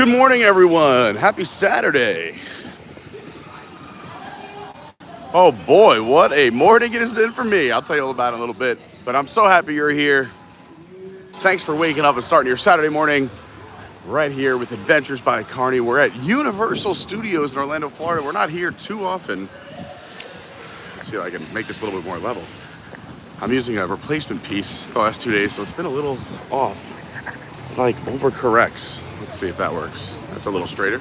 Good morning, everyone. Happy Saturday. Oh boy, what a morning it has been for me. I'll tell you all about it in a little bit, but I'm so happy you're here. Thanks for waking up and starting your Saturday morning right here with Adventures by Carney. We're at Universal Studios in Orlando, Florida. We're not here too often. Let's see if I can make this a little bit more level. I'm using a replacement piece the last 2 days, so it's been a little off, like overcorrects. Let's see if that works. That's a little straighter.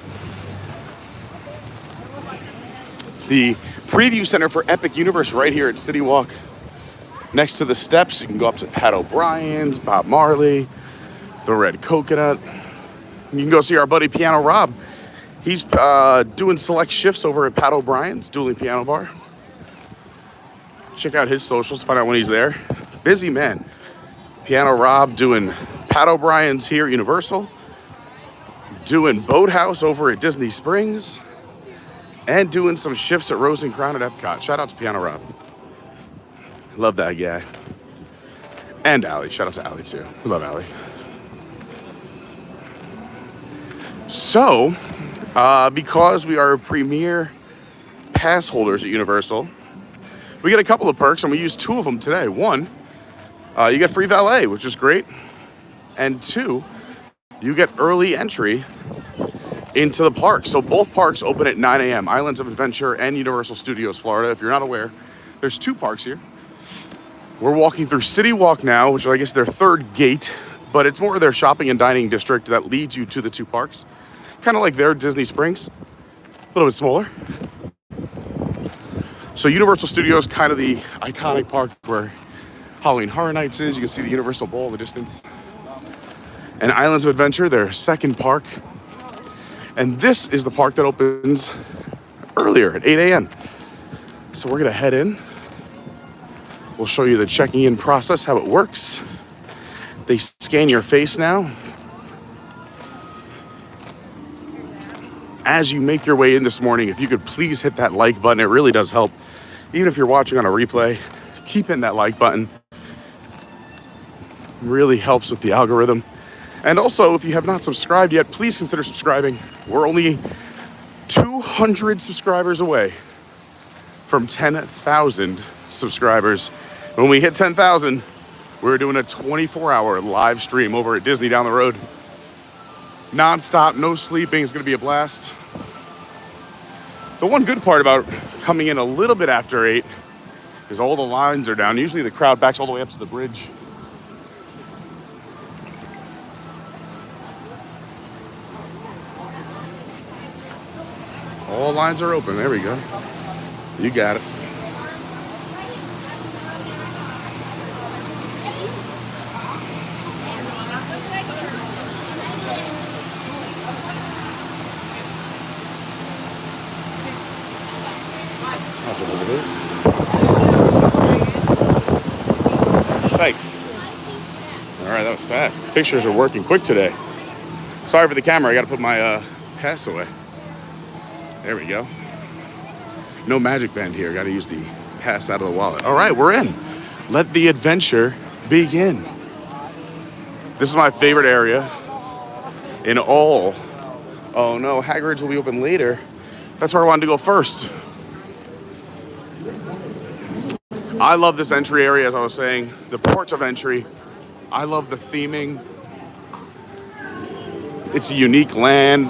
The preview center for Epic Universe right here at CityWalk. Next to the steps, you can go up to Pat O'Brien's, Bob Marley, the Red Coconut. You can go see our buddy Piano Rob. He's doing select shifts over at Pat O'Brien's Dueling Piano Bar. Check out his socials to find out when he's there. Busy man. Piano Rob doing Pat O'Brien's here at Universal, doing Boathouse over at Disney Springs, and doing some shifts at Rose and Crown at Epcot. Shout out to Piano Rob. Love that guy. And Allie. Shout out to Allie too. We love Allie. So, because we are premier pass holders at Universal, we get a couple of perks, and we use two of them today. One, you get free valet, which is great. And two, you get early entry into the park. So both parks open at 9 a.m. Islands of Adventure and Universal Studios Florida. If you're not aware, there's two parks here. We're walking through CityWalk now, which I guess is their third gate, but it's more of their shopping and dining district that leads you to the two parks. Kind of like their Disney Springs, a little bit smaller. So Universal Studios, kind of the iconic park where Halloween Horror Nights is. You can see the Universal Bowl in the distance. And Islands of Adventure, their second park. And this is the park that opens earlier at 8 a.m. So we're gonna head in. We'll show you the checking in process, how it works. They scan your face now. As you make your way in this morning, if you could please hit that like button, it really does help. Even if you're watching on a replay, keep hitting that like button. It really helps with the algorithm. And also, if you have not subscribed yet, please consider subscribing. We're only 200 subscribers away from 10,000 subscribers. When we hit 10,000, we're doing a 24-hour live stream over at Disney down the road. Non-stop, no sleeping. It's going to be a blast. The one good part about coming in a little bit after 8 is all the lines are down. Usually the crowd backs all the way up to the bridge. All lines are open. There we go. You got it. Thanks. All right, that was fast. The pictures are working quick today. Sorry for the camera. I got to put my pass away. There we go. No magic band here. Got to use the pass out of the wallet. All right, we're in. Let the adventure begin. This is my favorite area in all. Oh no, Hagrid's will be open later. That's where I wanted to go first. I love this entry area, as I was saying. The ports of entry. I love the theming. It's a unique land.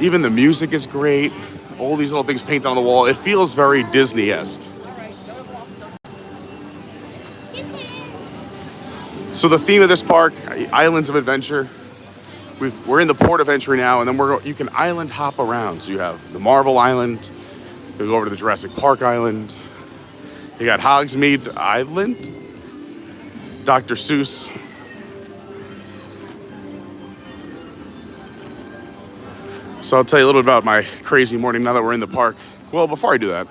Even the music is great. All these little things painted on the wall. It feels very Disney-esque. So the theme of this park, Islands of Adventure. We're in the port of entry now, and then you can island hop around. So you have the Marvel Island. You go over to the Jurassic Park Island. You got Hogsmeade Island, Dr. Seuss. So I'll tell you a little bit about my crazy morning now that we're in the park. Well, before I do that,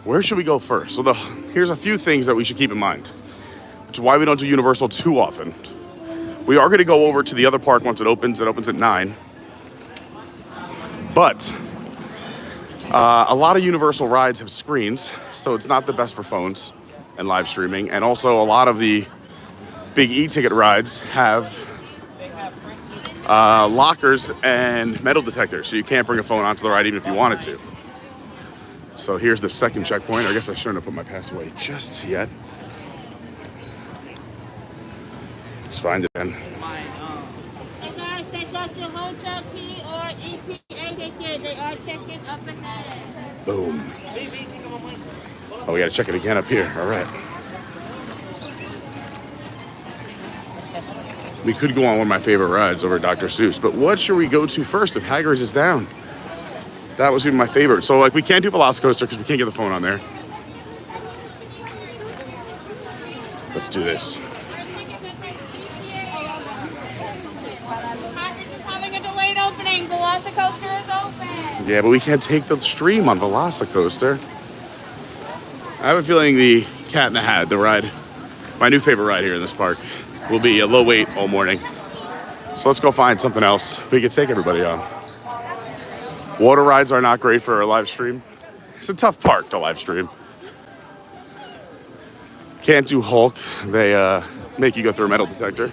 where should we go first? So here's a few things that we should keep in mind, which is why we don't do Universal too often. We are going to go over to the other park once it opens. It opens at 9. But a lot of Universal rides have screens, so it's not the best for phones and live streaming. And also a lot of the big e-ticket rides have lockers and metal detectors, so you can't bring a phone onto the ride even if you wanted to. So here's the second checkpoint. I guess I shouldn't have put my pass away just yet. Let's find it then. Hey guys, they got your hotel key or EPA. They are checking up ahead. Boom. Oh, we gotta check it again up here. All right. We could go on one of my favorite rides over at Dr. Seuss, but what should we go to first if Hagrid's is down? That was even my favorite. So like we can't do Velocicoaster because we can't get the phone on there. Let's do this. Hagrid's is having a delayed opening. Velocicoaster is open. Yeah, but we can't take the stream on Velocicoaster. I have a feeling the Cat in the Hat, the ride, my new favorite ride here in this park, will be a low wait all morning. So let's go find something else we could take everybody on. Water rides are not great for a live stream. It's a tough park to live stream. Can't do Hulk. They make you go through a metal detector.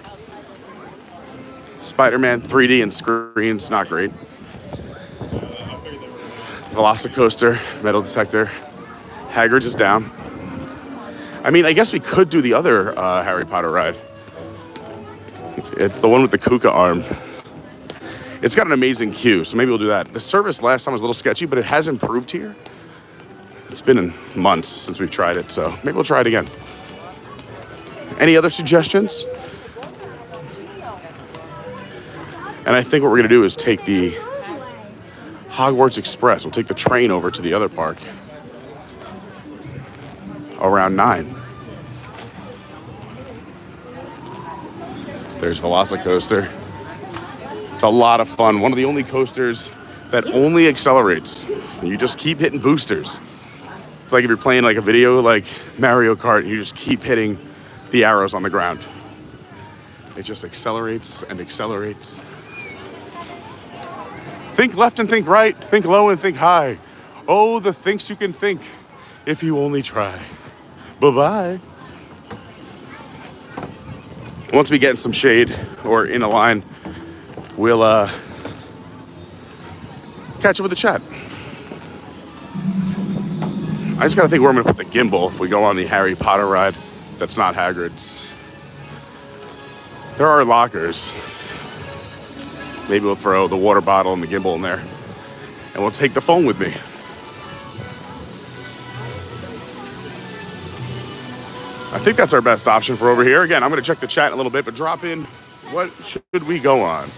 Spider-Man 3D and screens, not great. Velocicoaster, metal detector. Hagrid's is down. I mean, I guess we could do the other Harry Potter ride. It's the one with the Kuka arm. It's got an amazing queue, so maybe we'll do that. The service last time was a little sketchy, but it has improved here. It's been in months since we've tried it, so maybe we'll try it again. Any other suggestions? And I think what we're gonna do is take the Hogwarts Express. We'll take the train over to the other park around 9. There's Velocicoaster. It's a lot of fun. One of the only coasters that only accelerates. You just keep hitting boosters. It's like if you're playing like a video like Mario Kart, you just keep hitting the arrows on the ground. It just accelerates and accelerates. Think left and think right. Think low and think high. Oh, the things you can think if you only try. Bye-bye. Once we get in some shade or in a line, we'll catch up with the chat. I just gotta think where I'm gonna put the gimbal if we go on the Harry Potter ride that's not Hagrid's. There are lockers. Maybe we'll throw the water bottle and the gimbal in there. And we'll take the phone with me. I think that's our best option for over here. Again, I'm gonna check the chat in a little bit, but drop in, what should we go on?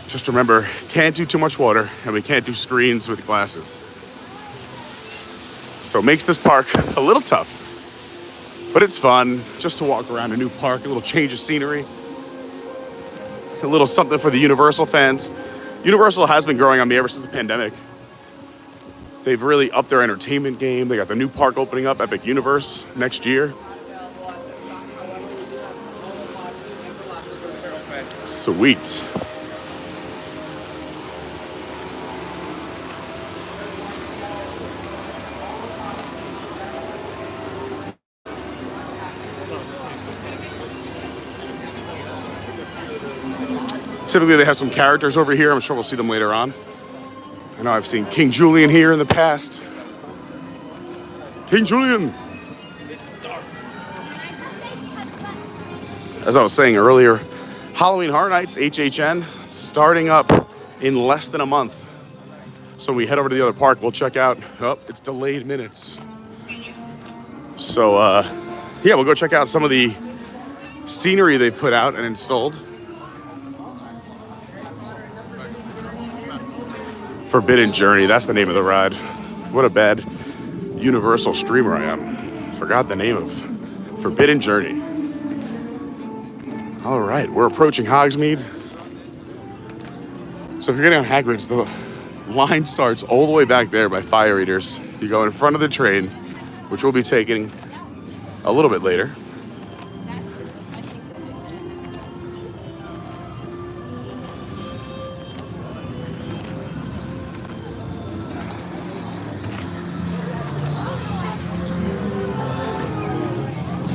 Just remember, can't do too much water, and we can't do screens with glasses. So it makes this park a little tough, but it's fun just to walk around a new park, a little change of scenery, a little something for the Universal fans. Universal has been growing on me ever since the pandemic. They've really upped their entertainment game. They got the new park opening up, Epic Universe, next year. Sweet. Typically they have some characters over here. I'm sure we'll see them later on. I know I've seen King Julian here in the past. King Julian! It starts. As I was saying earlier, Halloween Horror Nights, HHN, starting up in less than a month. So when we head over to the other park, we'll check out, oh, it's delayed minutes. So, yeah, we'll go check out some of the scenery they put out and installed. Forbidden Journey, that's the name of the ride. What a bad Universal streamer I am. Forgot the name of Forbidden Journey. All right, we're approaching Hogsmeade. So if you're getting on Hagrid's, the line starts all the way back there by Fire Eaters. You go in front of the train, which we'll be taking a little bit later.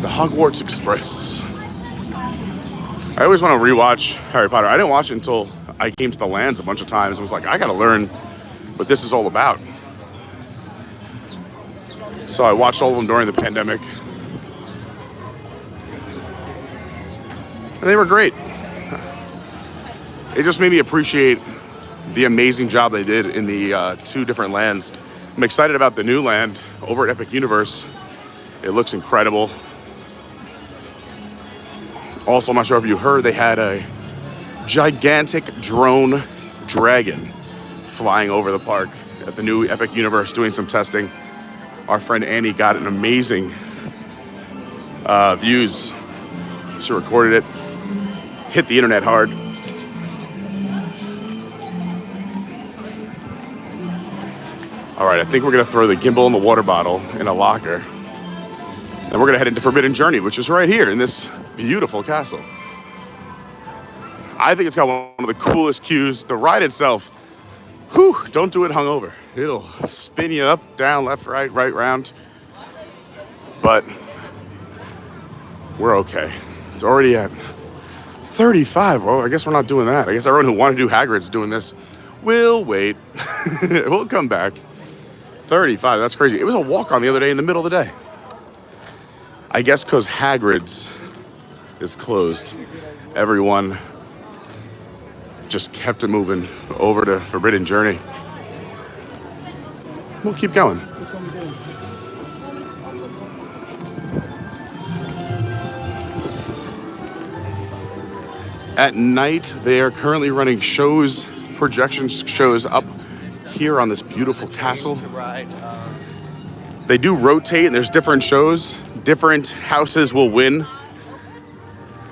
The Hogwarts Express. I always want to rewatch Harry Potter. I didn't watch it until I came to the lands a bunch of times and was like, I got to learn what this is all about. So I watched all of them during the pandemic. And they were great. It just made me appreciate the amazing job they did in the 2 different lands. I'm excited about the new land over at Epic Universe. It looks incredible. Also, I'm not sure if you heard, they had a gigantic drone dragon flying over the park at the new Epic Universe doing some testing. Our friend Annie got an amazing views. She recorded it, hit the internet hard. All right, I think we're gonna throw the gimbal and the water bottle in a locker. Then we're gonna head into Forbidden Journey, which is right here in this beautiful castle. I think it's got one of the coolest queues. The ride itself, whew, don't do it hungover. It'll spin you up, down, left, right, right, round. But we're okay. It's already at 35. Well, I guess we're not doing that. I guess everyone who wanted to do Hagrid's doing this. We'll wait. We'll come back. 35, that's crazy. It was a walk-on the other day in the middle of the day. I guess because Hagrid's is closed, everyone just kept it moving over to Forbidden Journey. We'll keep going. At night, they are currently running shows, projection shows up here on this beautiful castle. They do rotate and there's different shows. Different houses will win.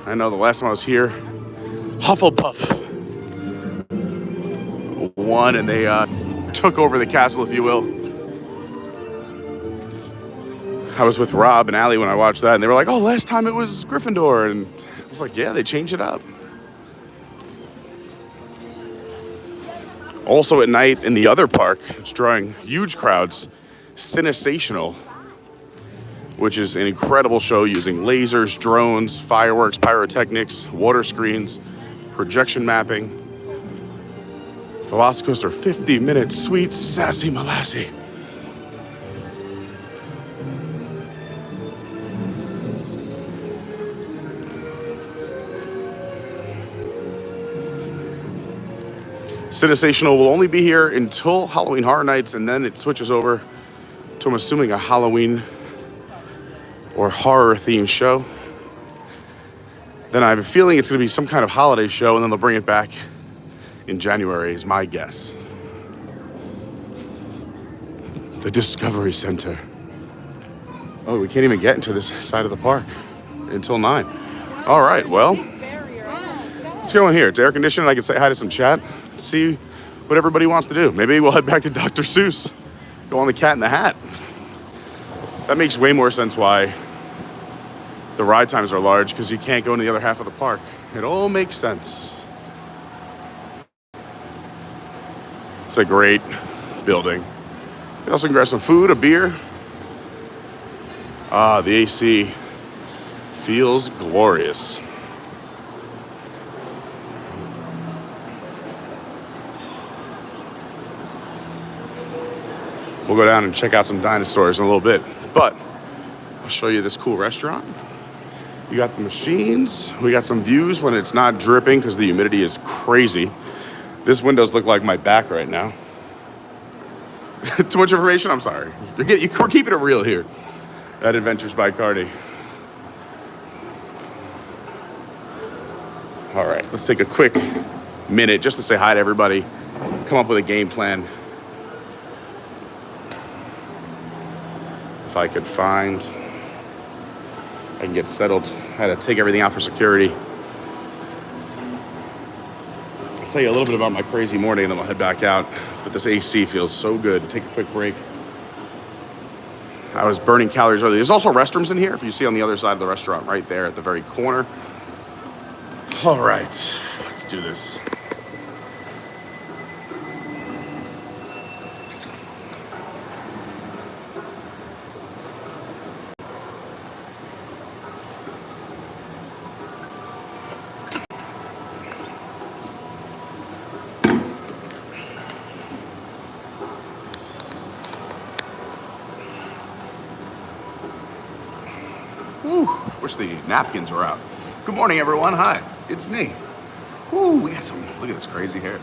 I know the last time I was here, Hufflepuff won and they took over the castle, if you will. I was with Rob and Allie when I watched that and they were like, oh, last time it was Gryffindor. And I was like, yeah, they changed it up. Also at night in the other park, it's drawing huge crowds, Cinesational, which is an incredible show using lasers, drones, fireworks, pyrotechnics, water screens, projection mapping. Velocicoaster 50-minute sweet sassy molassie. Cinesational will only be here until Halloween Horror Nights, and then it switches over to, I'm assuming, a Halloween or horror-themed show. Then I have a feeling it's going to be some kind of holiday show, and then they'll bring it back in January, is my guess. The Discovery Center. Oh, we can't even get into this side of the park until 9. All right, well, let's go in here. It's air conditioned, and I can say hi to some chat. See what everybody wants to do. Maybe we'll head back to Dr. Seuss, go on the Cat in the Hat. That makes way more sense why the ride times are large, because you can't go into the other half of the park. It all makes sense. It's a great building. You also can grab some food, a beer. Ah, the AC feels glorious. We'll go down and check out some dinosaurs in a little bit, but I'll show you this cool restaurant. You got the machines. We got some views when it's not dripping because the humidity is crazy. This windows look like my back right now. Too much information? I'm sorry. We're keeping it real here at Adventures by Carney. All right, let's take a quick minute just to say hi to everybody, come up with a game plan. If I could find, I can get settled. I had to take everything out for security. I'll tell you a little bit about my crazy morning and then we'll head back out. But this AC feels so good. Take a quick break. I was burning calories earlier. There's also restrooms in here, if you see on the other side of the restaurant, right there at the very corner. All right, let's do this. Whew, wish the napkins were out. Good morning, everyone. Hi, it's me. Whew, we got some, look at this crazy hair.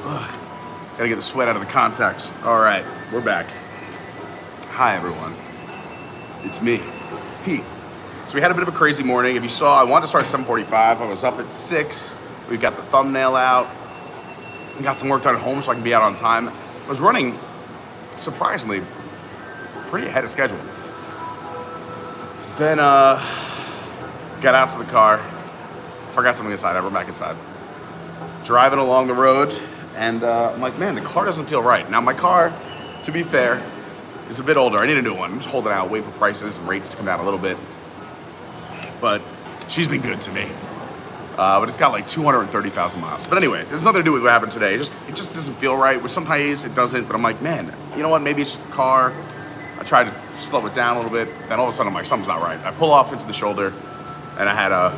Ugh. Gotta get the sweat out of the contacts. All right, we're back. Hi, everyone. It's me, Pete. So we had a bit of a crazy morning. If you saw, I wanted to start at 7:45. I was up at 6. We got the thumbnail out. We got some work done at home so I can be out on time. I was running, surprisingly, pretty ahead of schedule. Then got out to the car. Forgot something inside. I went back inside. Driving along the road, and I'm like, man, the car doesn't feel right. Now my car, to be fair, is a bit older. I need a new one. I'm just holding out, waiting for prices and rates to come down a little bit. But she's been good to me. But it's got like 230,000 miles. But anyway, there's nothing to do with what happened today. It just doesn't feel right, which sometimes it doesn't. But I'm like, man, you know what? Maybe it's just the car. I tried to slow it down a little bit. Then all of a sudden, I'm like, something's not right. I pull off into the shoulder, and I had a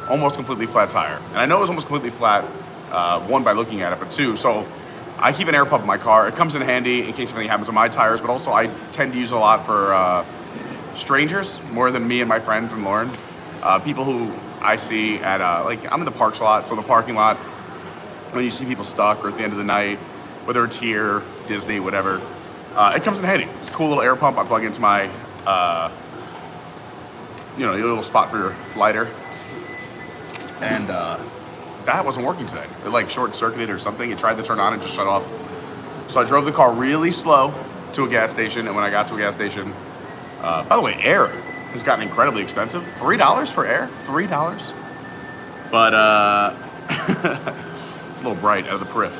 almost completely flat tire. And I know it was almost completely flat, one, by looking at it, but two, so I keep an air pump in my car. It comes in handy in case anything happens to my tires, but also I tend to use it a lot for strangers, more than me and my friends and Lauren. People who I see at, like, I'm in the parks a lot, so the parking lot, when you see people stuck or at the end of the night, whether it's here, Disney, whatever, it comes in handy. It's a cool little air pump. I plug into my, your little spot for your lighter. And that wasn't working today. It like short-circuited or something. It tried to turn on and just shut off. So I drove the car really slow to a gas station, and when I got to a gas station, by the way, air has gotten incredibly expensive. $3 for air? $3? But it's a little bright out of the periph.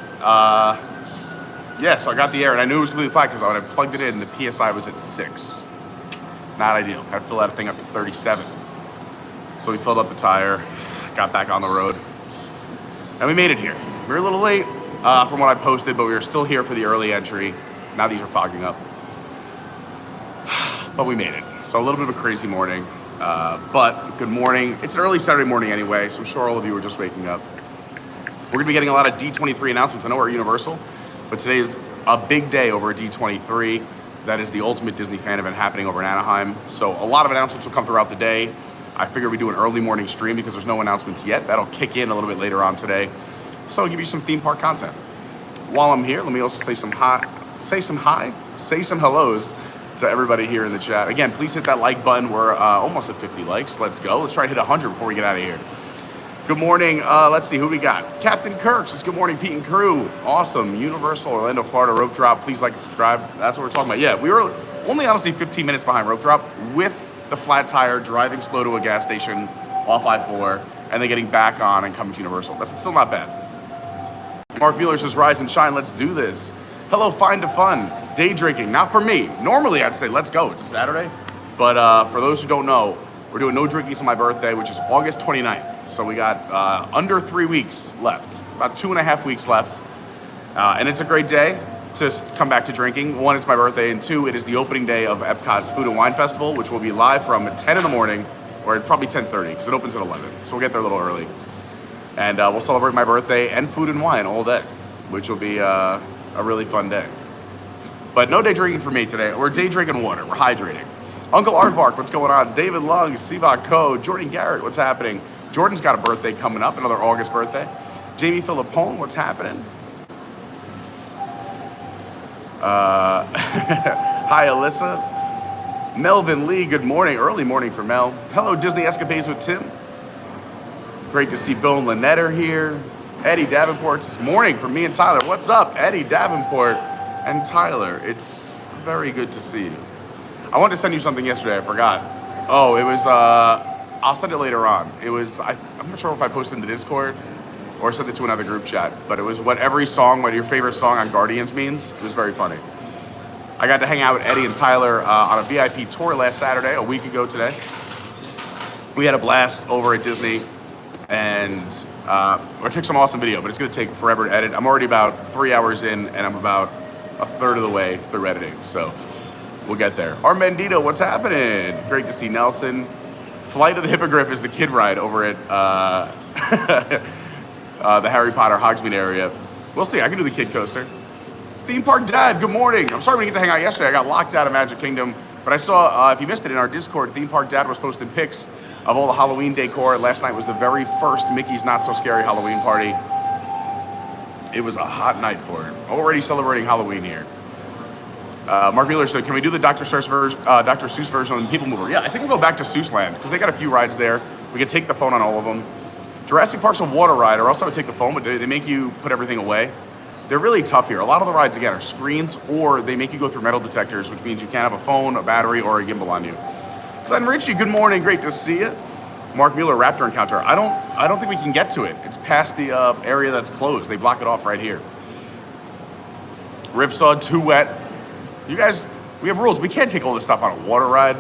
Yeah, so I got the air, and I knew it was completely flat because when I plugged it in, the PSI was at 6. Not ideal. I had to fill that thing up to 37. So we filled up the tire, got back on the road, and we made it here. We were a little late from what I posted, but we were still here for the early entry. Now these are fogging up. But we made it. So a little bit of a crazy morning, but good morning. It's an early Saturday morning anyway, so I'm sure all of you are just waking up. We're gonna be getting a lot of D23 announcements. I know we're at Universal, but today is a big day over at D23. That is the Ultimate Disney Fan Event happening over in Anaheim. So a lot of announcements will come throughout the day. I figured we do an early morning stream because there's no announcements yet. That'll kick in a little bit later on today. So I'll give you some theme park content. While I'm here, let me also say some hellos to everybody here in the chat. Again, please hit that like button. We're almost at 50 likes. Let's go. Let's try to hit 100 before we get out of here. Good morning. Let's see who we got. Captain Kirk says, good morning, Pete and crew. Awesome. Universal Orlando, Florida rope drop. Please like and subscribe. That's what we're talking about. Yeah, we were only honestly 15 minutes behind rope drop with the flat tire, driving slow to a gas station off I-4, and then getting back on and coming to Universal. That's still not bad. Mark Mueller says, rise and shine. Let's do this. Hello, Find a Fun. Day drinking. Not for me. Normally, I'd say let's go. It's a Saturday. But for those who don't know, we're doing no drinking till my birthday, which is August 29th. So we got under 3 weeks left, about 2.5 weeks left. And it's a great day to come back to drinking. One, it's my birthday, and two, it is the opening day of Epcot's Food and Wine Festival, which will be live from 10 in the morning, or probably 10:30, because it opens at 11. So we'll get there a little early. And we'll celebrate my birthday and food and wine all day, which will be a really fun day. But no day drinking for me today. We're day drinking water. We're hydrating. Uncle Aardvark, what's going on? David Lung, Sivak Co, Jordan Garrett, what's happening? Jordan's got a birthday coming up, another August birthday. Jamie Philippone, what's happening? Hi, Alyssa. Melvin Lee, good morning. Early morning for Mel. Hello, Disney Escapades with Tim. Great to see Bill and Lynette are here. Eddie Davenport says, morning from me and Tyler. What's up, Eddie Davenport and Tyler? It's very good to see you. I wanted to send you something yesterday. I forgot. Oh, it was, I'll send it later on. It was, I'm not sure if I posted in the Discord or sent it to another group chat, but it was what every song, what your favorite song on Guardians means. It was very funny. I got to hang out with Eddie and Tyler on a VIP tour last Saturday, a week ago today. We had a blast over at Disney, and I took some awesome video, but it's going to take forever to edit. I'm already about 3 hours in, and I'm about a third of the way through editing, so we'll get there. Armbandido, what's happening? Great to see Nelson. Flight of the Hippogriff is the kid ride over at the Harry Potter Hogsmeade area. We'll see. I can do the kid coaster. Theme Park Dad, good morning. I'm sorry we didn't get to hang out yesterday. I got locked out of Magic Kingdom But I saw, if you missed it in our Discord, Theme Park Dad was posting pics of all the Halloween decor. Last night was the very first Mickey's Not So Scary Halloween party. It was a hot night for it. Already celebrating Halloween here. Mark Mueller said, can we do the Dr. Seuss version on People Mover? Yeah, I think we'll go back to Seuss Land because they got a few rides there. We can take the phone on all of them. Jurassic Park's a water ride, or else I would take the phone, but they make you put everything away. They're really tough here. A lot of the rides, again, are screens, or they make you go through metal detectors, which means you can't have a phone, a battery, or a gimbal on you. Glenn Ritchie, good morning. Great to see you. Mark Mueller, Raptor Encounter. I don't think we can get to it. It's past the area that's closed. They block it off right here. Ripsaw, too wet. You guys, we have rules. We can't take all this stuff on a water ride.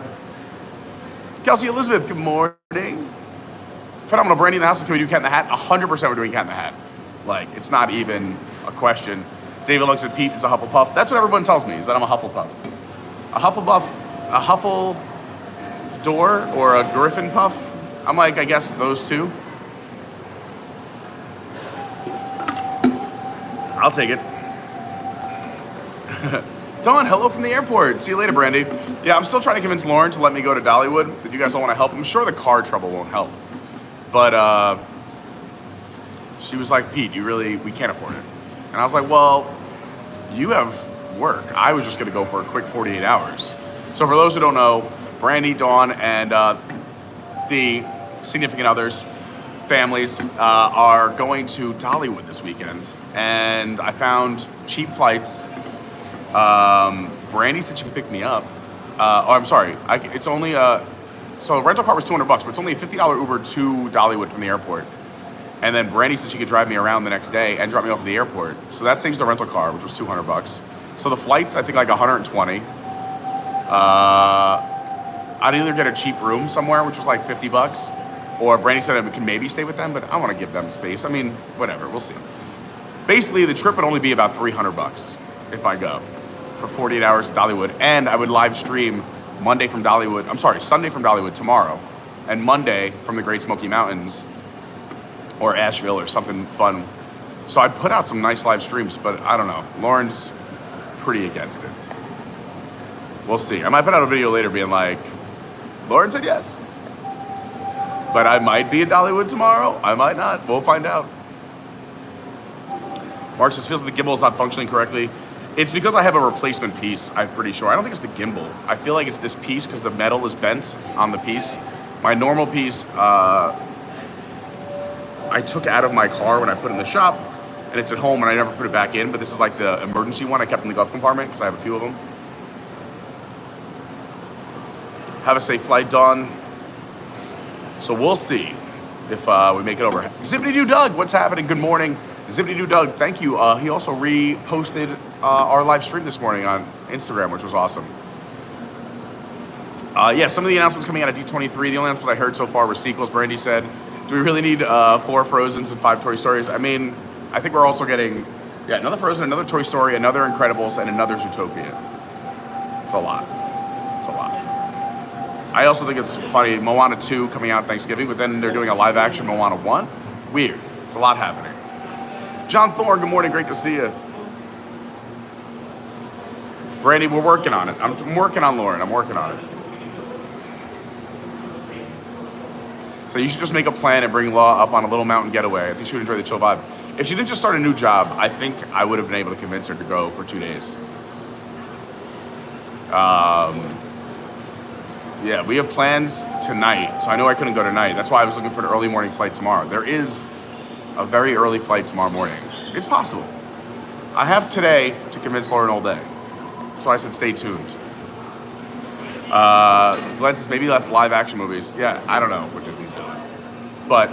Kelsey Elizabeth, good morning. Phenomenal Brandy in the house. Can we do Cat in the Hat? 100% we're doing Cat in the Hat. Like, it's not even a question. David looks at Pete as a Hufflepuff. That's what everyone tells me, is that I'm a Hufflepuff. A Hufflepuff, a Huffledore, or a Griffin Puff. I'm like, I guess those two. I'll take it. Dawn, hello from the airport. See you later, Brandy. Yeah, I'm still trying to convince Lauren to let me go to Dollywood. If you guys don't want to help, I'm sure the car trouble won't help. But she was like, Pete, we can't afford it. And I was like, well, you have work. I was just going to go for a quick 48 hours. So for those who don't know, Brandy, Dawn, and the significant others, families, are going to Dollywood this weekend. And I found cheap flights. Brandy said she could pick me up. I'm sorry. It's only so the rental car was $200, but it's only a $50 Uber to Dollywood from the airport. And then Brandy said she could drive me around the next day and drop me off at the airport. So that saves the rental car, which was $200. So the flights, I think, like 120. I'd either get a cheap room somewhere, which was like $50, or Brandy said I can maybe stay with them, but I want to give them space. I mean, whatever, we'll see. Basically, the trip would only be about $300 if I go for 48 hours to Dollywood, and I would live stream Sunday from Dollywood tomorrow, and Monday from the Great Smoky Mountains or Asheville or something fun. So I'd put out some nice live streams, but I don't know. Lauren's pretty against it. We'll see. I might put out a video later being like, Lauren said yes. But I might be in Dollywood tomorrow. I might not. We'll find out. Mark says, feels like the gimbal is not functioning correctly. It's because I have a replacement piece, I'm pretty sure. I don't think it's the gimbal. I feel like it's this piece because the metal is bent on the piece. My normal piece, I took out of my car when I put it in the shop, and it's at home, and I never put it back in, but this is like the emergency one I kept in the glove compartment because I have a few of them. Have a safe flight, Dawn. So we'll see if we make it over. Zippity-Doo Doug, what's happening? Good morning. Zippity-Doo Doug, thank you. He also reposted our live stream this morning on Instagram, which was awesome. Yeah, some of the announcements coming out of D23, the only announcements I heard so far were sequels, Brandy said. Do we really need 4 Frozens and 5 Toy Stories? I mean, I think we're also getting, another Frozen, another Toy Story, another Incredibles, and another Zootopia. It's a lot. It's a lot. I also think it's funny, Moana 2 coming out Thanksgiving, but then they're doing a live action Moana 1. Weird. It's a lot happening. John Thorne, good morning. Great to see you. Brandy, we're working on it. I'm working on Lauren. I'm working on it. So you should just make a plan and bring Law up on a little mountain getaway. I think she would enjoy the chill vibe. If she didn't just start a new job, I think I would have been able to convince her to go for 2 days. Yeah, we have plans tonight, so I know I couldn't go tonight. That's why I was looking for an early morning flight tomorrow. There is a very early flight tomorrow morning. It's possible. I have today to convince Lauren all day. So I said stay tuned. Glenn says maybe less live action movies. Yeah, I don't know what Disney's doing. But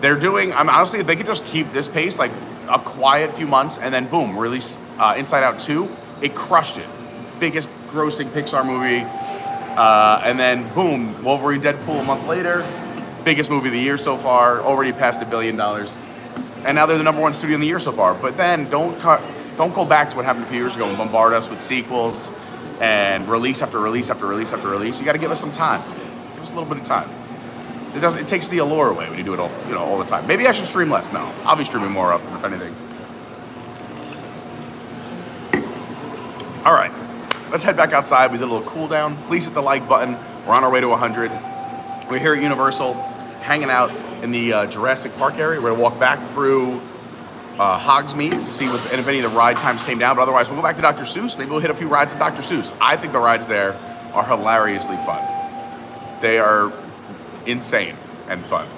they're doing, honestly, if they could just keep this pace, like a quiet few months, and then boom, release Inside Out 2, it crushed it. Biggest grossing Pixar movie. And then boom, Wolverine Deadpool a month later, biggest movie of the year so far, already passed $1 billion. And now they're the #1 studio in the year so far. But then don't go back to what happened a few years ago and bombard us with sequels and release after release after release after release. You got to give us some time. Give us a little bit of time. It takes the allure away when you do it all the time. Maybe I should stream less. No, I'll be streaming more often, if anything. All right, let's head back outside. We did a little cool down. Please hit the like button. We're on our way to 100. We're here at Universal, hanging out in the Jurassic Park area. We're gonna walk back through Hogsmeade to see if any of the ride times came down, but otherwise we'll go back to Dr. Seuss. Maybe we'll hit a few rides at Dr. Seuss. I think the rides there are hilariously fun. They are insane and fun.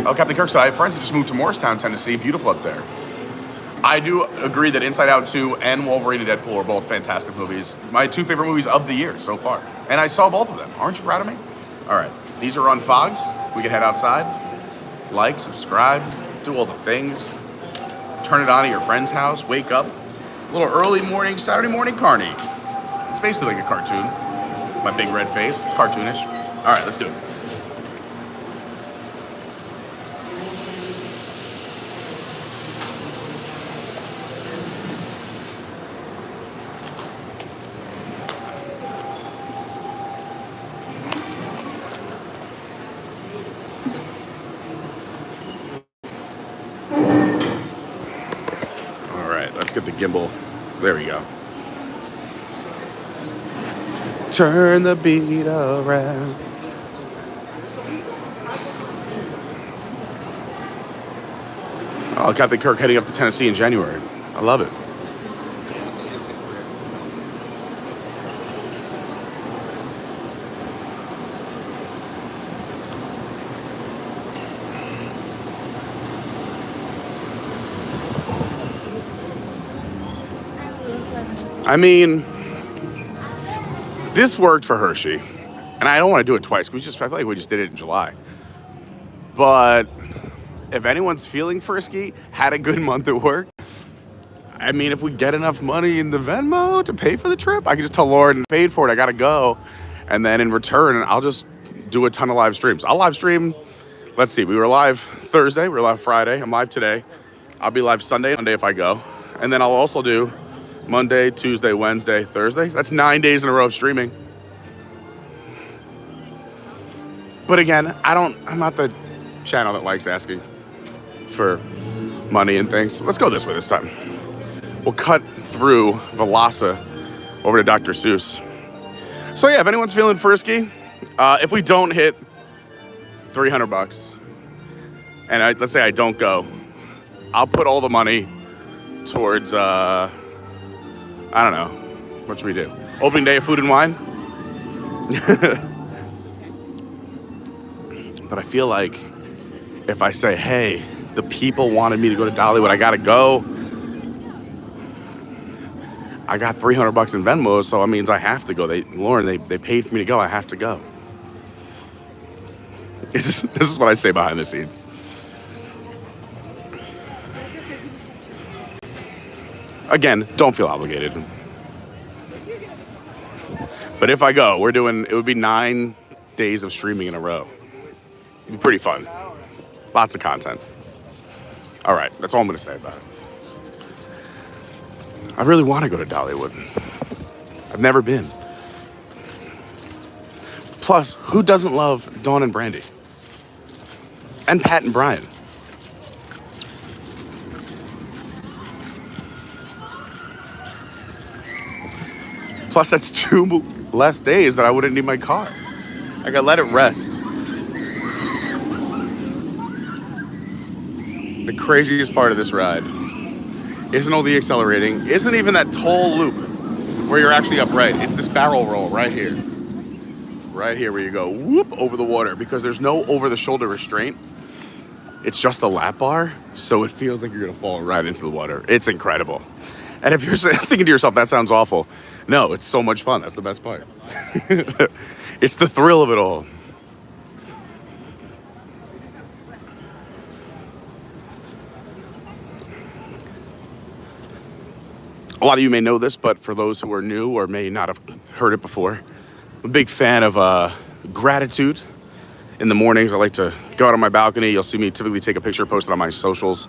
Oh, Captain Kirk said, I have friends that just moved to Morristown, Tennessee. Beautiful up there. I do agree that Inside Out 2 and Wolverine and Deadpool are both fantastic movies. My 2 favorite movies of the year so far. And I saw both of them. Aren't you proud of me? All right, these are unfogged. We can head outside. Like, subscribe, do all the things. Turn it on at your friend's house, wake up. A little early morning, Saturday morning Carney. It's basically like a cartoon. My big red face, it's cartoonish. All right, let's do it. Get the gimbal. There we go. Turn the beat around. Oh, Captain Kirk heading up to Tennessee in January. I love it. I mean, this worked for Hershey, and I don't want to do it twice. I feel like we just did it in July. But if anyone's feeling frisky, had a good month at work, I mean, if we get enough money in the Venmo to pay for the trip, I can just tell Lauren, paid for it, I gotta go. And then in return, I'll just do a ton of live streams. I'll live stream, let's see, we were live Thursday, we were live Friday, I'm live today. I'll be live Sunday if I go. And then I'll also do Monday, Tuesday, Wednesday, Thursday. That's 9 days in a row of streaming. But again, I'm not the channel that likes asking for money and things. Let's go this way this time. We'll cut through Velasa over to Dr. Seuss. So yeah, if anyone's feeling frisky, if we don't hit $300 and let's say I don't go, I'll put all the money towards, I don't know. What should we do? Opening day of Food and Wine? But I feel like if I say, hey, the people wanted me to go to Dollywood, I gotta go. I got $300 in Venmo, so it means I have to go. Lauren, they paid for me to go. I have to go. This is what I say behind the scenes. Again, don't feel obligated. But if I go, it would be 9 days of streaming in a row. It'd be pretty fun. Lots of content. All right, that's all I'm going to say about it. I really want to go to Dollywood. I've never been. Plus, who doesn't love Dawn and Brandy? And Pat and Brian? Plus, that's 2 less days that I wouldn't need my car. I gotta let it rest. The craziest part of this ride isn't all the accelerating, isn't even that toll loop where you're actually upright. It's this barrel roll right here. Right here where you go whoop over the water because there's no over-the-shoulder restraint. It's just a lap bar, so it feels like you're gonna fall right into the water. It's incredible. And if you're thinking to yourself, that sounds awful, no, it's so much fun. That's the best part. It's the thrill of it all. A lot of you may know this, but for those who are new or may not have heard it before, I'm a big fan of gratitude. In the mornings, I like to go out on my balcony. You'll see me typically take a picture, post it on my socials.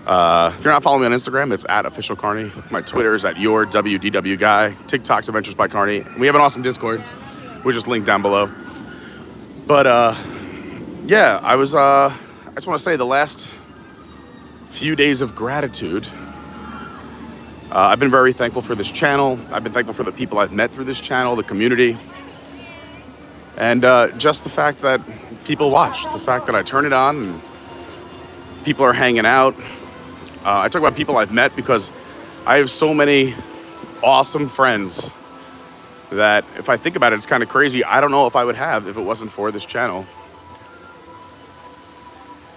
If you're not following me on Instagram, it's @officialcarney. My Twitter is @yourwdwguy. TikTok's Adventures by Carney. We have an awesome Discord, which is linked down below. But yeah, I just want to say the last few days of gratitude I've been very thankful for this channel. I've been thankful for the people I've met through this channel, the community, and just the fact that people watch, the fact that I turn it on and people are hanging out. I talk about people I've met because I have so many awesome friends that if I think about it, it's kind of crazy. I don't know if I would have if it wasn't for this channel.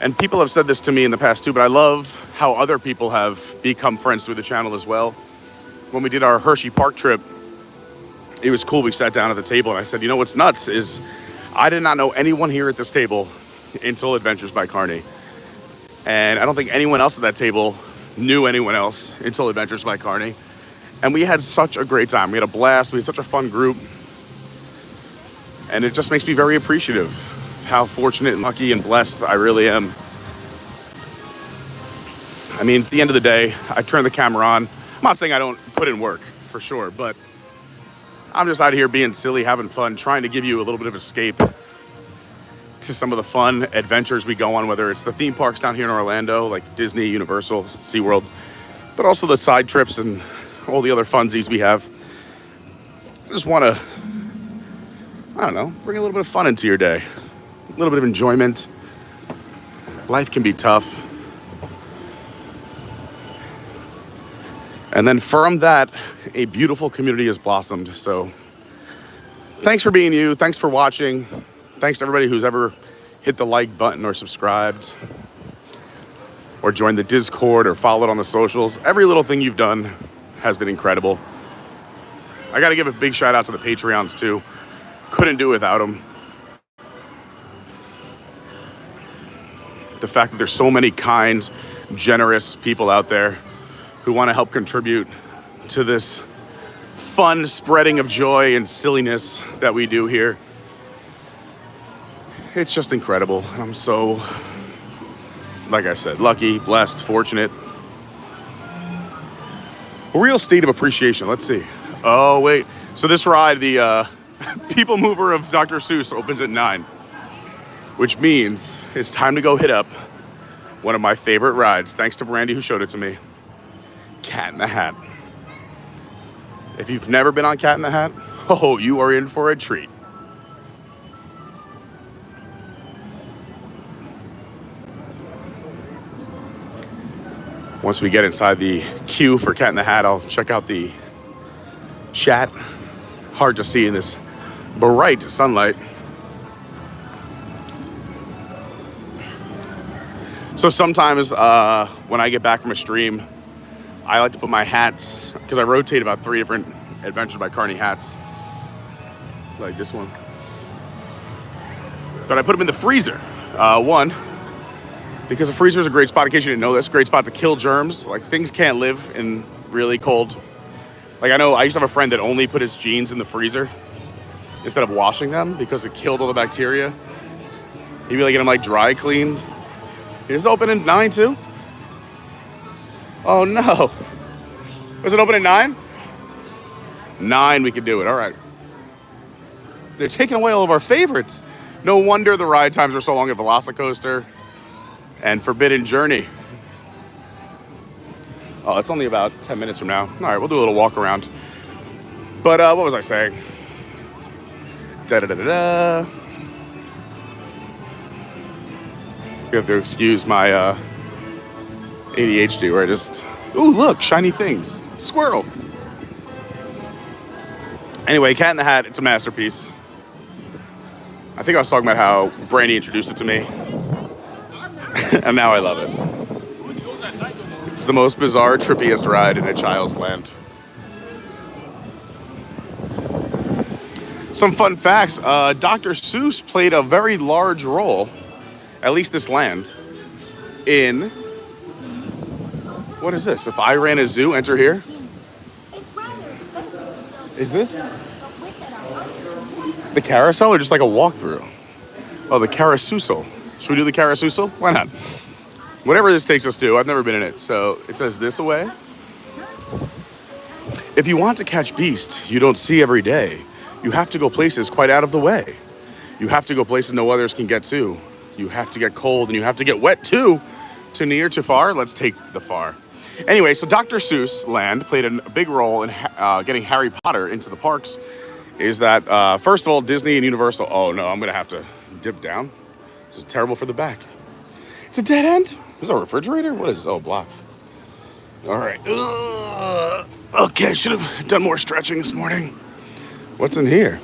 And people have said this to me in the past too, but I love how other people have become friends through the channel as well. When we did our Hershey Park trip, it was cool. We sat down at the table and I said, you know what's nuts is I did not know anyone here at this table until Adventures by Carney. And I don't think anyone else at that table knew anyone else until Adventures by Carney. And we had such a great time. We had a blast. We had such a fun group. And it just makes me very appreciative of how fortunate and lucky and blessed I really am. I mean, at the end of the day, I turn the camera on. I'm not saying I don't put in work, for sure, but I'm just out here being silly, having fun, trying to give you a little bit of escape to some of the fun adventures we go on, whether it's the theme parks down here in Orlando, like Disney, Universal, SeaWorld, but also the side trips and all the other funsies we have. I just want to, I don't know, bring a little bit of fun into your day, a little bit of enjoyment. Life can be tough. And then from that, a beautiful community has blossomed. So thanks for being you. Thanks for watching. Thanks to everybody who's ever hit the like button or subscribed or joined the Discord or followed on the socials. Every little thing you've done has been incredible. I got to give a big shout out to the Patreons too. Couldn't do it without them. The fact that there's so many kind, generous people out there who want to help contribute to this fun spreading of joy and silliness that we do here. It's just incredible. And I'm so, like I said, lucky, blessed, fortunate. A real state of appreciation. Let's see. Oh, wait. So this ride, the People Mover of Dr. Seuss opens at 9, which means it's time to go hit up one of my favorite rides, thanks to Brandy who showed it to me. Cat in the Hat. If you've never been on Cat in the Hat, oh, you are in for a treat. Once we get inside the queue for Cat in the Hat, I'll check out the chat. Hard to see in this bright sunlight. So sometimes when I get back from a stream, I like to put my hats, because I rotate about 3 different Adventures by Carney hats, like this one. But I put them in the freezer. One, because the freezer is a great spot, in case you didn't know this, great spot to kill germs. Like, things can't live in really cold. Like, I know I used to have a friend that only put his jeans in the freezer instead of washing them because it killed all the bacteria. He'd be like, get them like dry cleaned. Is it open at 9 too? Oh no. Was it open at 9? 9, we could do it. All right. They're taking away all of our favorites. No wonder the ride times are so long at Velocicoaster and Forbidden Journey. Oh, it's only about 10 minutes from now. All right, we'll do a little walk around. But what was I saying? Da-da-da-da-da. You have to excuse my ADHD where I just, ooh, look, shiny things. Squirrel. Anyway, Cat in the Hat, it's a masterpiece. I think I was talking about how Brandy introduced it to me. And now I love it. It's the most bizarre, trippiest ride in a child's land. Some fun facts. Dr. Seuss played a very large role, at least this land, in, what is this? If I ran a zoo, enter here? Is this the carousel or just like a walkthrough? Oh, the carousel. Should we do the carousel? Why not? Whatever this takes us to, I've never been in it. So it says this away. If you want to catch beast you don't see every day, you have to go places quite out of the way. You have to go places no others can get to. You have to get cold and you have to get wet too. To near, to far, let's take the far. Anyway, so Dr. Seuss Land played a big role in getting Harry Potter into the parks. Is that, first of all, Disney and Universal. Oh no, I'm going to have to dip down. This is terrible for the back. It's a dead end? Is that a refrigerator? What is this? Oh, block. All right. Okay, should have done more stretching this morning. What's in here?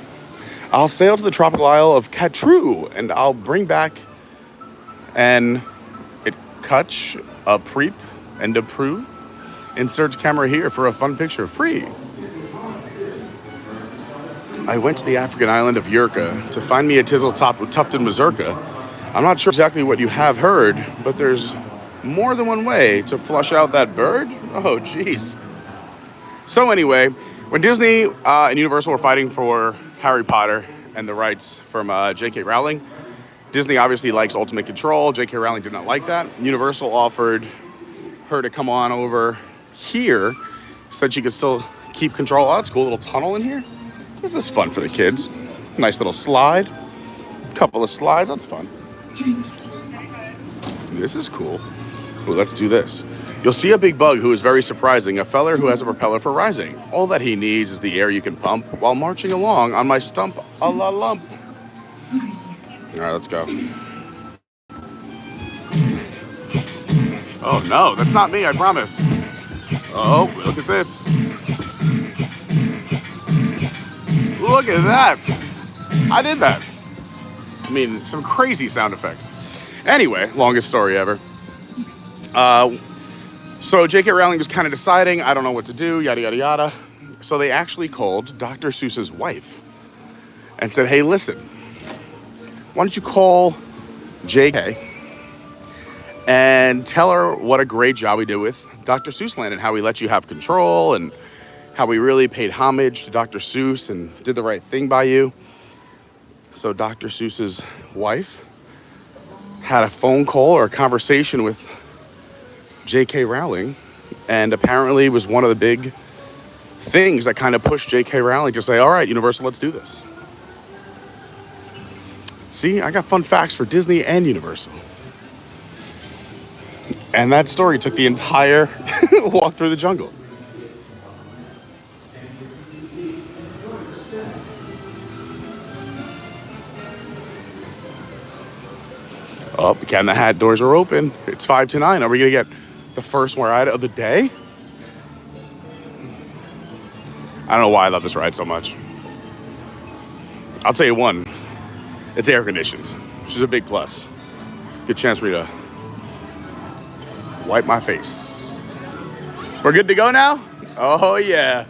I'll sail to the tropical isle of Catru, and I'll bring back an Kutch, a Preep, and a Prue. Insert camera here for a fun picture. Free. I went to the African island of Yurka to find me a tizzle-top with tufted mazurka. I'm not sure exactly what you have heard, but there's more than one way to flush out that bird. Oh, jeez. So anyway, when Disney and Universal were fighting for Harry Potter and the rights from J.K. Rowling, Disney obviously likes ultimate control. J.K. Rowling did not like that. Universal offered her to come on over here, said she could still keep control. Oh, that's a cool little tunnel in here. This is fun for the kids. Nice little slide. Couple of slides, that's fun. This is cool. Ooh, let's do this. You'll see a big bug who is very surprising, a feller who has a propeller for rising. All that he needs is the air you can pump while marching along on my stump a la lump. All right, let's go. Oh no, that's not me, I promise. Oh, look at this. Look at that. I did that. I mean, some crazy sound effects. Anyway, longest story ever. So J.K. Rowling was kind of deciding, I don't know what to do, yada, yada, yada. So they actually called Dr. Seuss's wife and said, hey, listen, why don't you call J.K. and tell her what a great job we did with Dr. Seuss Land and how we let you have control and how we really paid homage to Dr. Seuss and did the right thing by you. So Dr. Seuss's wife had a phone call or a conversation with J.K. Rowling, and apparently was one of the big things that kind of pushed J.K. Rowling to say, all right, Universal, let's do this. See, I got fun facts for Disney and Universal. And that story took the entire walk through the jungle. Oh, Cat in the Hat doors are open. It's 5 to 9. Are we going to get the first ride of the day? I don't know why I love this ride so much. I'll tell you one. It's air conditioned, which is a big plus. Good chance for me to wipe my face. We're good to go now? Oh, yeah.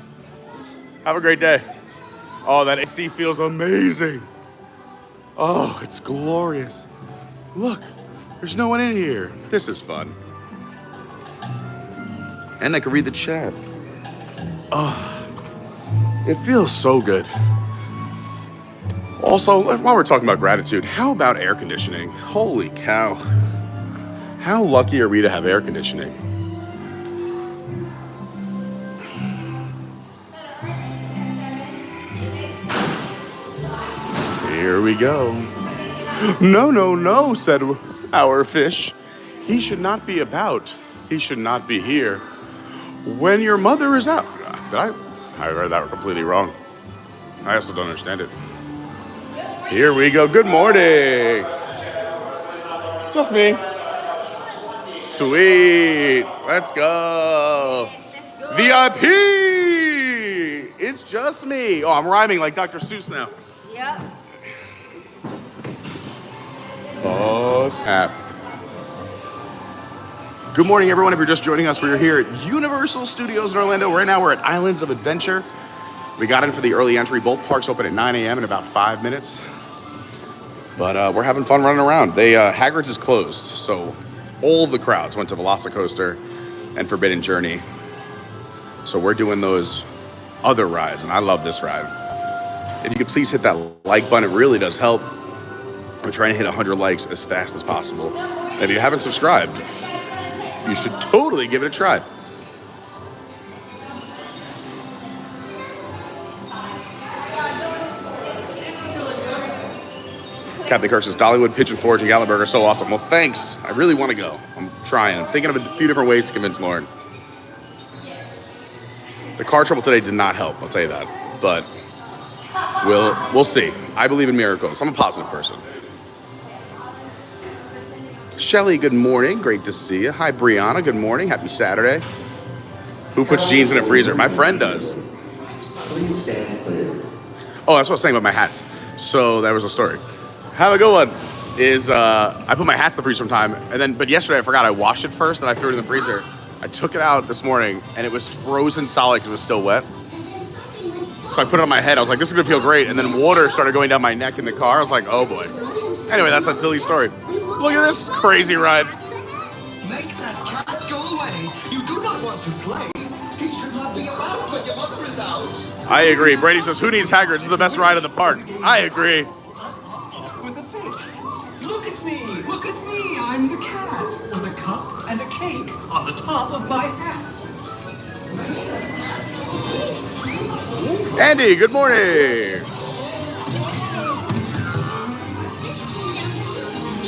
Have a great day. Oh, that AC feels amazing. Oh, it's glorious. Look, there's no one in here. This is fun. And I can read the chat. Oh, it feels so good. Also, while we're talking about gratitude, how about air conditioning? Holy cow. How lucky are we to have air conditioning? Here we go. No, no, no, said our fish. He should not be about. He should not be here. When your mother is out. I read that completely wrong. I also don't understand it. Here we go. Good morning. Just me. Sweet. Let's go. VIP. It's just me. Oh, I'm rhyming like Dr. Seuss now. Yep. Oh, snap. Good morning, everyone. If you're just joining us, we're here at Universal Studios in Orlando. Right now, we're at Islands of Adventure. We got in for the early entry. Both parks open at 9 a.m. in about 5 minutes. But we're having fun running around. Hagrid's is closed, so all of the crowds went to Velocicoaster and Forbidden Journey. So we're doing those other rides, and I love this ride. If you could please hit that like button, it really does help. We're trying to hit 100 likes as fast as possible. And if you haven't subscribed, you should totally give it a try. Captain Kirk says, Dollywood, Pigeon Forge, and Gatlinburg are so awesome. Well, thanks. I really want to go. I'm trying. I'm thinking of a few different ways to convince Lauren. The car trouble today did not help, I'll tell you that. But we'll see. I believe in miracles. I'm a positive person. Shelly, good morning. Great to see you. Hi, Brianna. Good morning. Happy Saturday. Who puts jeans in a freezer? My friend does. Please stand clear. Oh, that's what I was saying about my hats. So that was a story. Have a good one. I put my hats in the freezer sometime, but yesterday I forgot I washed it first, and I threw it in the freezer. I took it out this morning, and it was frozen solid because it was still wet. So I put it on my head. I was like, this is gonna feel great. And then water started going down my neck in the car. I was like, oh boy. Anyway, that's that silly story. Look at this crazy ride. Make that cat go away. You do not want to play. He should not be about when your mother is out. I agree. Brady says, who needs Hagrid? This is the best ride in the park. I agree. With a fish. Look at me. Look at me. I'm the cat. With a cup and a cake on the top of my hat. Andy, good morning. He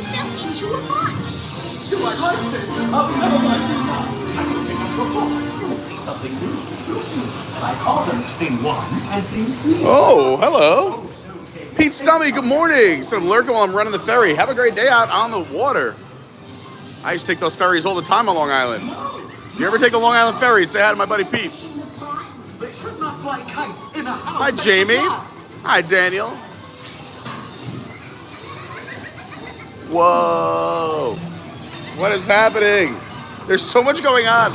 fell into a pot. Do I like it? I'll never like it. I don't think I'm you'll see something new. I call them thing one and thing two. Oh, hello. Pete Stummy, good morning. So I'm lurking while I'm running the ferry. Have a great day out on the water. I used to take those ferries all the time on Long Island. If you ever take the Long Island ferry, say hi to my buddy Pete. They should not fly kites in a house. Hi, that Jamie. should not. Hi, Daniel. Whoa. What is happening? There's so much going on.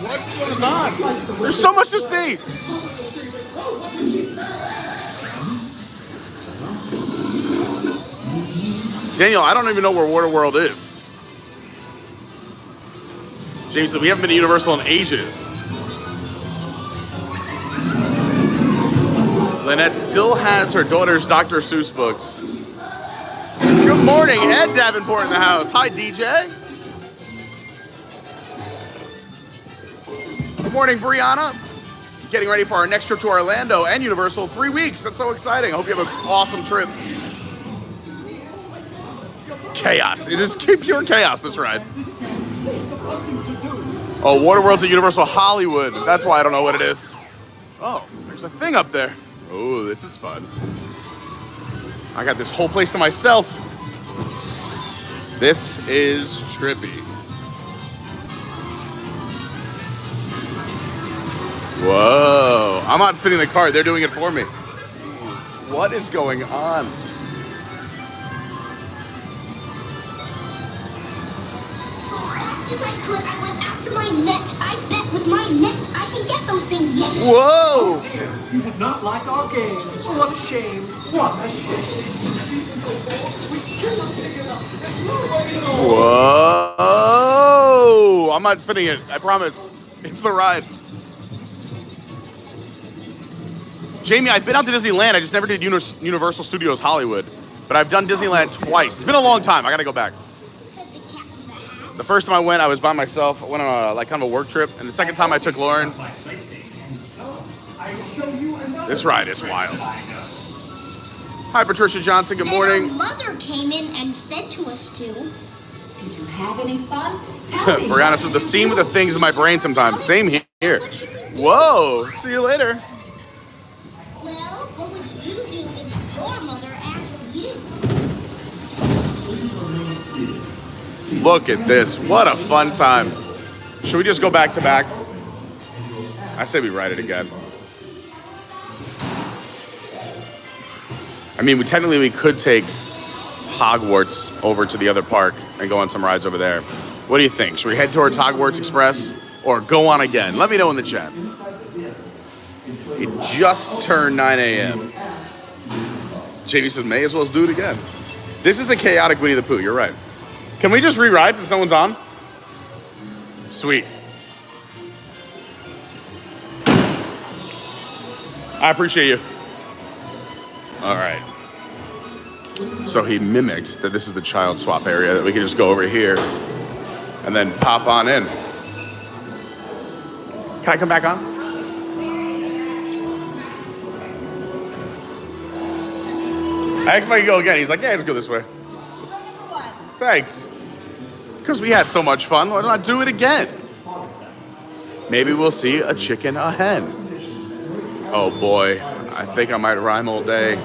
What goes on? There's so much to see. Daniel, I don't even know where Waterworld is. James said, we haven't been to Universal in ages. Lynette still has her daughter's Dr. Seuss books. Good morning, Ed Davenport in the house. Hi, DJ. Good morning, Brianna. Getting ready for our next trip to Orlando and Universal. 3 weeks. That's so exciting. I hope you have an awesome trip. Chaos. It is pure chaos, this ride. Oh, Waterworld's at Universal Hollywood. That's why I don't know what it is. Oh, there's a thing up there. Oh, this is fun. I got this whole place to myself. This is trippy. Whoa. I'm not spinning the card. They're doing it for me. What is going on? As I could, I went after my net. I bet with my net I can get those things yet. Whoa! Dear, you did not like our game. What a shame. What a shame. We cannot pick it up. Whoa! I'm not spinning it. I promise. It's the ride. Jamie, I've been out to Disneyland. I just never did Universal Studios Hollywood. But I've done Disneyland twice. It's been a long time. I gotta go back. Said the cat with the hat. The first time I went, I was by myself. I went on a kind of a work trip. And the second time I took Lauren. This ride is wild. Hi, Patricia Johnson. Good morning. Our mother came in and said to us to. Did you have any fun? Tell me. Brianna says the scene with the things in my brain sometimes. Same here. Whoa. See you later. Well, what would you do if your mother asked you? Look at this. What a fun time. Should we just go back to back? I say we ride it again. I mean, technically we could take Hogwarts over to the other park and go on some rides over there. What do you think? Should we head towards Hogwarts Express or go on again? Let me know in the chat. It just turned 9 a.m. JV says, may as well do it again. This is a chaotic Winnie the Pooh, you're right. Can we just re-ride since no one's on? Sweet. I appreciate you. All right. So he mimicked that this is the child swap area, that we can just go over here and then pop on in. Can I come back on? I asked if I could go again. He's like, yeah, just go this way. Thanks. Because we had so much fun, why not do it again? Maybe we'll see a chicken, a hen. Oh boy, I think I might rhyme all day.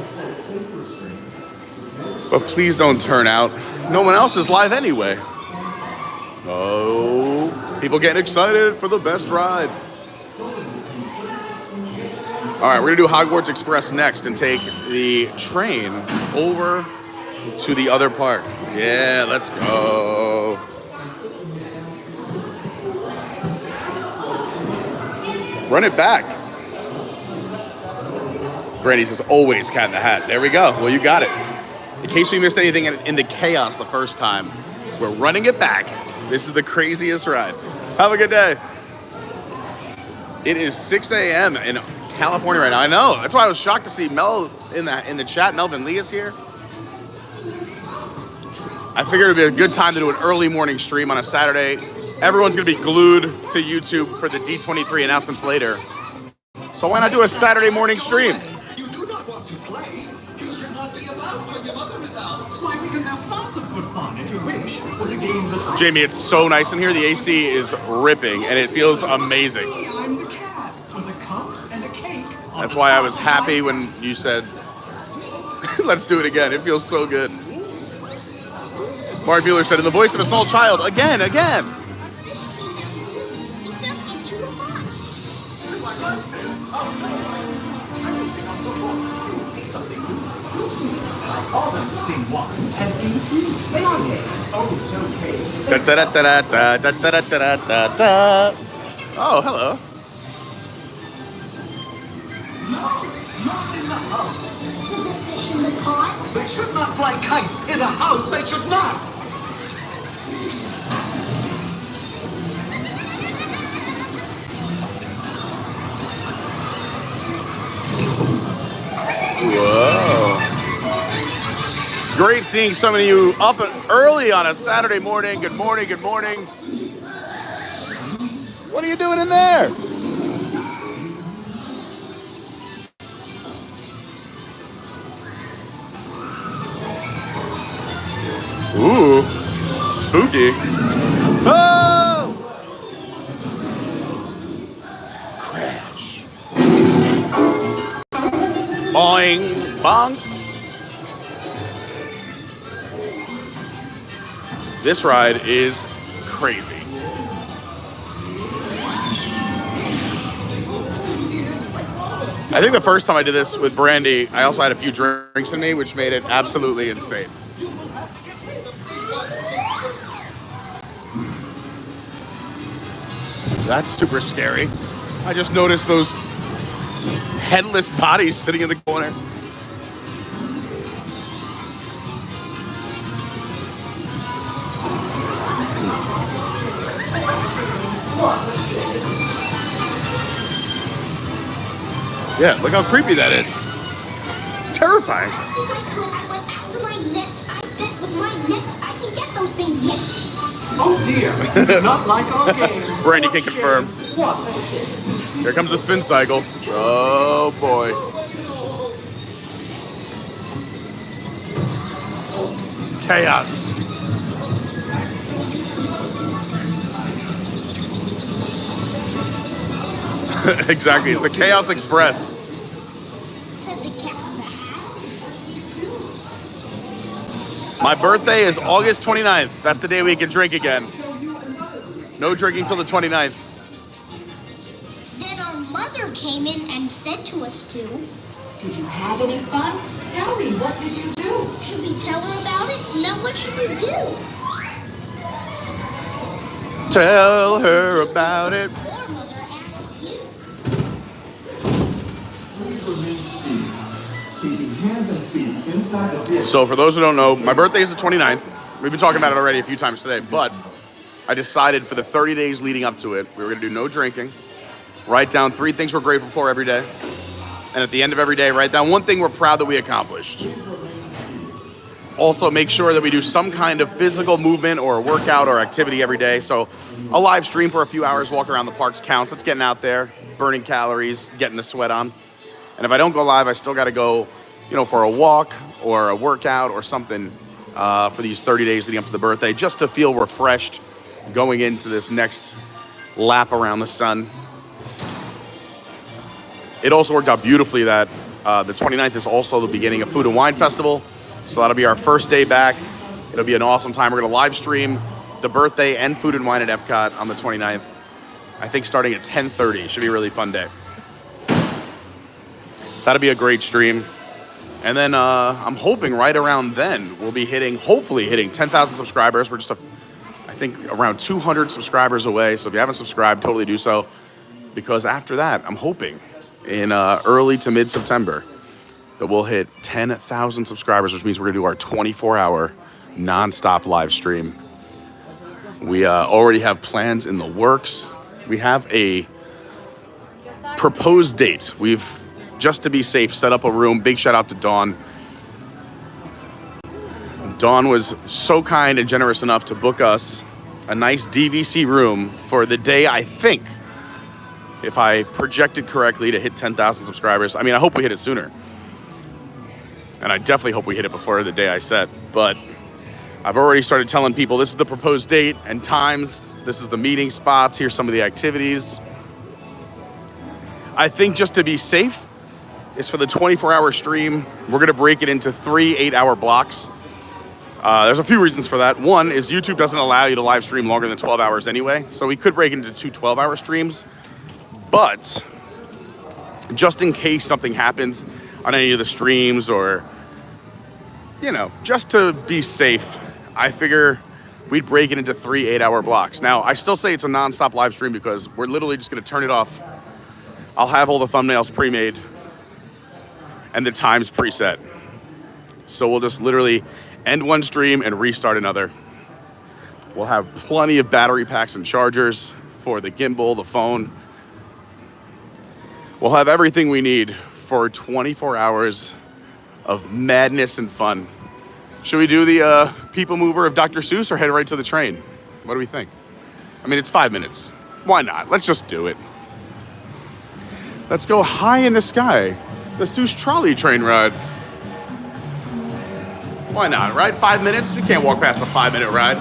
But please don't turn out. No one else is live anyway. Oh, people getting excited for the best ride. All right, we're gonna do Hogwarts Express next and take the train over to the other park. Yeah, let's go. Run it back. Brandy says, always Cat in the Hat. There we go. Well, you got it. In case we missed anything in the chaos the first time, we're running it back. This is the craziest ride. Have a good day. It is 6 a.m. in California right now. I know. That's why I was shocked to see Mel in the chat. Melvin Lee is here. I figured it would be a good time to do an early morning stream on a Saturday. Everyone's going to be glued to YouTube for the D23 announcements later. So why not do a Saturday morning stream? You do not want to play. You should not be about when your mother is out. Why, we can have lots of good fun if you wish. With a game that Jamie, it's so nice in here. The AC is ripping, and it feels amazing. I'm the cat with a cup and a cake. That's why I was happy when you said, let's do it again. It feels so good. Mark Bueller said, in the voice of a small child, again. He fell into a pot. Thing one and thing two. They are there. Oh, so okay. Da da da da da da da da da da da. Oh, hello. No, not in the house. So the fish in the pot? They should not fly kites in a house. They should not. Whoa. Great seeing some of you up early on a Saturday morning. Good morning, good morning. What are you doing in there? Ooh, spooky. Oh! Crash. Boing, bonk. This ride is crazy. I think the first time I did this with Brandy, I also had a few drinks in me, which made it absolutely insane. That's super scary. I just noticed those headless bodies sitting in the corner. Yeah, look how creepy that is. It's terrifying. As I could, I went after my net. I bet with my net I can get those things yet. Oh dear, you do not like our games. Brandy What can a shame. confirm. What a shame. Here comes the spin cycle. Oh boy. Chaos. Exactly, it's the Chaos Express. Said the cat in the hat. My birthday is August 29th. That's the day we can drink again. No drinking till the 29th. Then our mother came in and said to us to. Did you have any fun? Tell me, what did you do? Should we tell her about it? No, what should we do? Tell her about it. Or mother asked you. Please remain seated. Keeping hands and feet inside the vehicle. So for those who don't know, my birthday is the 29th. We've been talking about it already a few times today, but I decided for the 30 days leading up to it, we were gonna do no drinking, write down 3 things we're grateful for every day, and at the end of every day, write down 1 thing we're proud that we accomplished. Also, make sure that we do some kind of physical movement or workout or activity every day. So a live stream for a few hours, walk around the parks counts. It's getting out there, burning calories, getting the sweat on. And if I don't go live, I still gotta go, for a walk or a workout or something for these 30 days leading up to the birthday, just to feel refreshed going into this next lap around the sun. It also worked out beautifully that the 29th is also the beginning of Food and Wine Festival. So that'll be our first day back. It'll be an awesome time. We're going to live stream the birthday and Food and Wine at Epcot on the 29th. I think starting at 10:30. Should be a really fun day. That'll be a great stream. And then I'm hoping right around then we'll be hopefully hitting 10,000 subscribers. We're just, I think, around 200 subscribers away. So if you haven't subscribed, totally do so. Because after that, I'm hoping in early to mid-September that we'll hit 10,000 subscribers, which means we're going to do our 24-hour non-stop live stream. We already have plans in the works. We have a proposed date. We've, just to be safe, set up a room. Big shout out to Dawn. Dawn was so kind and generous enough to book us a nice DVC room for the day, I think, if I projected correctly, to hit 10,000 subscribers. I mean, I hope we hit it sooner. And I definitely hope we hit it before the day I set. But I've already started telling people this is the proposed date and times. This is the meeting spots. Here's some of the activities. I think just to be safe is for the 24-hour stream, we're going to break it into 3 8-hour blocks. There's a few reasons for that. One is YouTube doesn't allow you to live stream longer than 12 hours anyway. So we could break it into 2 12-hour streams. But just in case something happens on any of the streams or, you know, just to be safe, I figure we'd break it into 3 8-hour blocks. Now, I still say it's a non-stop live stream because we're literally just going to turn it off. I'll have all the thumbnails pre-made and the times preset. So we'll just literally end one stream and restart another. We'll have plenty of battery packs and chargers for the gimbal, the phone. We'll have everything we need for 24 hours of madness and fun. Should we do the people mover of Dr. Seuss or head right to the train? What do we think? I mean, it's 5 minutes. Why not? Let's just do it. Let's go high in the sky. The Seuss trolley train ride. Why not, right? 5 minutes? We can't walk past a 5-minute ride.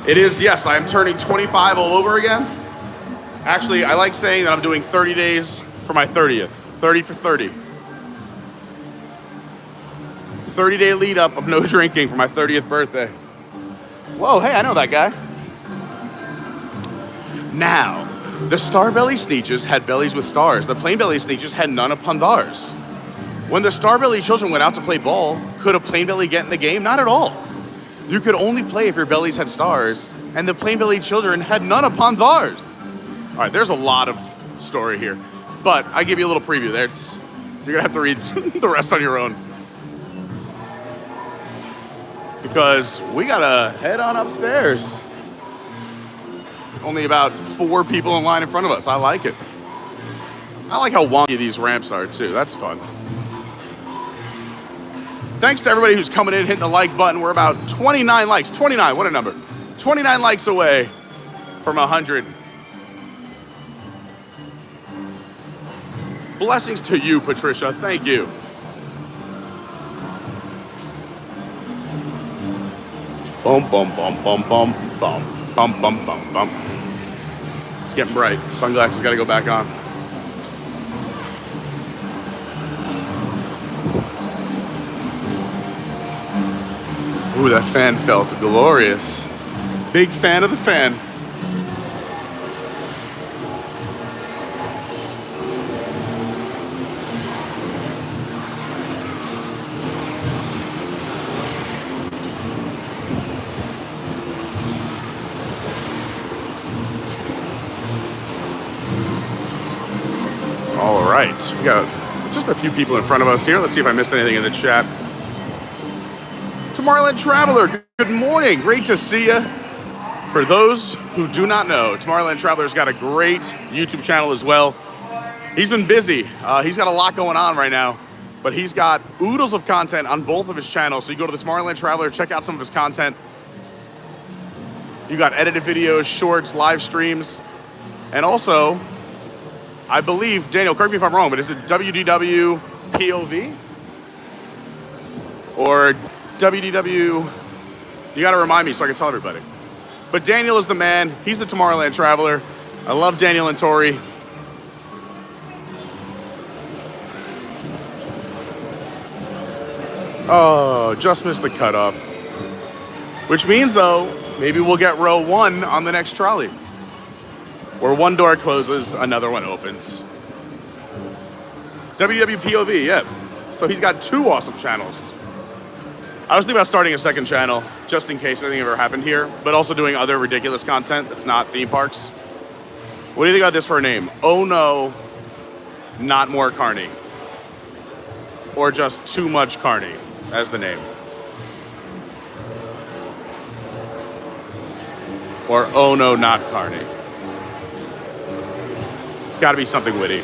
It is, yes, I am turning 25 all over again. Actually, I like saying that I'm doing 30 days for my 30th. 30 for 30. 30-day lead up of no drinking for my 30th birthday. Whoa, hey, I know that guy. Now, the Starbelly Sneetches had bellies with stars. The Plain Belly Sneetches had none upon theirs. When the Starbelly children went out to play ball, could a Plain Belly get in the game? Not at all. You could only play if your bellies had stars, and the Plain Belly children had none upon theirs. All right, there's a lot of story here, but I give you a little preview there. You're gonna have to read the rest on your own. Because we gotta head on upstairs. Only about 4 people in line in front of us. I like it. I like how wonky these ramps are too. That's fun. Thanks to everybody who's coming in, hitting the like button. We're about 29 likes. 29, what a number. 29 likes away from 100. Blessings to you, Patricia. Thank you. Bum, bum, bum, bum, bum, bum, bum, bum, bum, bum. It's getting bright. Sunglasses got to go back on. Ooh, that fan felt glorious. Big fan of the fan. All right, we got just a few people in front of us here. Let's see if I missed anything in the chat. Tomorrowland Traveler, good morning. Great to see you. For those who do not know, Tomorrowland Traveler's got a great YouTube channel as well. He's been busy. He's got a lot going on right now, but he's got oodles of content on both of his channels. So you go to the Tomorrowland Traveler, check out some of his content. You got edited videos, shorts, live streams, and also, I believe, Daniel, correct me if I'm wrong, but is it WDW POV? Or WDW. You got to remind me so I can tell everybody. But Daniel is the man. He's the Tomorrowland Traveler. I love Daniel and Tori. Oh, just missed the cutoff. Which means, though, maybe we'll get row 1 on the next trolley. Where one door closes, another one opens. WWPOV, yeah. So he's got 2 awesome channels. I was thinking about starting a second channel, just in case anything ever happened here, but also doing other ridiculous content that's not theme parks. What do you think about this for a name? Oh no, not more Carney. Or just too much Carney as the name. Or oh no, not Carney. It's got to be something witty.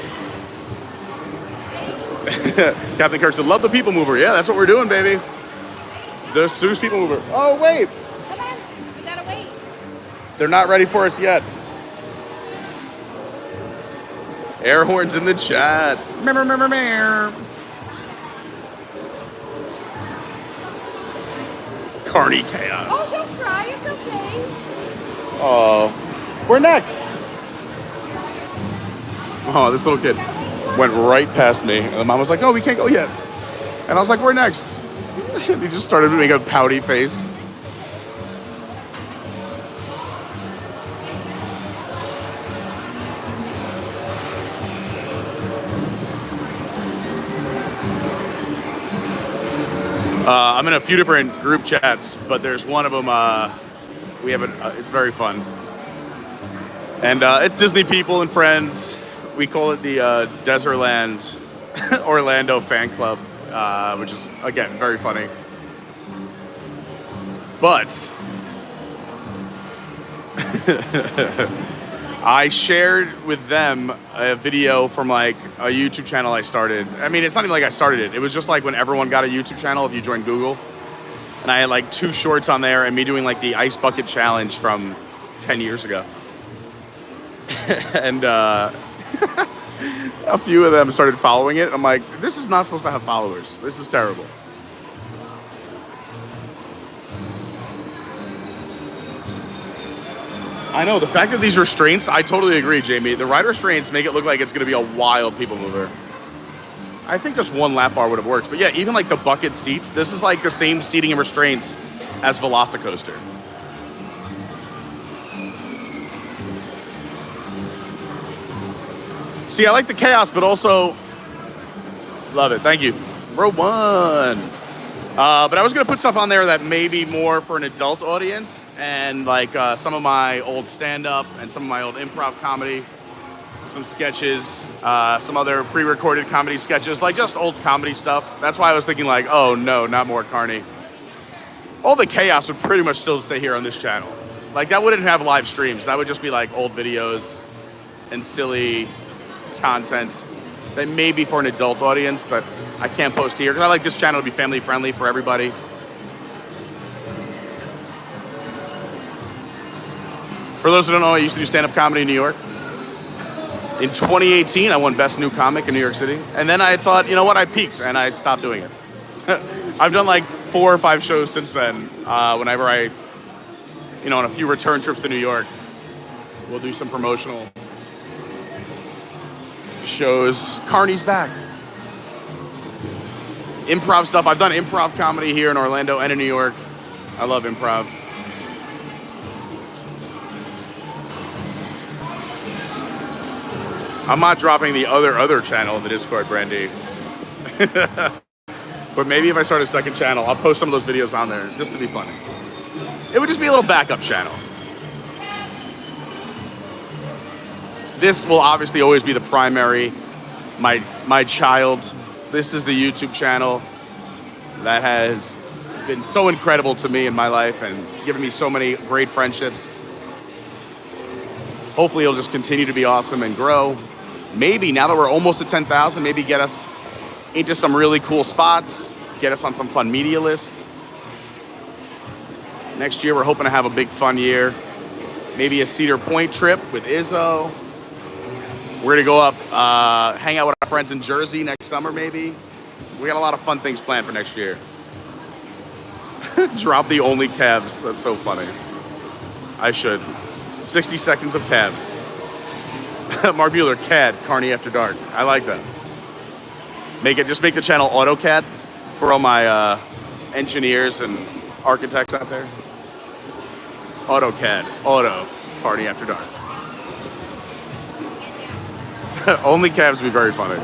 Captain Kirk said, love the people mover. Yeah, that's what we're doing, baby. The Seuss people mover. Oh, wait. Come on. We gotta wait. They're not ready for us yet. Air horns in the chat. Carney chaos. Oh, don't cry. It's okay. Oh, we're next. Oh, this little kid went right past me. And the mom was like, oh, we can't go yet. And I was like, we're next. And he just started to make a pouty face. I'm in a few different group chats, but there's one of them, we have it's very fun. And it's Disney people and friends. We call it the Desertland Orlando Fan Club, which is, again, very funny. But I shared with them a video from like a YouTube channel I started. I mean, it's not even like I started it. It was just like when everyone got a YouTube channel if you joined Google. And I had like 2 shorts on there and me doing like the ice bucket challenge from 10 years ago. And a few of them started following it. I'm like, this is not supposed to have followers. This is terrible. I know, the fact that these restraints, I totally agree, Jamie. The ride restraints make it look like it's going to be a wild people mover. I think just 1 lap bar would have worked. But yeah, even like the bucket seats, this is like the same seating and restraints as Velocicoaster. See, I like the chaos, but also love it. Thank you. Row 1. But I was going to put stuff on there that may be more for an adult audience, and like some of my old stand-up and some of my old improv comedy, some sketches, some other pre-recorded comedy sketches, like just old comedy stuff. That's why I was thinking like, oh no, not more Carney. All the chaos would pretty much still stay here on this channel. Like that wouldn't have live streams. That would just be like old videos and silly content that may be for an adult audience that I can't post here because I like this channel to be family friendly for everybody. For those who don't know, I used to do stand-up comedy in New York. In 2018, I won Best New Comic in New York City. And then I thought, you know what, I peaked and I stopped doing it. I've done like 4 or 5 shows since then. Whenever I, on a few return trips to New York, we'll do some promotional shows. Carney's back. Improv stuff. I've done improv comedy here in Orlando and in New York. I love improv. I'm not dropping the other channel in the Discord, Brandy. But maybe if I start a second channel, I'll post some of those videos on there just to be funny. It would just be a little backup channel. This will obviously always be the primary, my child. This is the YouTube channel that has been so incredible to me in my life and given me so many great friendships. Hopefully it'll just continue to be awesome and grow. Maybe now that we're almost at 10,000, maybe get us into some really cool spots, get us on some fun media list. Next year, we're hoping to have a big fun year. Maybe a Cedar Point trip with Izzo. We're gonna go up, hang out with our friends in Jersey next summer, maybe. We got a lot of fun things planned for next year. Drop the only calves. That's so funny. I should. 60 seconds of calves. Mark Bueller, CAD, Carney After Dark. I like that. Just make the channel AutoCAD for all my engineers and architects out there. AutoCAD, Auto, Carney After Dark. Only calves would be very funny.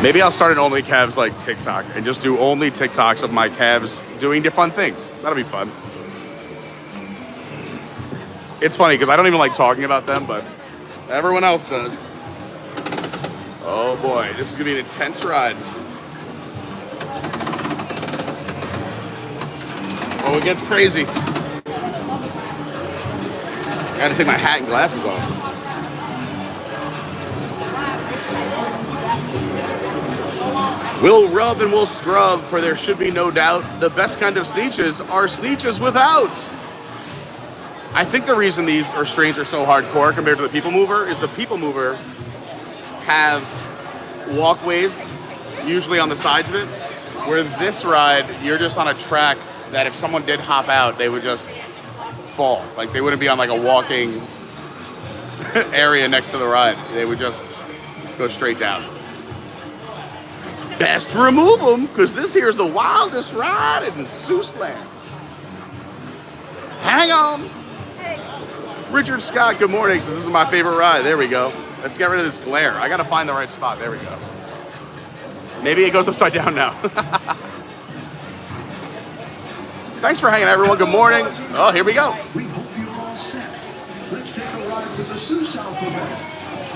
Maybe I'll start an only calves like TikTok and just do only TikToks of my calves doing fun things. That'll be fun. It's funny because I don't even like talking about them, but everyone else does. Oh boy, this is gonna be an intense ride. Oh, it gets crazy. I gotta take my hat and glasses off. We'll rub and we'll scrub, for there should be no doubt the best kind of sneeches are sneeches without. I think the reason these restraints are so hardcore compared to the People Mover is the People Mover have walkways, usually on the sides of it, where this ride, you're just on a track that if someone did hop out, they would just fall. Like they wouldn't be on like a walking area next to the ride. They would just go straight down. Best remove them, because this here is the wildest ride in Seuss Land. Hang on. Richard Scott, good morning. So this is my favorite ride. There we go. Let's get rid of this glare. I gotta find the right spot. There we go. Maybe it goes upside down now. Thanks for hanging out, everyone. Good morning. Oh, here we go. We hope you're all set. Let's take a ride with the Seuss alphabet.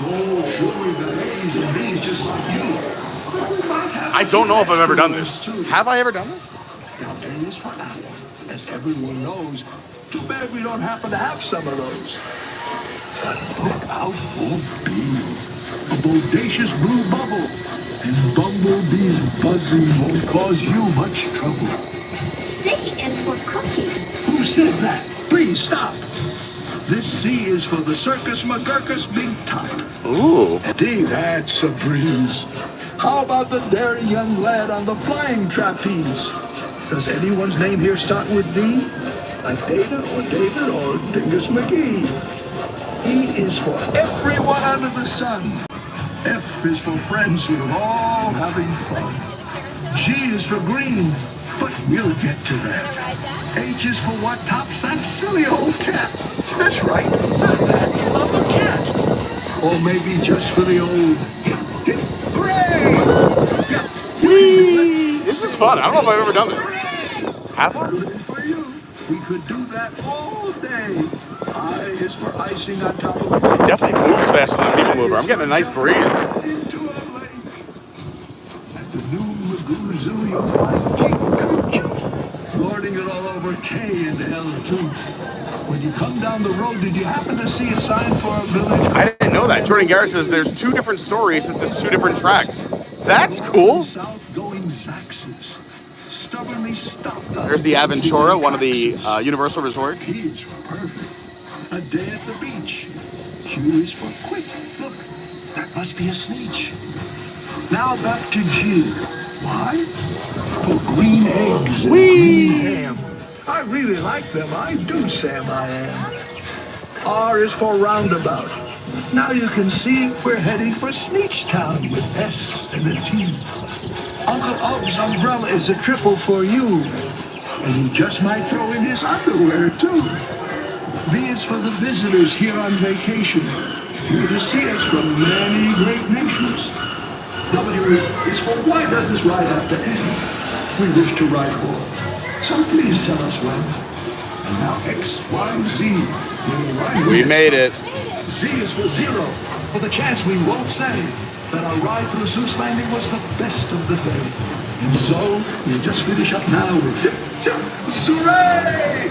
Oh, surely the A's and B's just like you. I don't know if I've ever done this. Have I ever done this? Now, A is for apple, as everyone knows. Too bad we don't happen to have some of those. But look out for B, a bodacious blue bubble. And Bumblebee's buzzing won't cause you much trouble. C is for cookie. Who said that? Please stop. This C is for the Circus McGurkus Big Top. Ooh. D, that's a breeze. How about the daring young lad on the flying trapeze? Does anyone's name here start with D? Like Data or David or Dingus McGee? E is for everyone under the sun. F is for friends who are all having fun. G is for green, but we'll get to that. H is for what tops that silly old cat. That's right, that of a cat. Or maybe just for the old hip, hooray! Yeah. Whee! This is fun. I don't know if I've ever done this. Have I? Good for you. We could do that all day. I is for icing on top of a cake. It definitely moves faster than a People Mover. I'm getting a nice breeze. Into a lake. At the new Magoo Zoo, you'll find King Cooch. Lording it all over K and L too. When you come down the road, did you happen to see a sign for a village? I didn't know that. Jordan Garrett says there's 2 different stories since there's 2 different tracks. That's cool. South going Zaxxas. Stubbornly stopped. There's the Aventura, one of the Universal resorts. P is for perfect. A day at the beach. Q is for quick. Look, that must be a sneech. Now back to G. Why? For green eggs and green ham. I really like them. I do, Sam, I am. R is for roundabout. Now you can see we're heading for Sneech Town with S and a T. Uncle Ob's umbrella is a triple for you. And he just might throw in his underwear, too. V is for the visitors here on vacation, here to see us from many great nations. W is for why does this ride have to end? We wish to ride more, so please tell us when. And now X, Y, Z. We made it. Z is for zero, for the chance we won't say that our ride through Seuss Landing was the best of the day. And so, we'll just finish up now with zip, zip, hooray!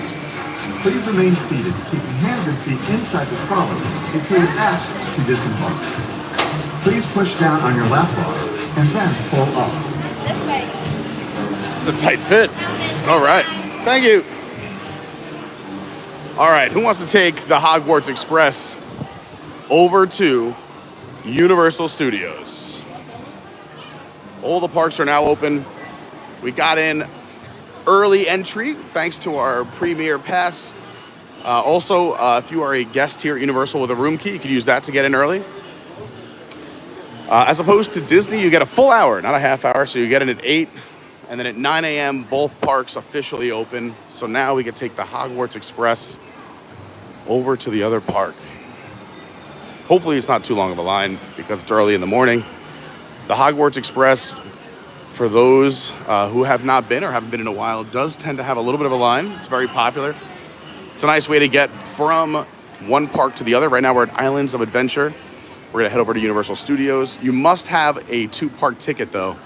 Please remain seated, keeping hands and feet inside the trolley until you're asked to disembark. Please push down on your lap bar and then pull up. This way. It's a tight fit. All right. Thank you. All right, who wants to take the Hogwarts Express over to Universal Studios? All the parks are now open. We got in early entry thanks to our premier pass. Also, if you are a guest here at Universal with a room key, you can use that to get in early. As opposed to Disney, you get a full hour, not a half hour. So you get in at 8, and then at 9 a.m., both parks officially open. So now we can take the Hogwarts Express over to the other park. Hopefully it's not too long of a line because it's early in the morning. The Hogwarts Express, for those who have not been or haven't been in a while, does tend to have a little bit of a line. It's very popular. It's a nice way to get from one park to the other. Right now we're at Islands of Adventure. We're gonna head over to Universal Studios. You must have a 2-park ticket though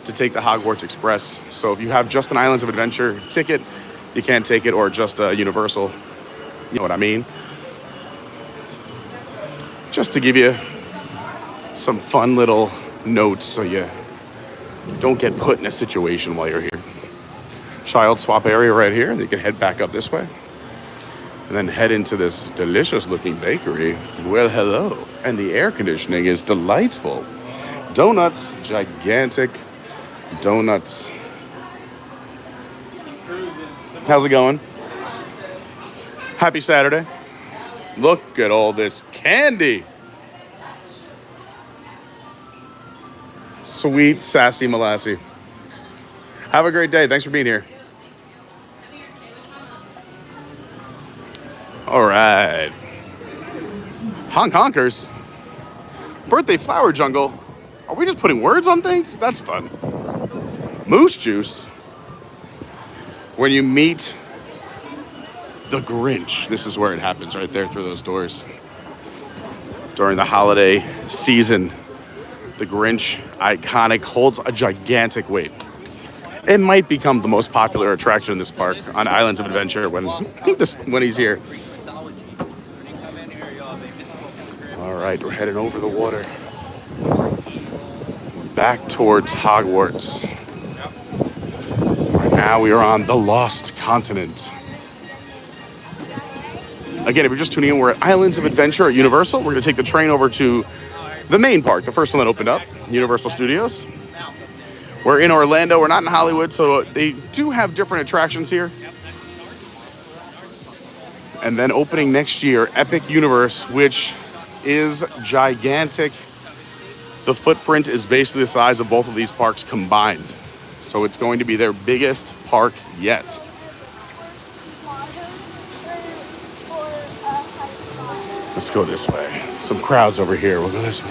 to take the Hogwarts Express. So if you have just an Islands of Adventure ticket, you can't take it, or just a Universal, you know what I mean? Just to give you some fun little notes so you don't get put in a situation while you're here. Child swap area right here. You can head back up this way and then head into this delicious looking bakery. Well, hello. And the air conditioning is delightful. Donuts, gigantic donuts. How's it going? Happy Saturday. Look at all this candy. Sweet, sassy Molassy. Have a great day. Thanks for being here. All right. Honk Honkers. Birthday Flower Jungle. Are we just putting words on things? That's fun. Moose Juice. When you meet the Grinch, this is where it happens, right there through those doors. During the holiday season, the Grinch, iconic, holds a gigantic weight. It might become the most popular attraction in this park on Islands of Adventure when he's here. All right, we're heading over the water. Back towards Hogwarts. Right now we are on the Lost Continent. Again, if you're just tuning in, we're at Islands of Adventure at Universal. We're gonna take the train over to the main park, the first one that opened up, Universal Studios. We're in Orlando, we're not in Hollywood, so they do have different attractions here. And then opening next year, Epic Universe, which is gigantic. The footprint is basically the size of both of these parks combined. So it's going to be their biggest park yet. Let's go this way. Some crowds over here. We'll go this way.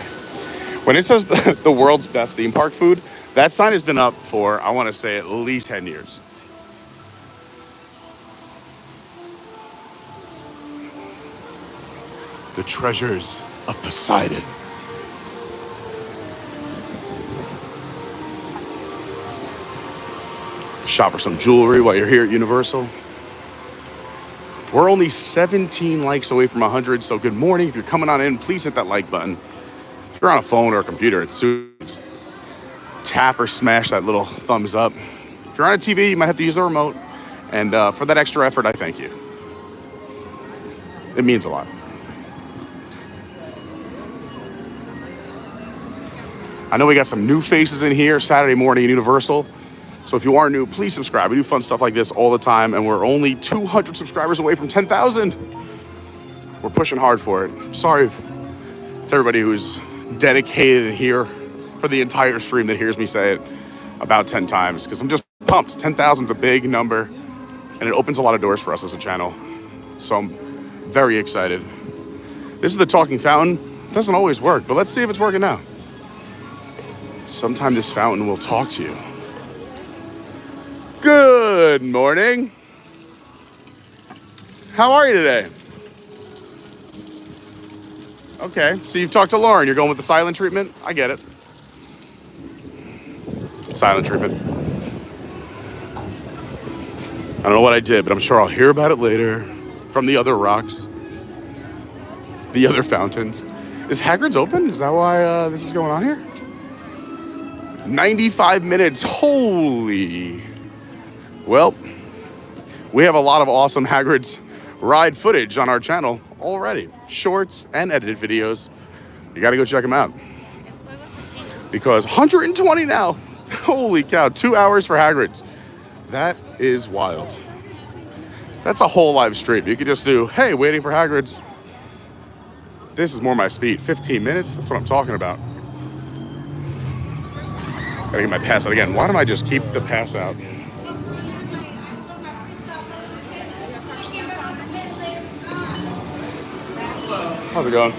When it says the world's best theme park food, that sign has been up for, I want to say, at least 10 years. The treasures of Poseidon. Shop for some jewelry while you're here at Universal. We're only 17 likes away from 100, so good morning. If you're coming on in, please hit that like button. If you're on a phone or a computer, it's just tap or smash that little thumbs up. If you're on a TV, you might have to use the remote. And for that extra effort, I thank you. It means a lot. I know we got some new faces in here Saturday morning at Universal. So if you are new, please subscribe. We do fun stuff like this all the time, and we're only 200 subscribers away from 10,000. We're pushing hard for it. Sorry to everybody who's dedicated here for the entire stream that hears me say it about 10 times, because I'm just pumped. 10,000 is a big number, and it opens a lot of doors for us as a channel. So I'm very excited. This is the talking fountain. It doesn't always work, but let's see if it's working now. Sometime this fountain will talk to you. Good morning. How are you today? Okay, so you've talked to Lauren. You're going with the silent treatment? I get it. Silent treatment. I don't know what I did, but I'm sure I'll hear about it later from the other rocks, the other fountains. Is Hagrid's open? Is that why this is going on here? 95 minutes. Holy. Well, we have a lot of awesome Hagrid's ride footage on our channel already. Shorts and edited videos. You gotta go check them out. Because 120 now. Holy cow, 2 hours for Hagrid's. That is wild. That's a whole live stream. You could just do, hey, waiting for Hagrid's. This is more my speed. 15 minutes, that's what I'm talking about. Gotta get my pass out again. Why don't I just keep the pass out? How's it going?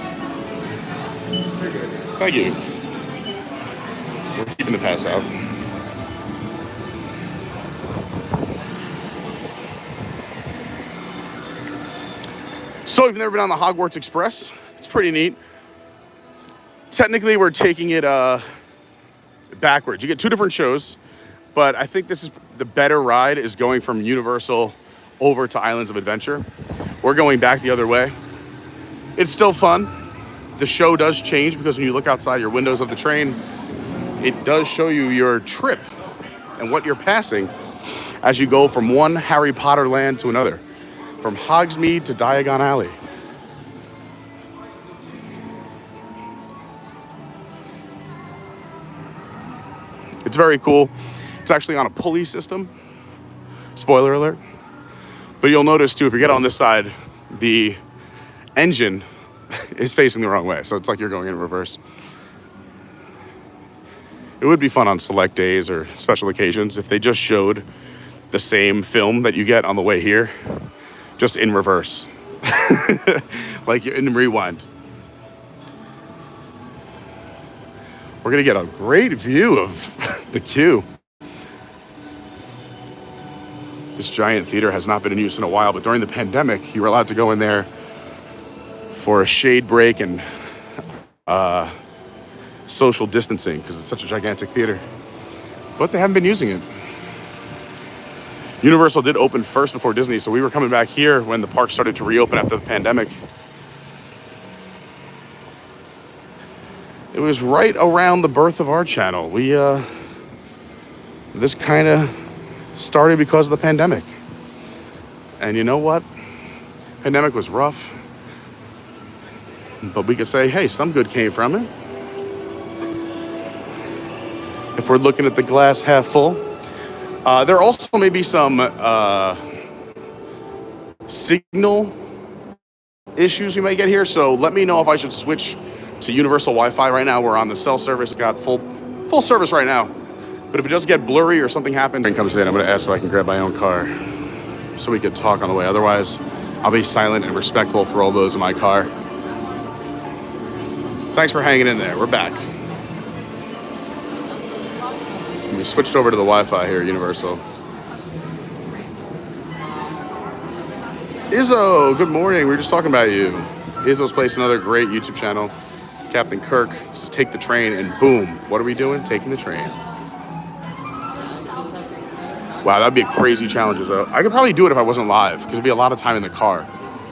Thank you. We're keeping the pass out. So if you've never been on the Hogwarts Express, it's pretty neat. Technically, we're taking it backwards. You get two different shows, but I think this is the better ride is going from Universal over to Islands of Adventure. We're going back the other way. It's still fun. The show does change because when you look outside your windows of the train, it does show you your trip and what you're passing as you go from one Harry Potter land to another, from Hogsmeade to Diagon Alley. It's very cool. It's actually on a pulley system. Spoiler alert. But you'll notice too, if you get on this side, the engine is facing the wrong way. So it's like you're going in reverse. It would be fun on select days or special occasions if they just showed the same film that you get on the way here, just in reverse. Like you're in rewind. We're gonna get a great view of the queue. This giant theater has not been in use in a while, but during the pandemic, you were allowed to go in there for a shade break and social distancing because it's such a gigantic theater. But they haven't been using it. Universal did open first before Disney, so we were coming back here when the park started to reopen after the pandemic. It was right around the birth of our channel. This kind of started because of the pandemic. And you know what? Pandemic was rough. But we could say, hey, some good came from it. If we're looking at the glass half full. There also may be some signal issues we might get here. So let me know if I should switch to Universal Wi-Fi right now. We're on the cell service, got full service right now. But if it does get blurry or something happens and comes in, I'm gonna ask if I can grab my own car so we could talk on the way. Otherwise, I'll be silent and respectful for all those in my car. Thanks for hanging in there. We're back. We switched over to the Wi-Fi here at Universal. Izzo, good morning. We were just talking about you. Izzo's placed another great YouTube channel. Captain Kirk. This is Take the Train, and boom. What are we doing? Taking the train. Wow, that'd be a crazy challenge, Izzo. I could probably do it if I wasn't live, because it'd be a lot of time in the car.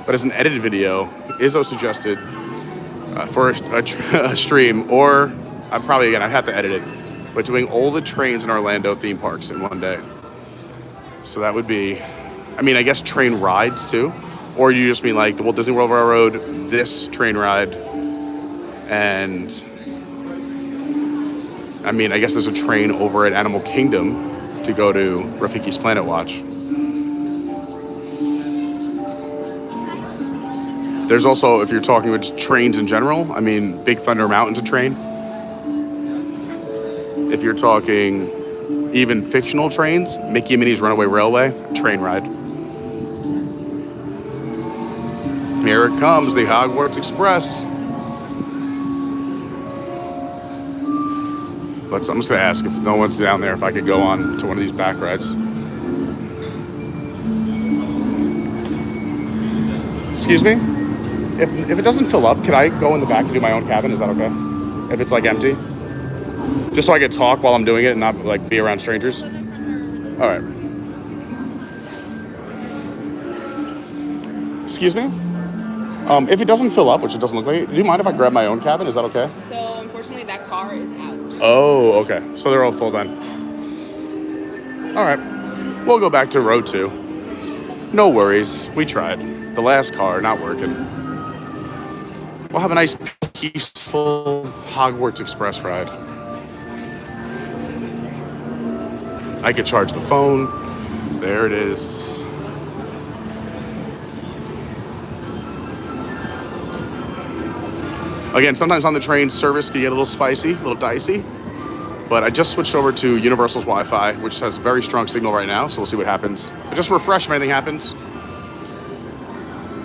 But as an edited video, Izzo suggested for a stream, or I'd have to edit it, but doing all the trains in Orlando theme parks in one day. So that would be, I guess train rides too, or you just mean like the Walt Disney World Railroad, this train ride, and I guess there's a train over at Animal Kingdom to go to Rafiki's Planet Watch. There's also, if you're talking about just trains in general, Big Thunder Mountain's a train. If you're talking even fictional trains, Mickey and Minnie's Runaway Railway, train ride. Here it comes, the Hogwarts Express. I'm just gonna ask if no one's down there if I could go on to one of these back rides. Excuse me? If it doesn't fill up, can I go in the back and do my own cabin? Is that okay? If it's like empty? Just so I could talk while I'm doing it and not like be around strangers? All right. Excuse me? If it doesn't fill up, which it doesn't look like it, do you mind if I grab my own cabin? Is that okay? So unfortunately that car is out. Oh, okay. So they're all full then. All right. We'll go back to row 2. No worries. We tried. the last car not working. We'll have a nice, peaceful Hogwarts Express ride. I could charge the phone. There it is. Again, sometimes on the train, service can get a little spicy, a little dicey. But I just switched over to Universal's Wi-Fi, which has very strong signal right now, so we'll see what happens. I just refresh if anything happens.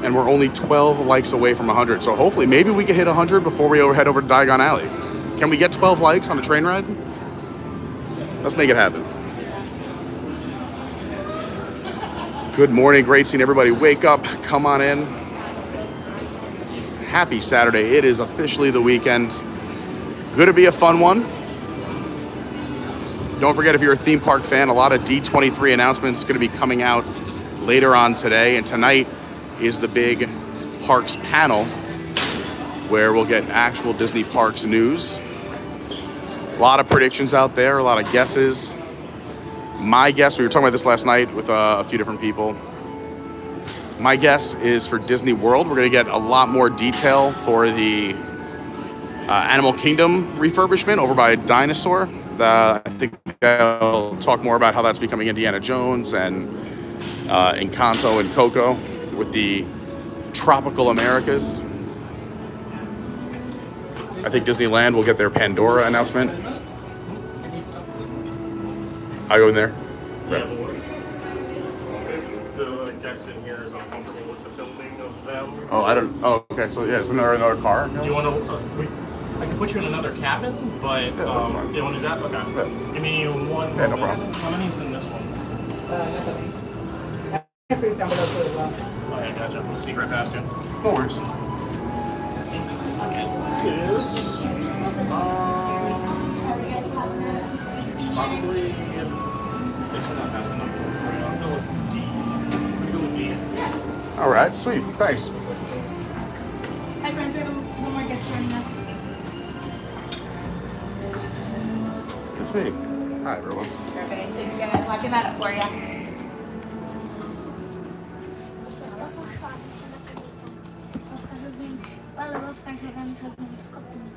And we're only 12 likes away from 100, so hopefully maybe we can hit 100 before we head over to Diagon Alley. Can we get 12 likes on a train ride? Let's make it happen. Good morning, great seeing everybody wake up, come on in. Happy Saturday, it is officially the weekend. Gonna be a fun one. Don't forget, if you're a theme park fan, a lot of D23 announcements gonna be coming out later on today, and tonight is the big parks panel where we'll get actual Disney parks news. A lot of predictions out there, a lot of guesses. My guess, we were talking about this last night with a few different people. My guess is for Disney World, we're gonna get a lot more detail for the Animal Kingdom refurbishment over by Dinosaur. I think I'll talk more about how that's becoming Indiana Jones and Encanto and Coco with the tropical Americas. I think Disneyland will get their Pandora announcement. I go in there. Yeah, the guest in here is uncomfortable with the filming of them. Oh, I don't. Oh, okay. So yeah, is there another car? Do you want to? I can put you in another cabin, but Yeah, that's fine. you want to do that? Okay. Yeah. Give me one. Yeah, no moment. problem. How many's in this one? Space down below too as well. Oh, yeah, gotcha. We'll see right past you. No worries. Okay. This. Probably. This one not has enough room for you. I'll go with D. I'll go with D. All right, sweet. Thanks. Hi friends, we have one more guest joining us. It's me. Hi, everyone. Perfect. Thanks, guys. I can add it for you. Eu vou ficar jogando joguinho dos copinhos.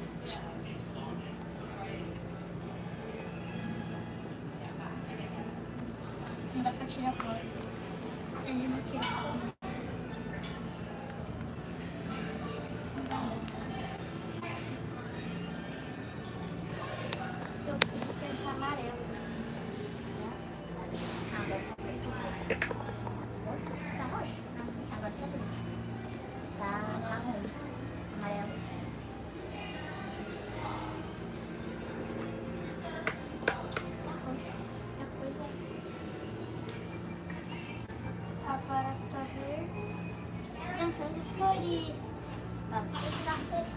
Não dá pra tirar fora. Ele não tira fora. Seu filho tem que amarelo. Não, vai ficar preto roxo. Tá roxo? Não, agora tá preto. Tá marrom. Amarelo. Tá roxo. A coisa. Agora pra ver. Dançando as cores. Ó, esse das cores.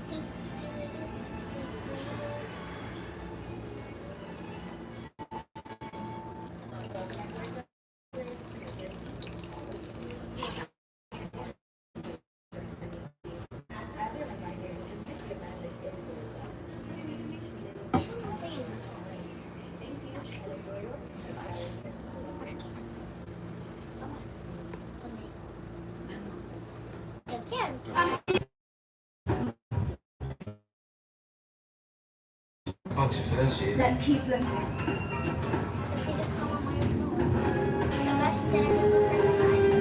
Let's keep them here. Eu fiz isso com a mamãe hoje no ano. Eu gosto de ter aqueles dois personagens.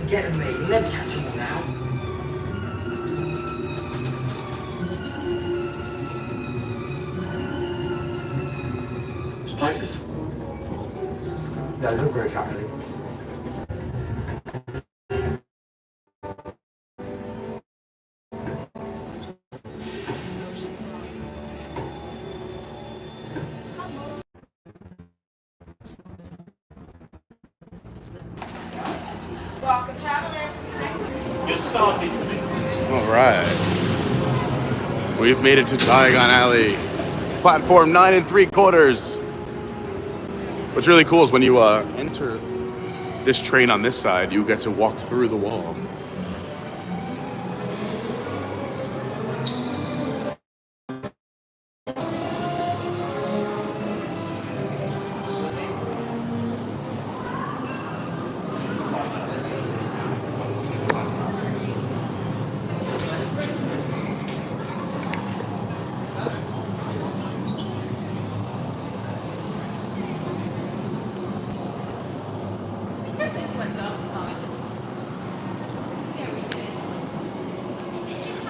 Forget me. You'll never catch him all now. Spiders. No, look very happily. Welcome, traveler. You're starting to miss. All right. We've made it to Diagon Alley. Platform 9 3/4. What's really cool is when you enter this train on this side, you get to walk through the wall.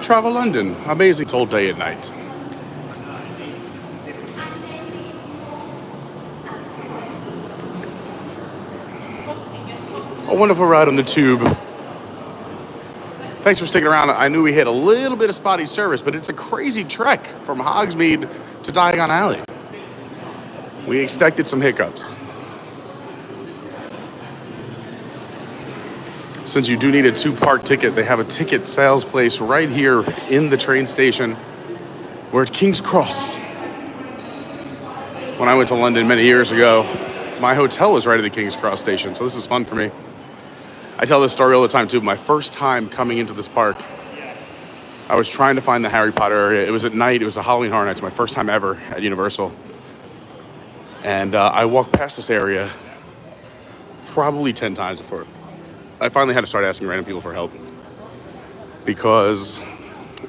Travel London, amazing all day and night. A wonderful ride on the tube. Thanks for sticking around. I knew we had a little bit of spotty service, but it's a crazy trek from Hogsmeade to Diagon Alley. We expected some hiccups. Since you do need a 2-park ticket, they have a ticket sales place right here in the train station. We're at King's Cross. When I went to London many years ago, my hotel was right at the King's Cross station, so this is fun for me. I tell this story all the time too. My first time coming into this park, I was trying to find the Harry Potter area. It was at night, it was a Halloween Horror Nights, my first time ever at Universal. And I walked past this area probably 10 times before I finally had to start asking random people for help, because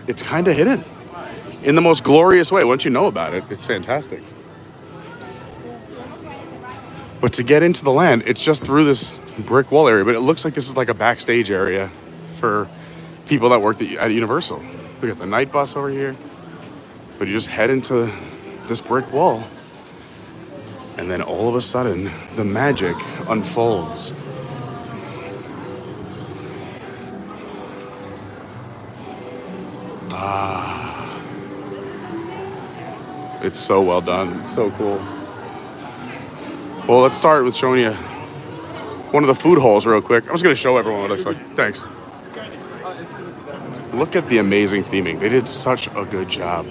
it's kind of hidden in the most glorious way. Once you know about it, it's fantastic. But to get into the land, it's just through this brick wall area, but it looks like this is like a backstage area for people that work at Universal. Look at the night bus over here, but you just head into this brick wall, and then all of a sudden, the magic unfolds. It's so well done. It's so cool. Well, let's start with showing you one of the food halls real quick. I'm just going to show everyone what it looks like. Thanks. Look at the amazing theming. They did such a good job.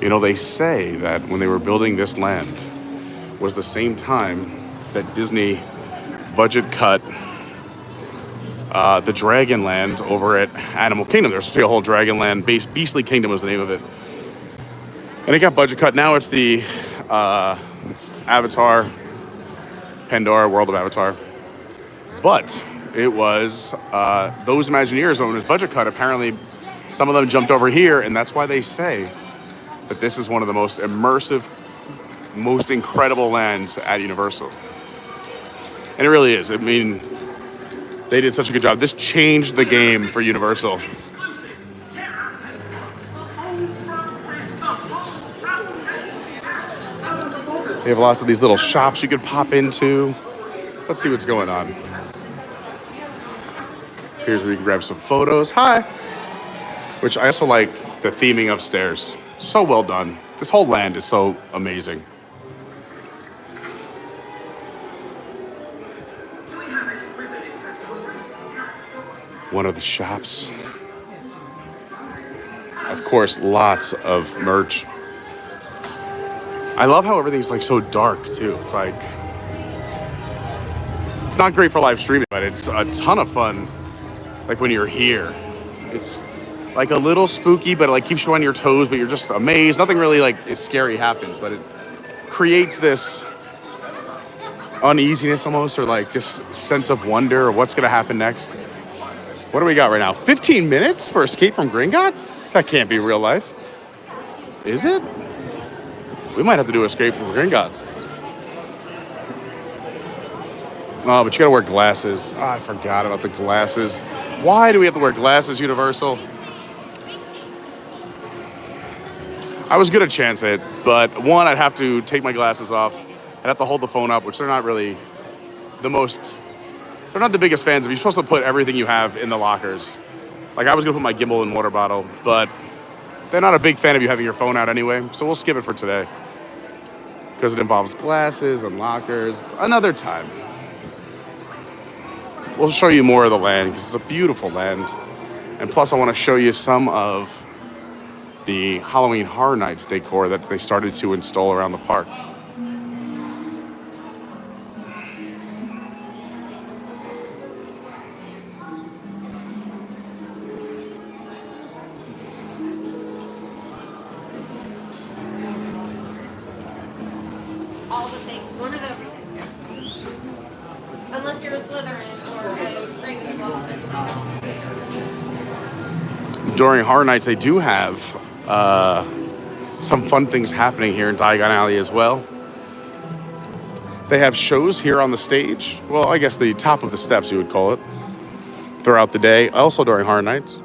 You know, they say that when they were building this land was the same time that Disney budget cut the Dragon Land over at Animal Kingdom. There's supposed to be a whole Dragon Land. Beastly Kingdom was the name of it. And it got budget cut. Now it's the Avatar, Pandora, World of Avatar. But it was those Imagineers, when it was budget cut, apparently some of them jumped over here, and that's why they say that this is one of the most immersive, most incredible lands at Universal. And it really is. I mean, they did such a good job. This changed the game for Universal. They have lots of these little shops you could pop into. Let's see what's going on. Here's where you can grab some photos. Hi! Which I also like the theming upstairs. So well done. This whole land is so amazing. One of the shops. Of course, lots of merch. I love how everything's like so dark too. It's like, it's not great for live streaming, but it's a ton of fun. Like when you're here, it's like a little spooky, but it like keeps you on your toes, but you're just amazed. Nothing really like is scary happens, but it creates this uneasiness almost, or like this sense of wonder of what's gonna happen next. What do we got right now? 15 minutes for Escape from Gringotts? That can't be real life. Is it? We might have to do Escape from Gringotts. Oh, but you gotta wear glasses. Oh, I forgot about the glasses. Why do we have to wear glasses, Universal? I was gonna chance it, but one, I'd have to take my glasses off. I'd have to hold the phone up, which they're not really the most, they're not the biggest fans of. You're supposed to put everything you have in the lockers. Like I was gonna put my gimbal and water bottle, but they're not a big fan of you having your phone out anyway, so we'll skip it for today. Because it involves glasses and lockers. Another time. We'll show you more of the land because it's a beautiful land. And plus I want to show you some of the Halloween Horror Nights decor that they started to install around the park. All the things, one of everything. Yeah. Unless you're a Slytherin or a Ravenclaw. During Horror Nights, they do have some fun things happening here in Diagon Alley as well. They have shows here on the stage. Well, I guess the top of the steps, you would call it, throughout the day. Also during Horror Nights.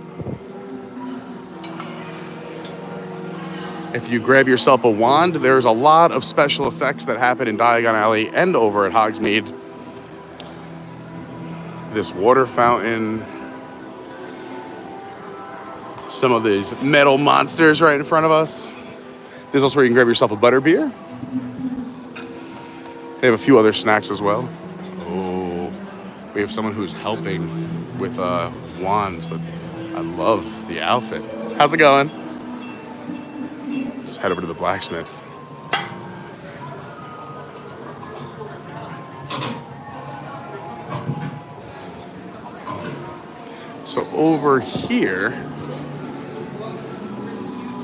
If you grab yourself a wand, there's a lot of special effects that happen in Diagon Alley and over at Hogsmeade. This water fountain. Some of these metal monsters right in front of us. There's also where you can grab yourself a butterbeer. They have a few other snacks as well. Oh, we have someone who's helping with wands, but I love the outfit. How's it going? Let's head over to the blacksmith. So over here,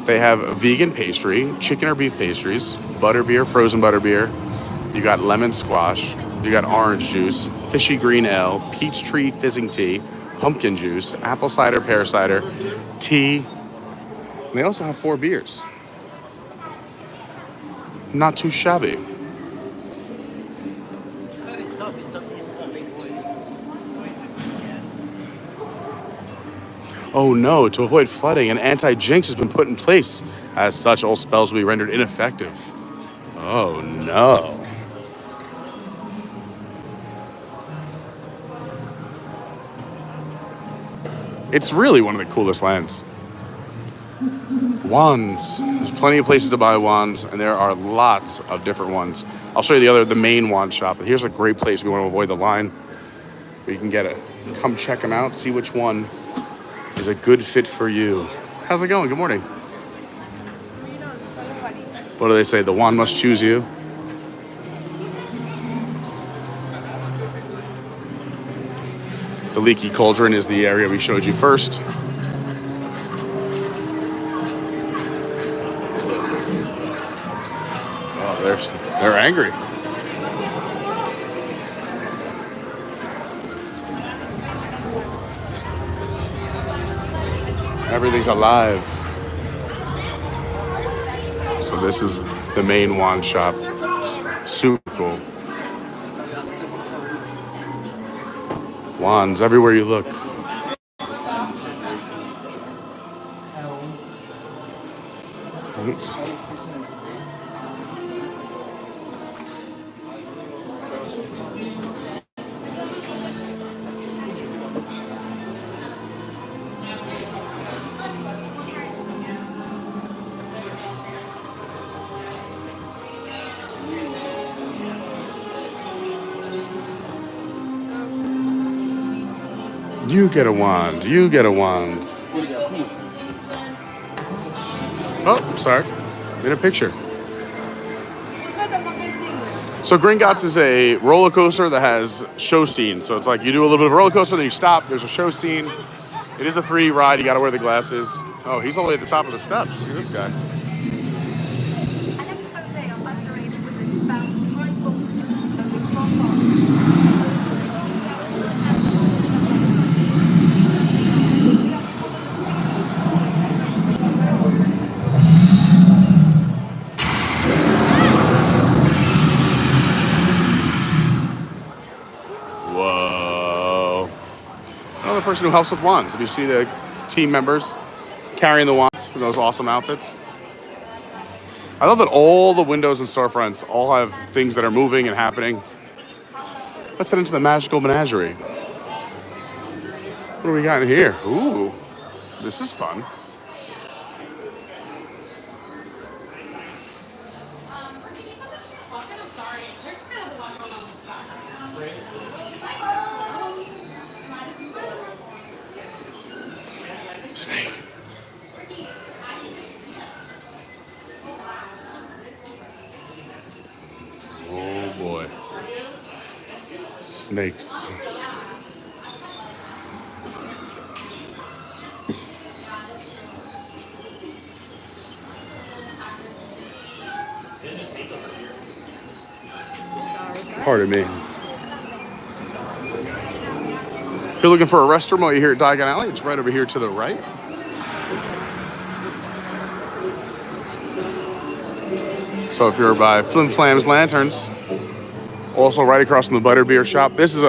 they have a vegan pastry, chicken or beef pastries, butterbeer, frozen butterbeer. You got lemon squash. You got orange juice, fishy green ale, peach tree fizzing tea, pumpkin juice, apple cider, pear cider, tea. And they also have 4 beers. Not too shabby. Oh no, to avoid flooding, an anti-jinx has been put in place. As such, all spells will be rendered ineffective. Oh no. It's really one of the coolest lands. Wands. There's plenty of places to buy wands, and there are lots of different ones. I'll show you the main wand shop. But here's a great place if you want to avoid the line. Where you can come check them out, see which one is a good fit for you. How's it going? Good morning. What do they say? The wand must choose you. The Leaky Cauldron is the area we showed you first. Oh, they're angry. Everything's alive. So this is the main wand shop. Super cool. Wands everywhere you look. You get a wand. You get a wand. Oh, sorry. Made a picture. So Gringotts is a roller coaster that has show scenes. So it's like you do a little bit of a roller coaster, then you stop. There's a show scene. It is a 3D ride. You got to wear the glasses. Oh, he's all the way at the top of the steps. Look at this guy. person who helps with wands. If you see the team members carrying the wands with those awesome outfits. I love that all the windows and storefronts all have things that are moving and happening. Let's head into the magical menagerie. What do we got in here? Ooh, this is fun. Snake. Oh boy. Snakes. Pardon me. If you're looking for a restroom while you're here at Diagon Alley, it's right over here to the right. So if you're by Flim Flam's Lanterns, also right across from the Butterbeer shop. This is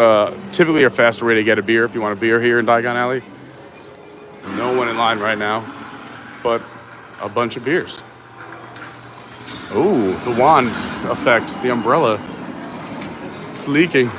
typically a faster way to get a beer if you want a beer here in Diagon Alley. No one in line right now, but a bunch of beers. Ooh, the wand effect, the umbrella. It's leaking.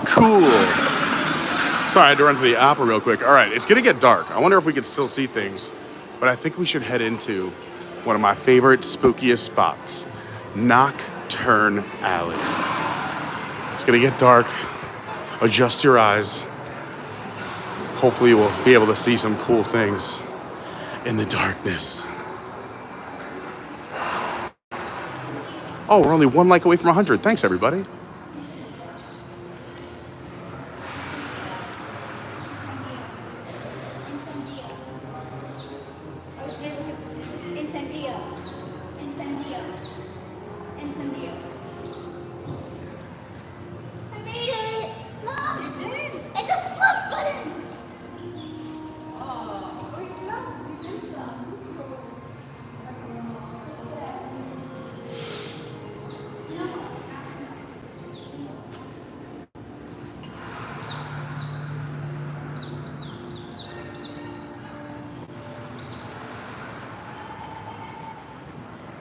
Cool. Sorry, I had to run to the opera real quick. All right, it's gonna get dark. I wonder if we can still see things, but I think we should head into one of my favorite spookiest spots, Nocturn Alley. It's gonna get dark. Adjust your eyes. Hopefully we'll be able to see some cool things in the darkness. Oh, we're only one like away from 100. Thanks, everybody.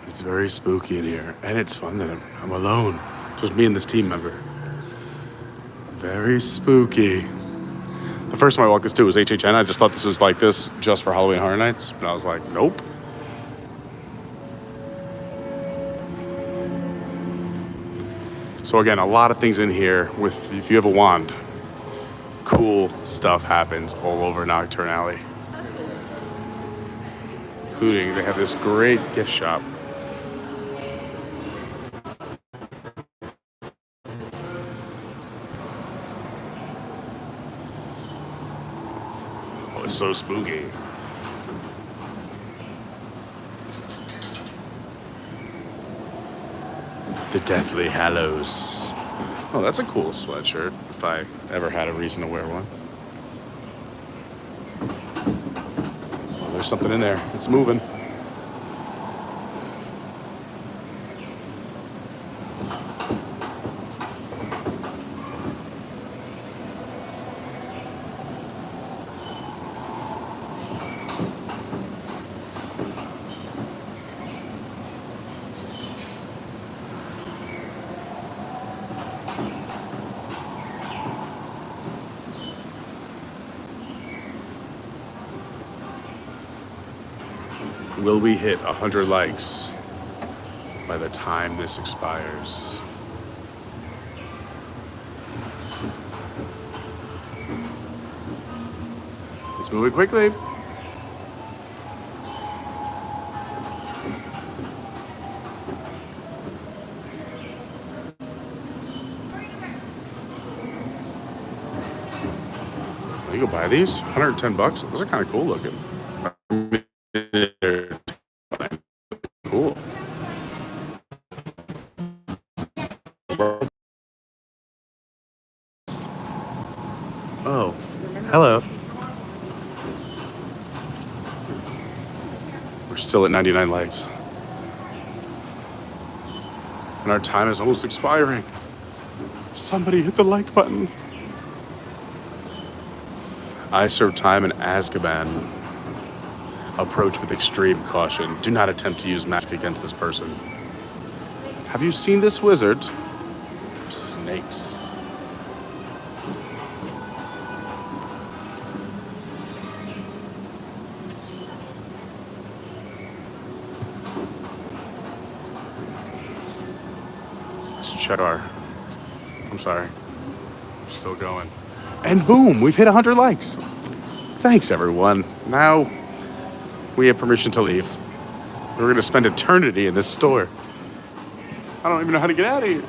It's very spooky in here, and it's fun that I'm alone. Just me and this team member. Very spooky. The first time I walked this to was HHN. I just thought this was like this just for Halloween Horror Nights, but I was like, nope. So again, a lot of things in here with, if you have a wand, cool stuff happens all over Nocturn Alley. Including, they have this great gift shop. was so spooky. The Deathly Hallows. Oh, that's a cool sweatshirt, if I ever had a reason to wear one. Oh, there's something in there. It's moving. Will we hit 100 likes by the time this expires? It's moving quickly. You go buy these? 110 bucks? Those are kind of cool looking. They're cool. Oh, hello. We're still at 99 likes. And our time is almost expiring. Somebody hit the like button. I serve time in Azkaban. Approach with extreme caution. Do not attempt to use magic against this person. Have you seen this wizard? Snakes. Let's check our... I'm sorry. We're still going. And boom, we've hit 100 likes. Thanks, everyone. Now... we have permission to leave. We're gonna spend eternity in this store. I don't even know how to get out of here.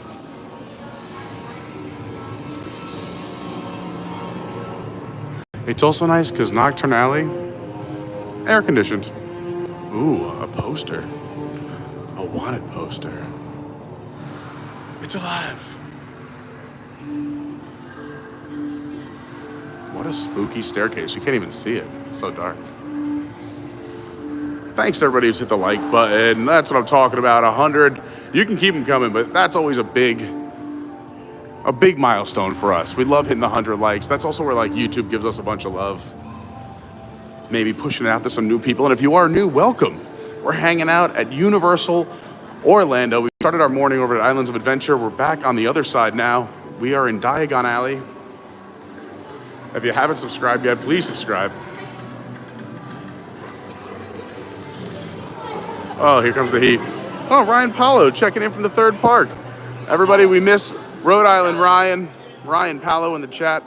It's also nice because Nocturn Alley, air conditioned. Ooh, a poster. A wanted poster. It's alive. What a spooky staircase. You can't even see it. It's so dark. Thanks to everybody who's hit the like button. That's what I'm talking about, 100. You can keep them coming, but that's always a big milestone for us. We love hitting the 100 likes. That's also where like YouTube gives us a bunch of love. Maybe pushing it out to some new people. And if you are new, welcome. We're hanging out at Universal Orlando. We started our morning over at Islands of Adventure. We're back on the other side now. We are in Diagon Alley. If you haven't subscribed yet, please subscribe. Oh, here comes the heat. Oh, Ryan Paulo checking in from the third park. Everybody, we miss Rhode Island Ryan Paulo in the chat.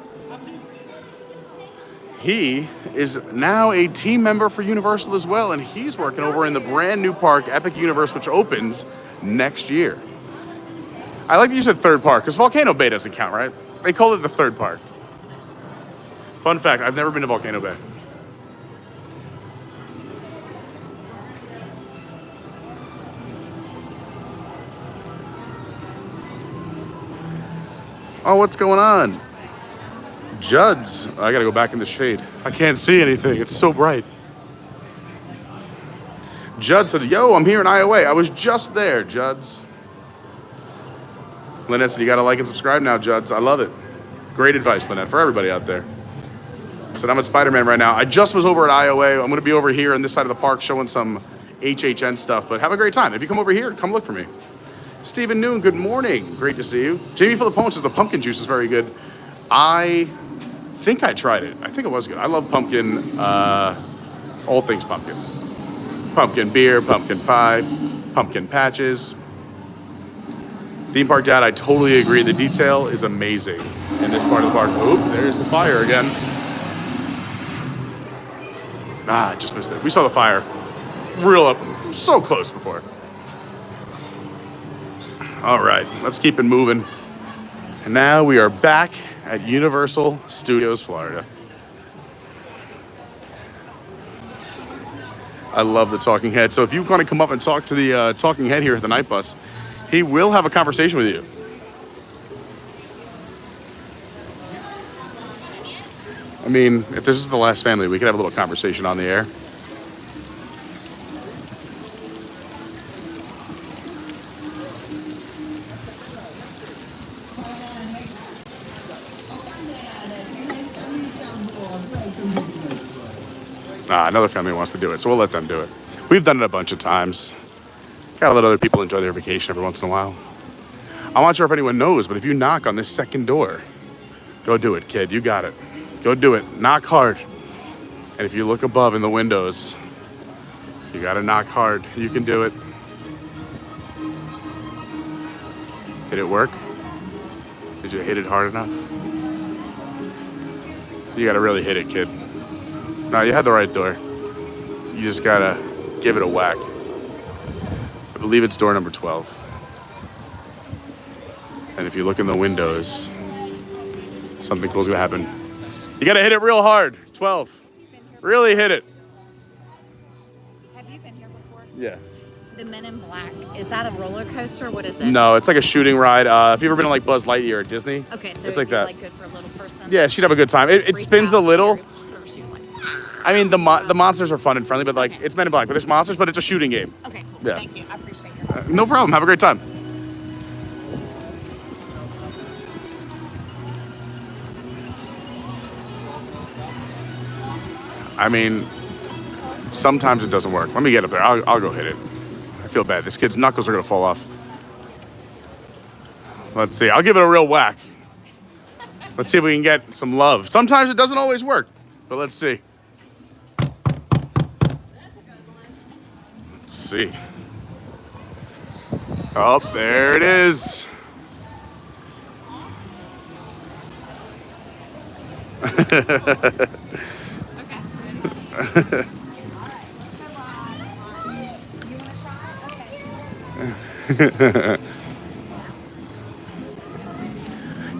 He is now a team member for Universal as well, and he's working over in the brand new park, Epic Universe, which opens next year. I like that you said third park, because Volcano Bay doesn't count, right? They call it the third park. Fun fact, I've never been to Volcano Bay. Oh, what's going on? Judd's. I gotta go back in the shade. I can't see anything. It's so bright. Judd said, yo, I'm here in Iowa. I was just there, Judd's. Lynette said, you gotta like and subscribe now, Judd's. I love it. Great advice, Lynette, for everybody out there. Said, I'm at Spider-Man right now. I just was over at Iowa. I'm gonna be over here on this side of the park showing some HHN stuff, but have a great time. If you come over here, come look for me. Stephen Noon, good morning. Great to see you. Jamie Philippone says the pumpkin juice is very good. I think I tried it. I think it was good. I love pumpkin, all things pumpkin. Pumpkin beer, pumpkin pie, pumpkin patches. Theme Park Dad, I totally agree. The detail is amazing in this part of the park. Oop, there's the fire again. Ah, I just missed it. We saw the fire real up, so close before. All right, let's keep it moving. And now we are back at Universal Studios, Florida. I love the talking head. So if you want to come up and talk to the talking head here at the night bus, he will have a conversation with you. I mean, if this is the last family, we could have a little conversation on the air. Another family wants to do it, so we'll let them do it. We've done it a bunch of times. Gotta let other people enjoy their vacation every once in a while. I'm not sure if anyone knows, but if you knock on this second door, go do it, kid. You got it. Go do it. Knock hard. And if you look above in the windows, you gotta knock hard. You can do it. Did it work? Did you hit it hard enough? You gotta really hit it, kid. No, you had the right door. You just gotta give it a whack. I believe it's door number 12. And if you look in the windows, something cool's gonna happen. You gotta hit it real hard. 12. Really hit it. Have you been here before? Yeah. The Men in Black, is that a roller coaster? What is it? No, it's like a shooting ride. Have you ever been to like Buzz Lightyear at Disney? Okay, so it's like that. Like good for a little person. Yeah, she'd have a good time. It spins a little. I mean, the monsters are fun and friendly, but like it's Men in Black, but there's monsters, but it's a shooting game. Okay, cool. Yeah. Thank you. I appreciate your help. No problem. Have a great time. I mean, sometimes it doesn't work. Let me get up there. I'll go hit it. I feel bad. This kid's knuckles are gonna fall off. Let's see. I'll give it a real whack. Let's see if we can get some love. Sometimes it doesn't always work, but let's see. Let's see. Oh, there it is.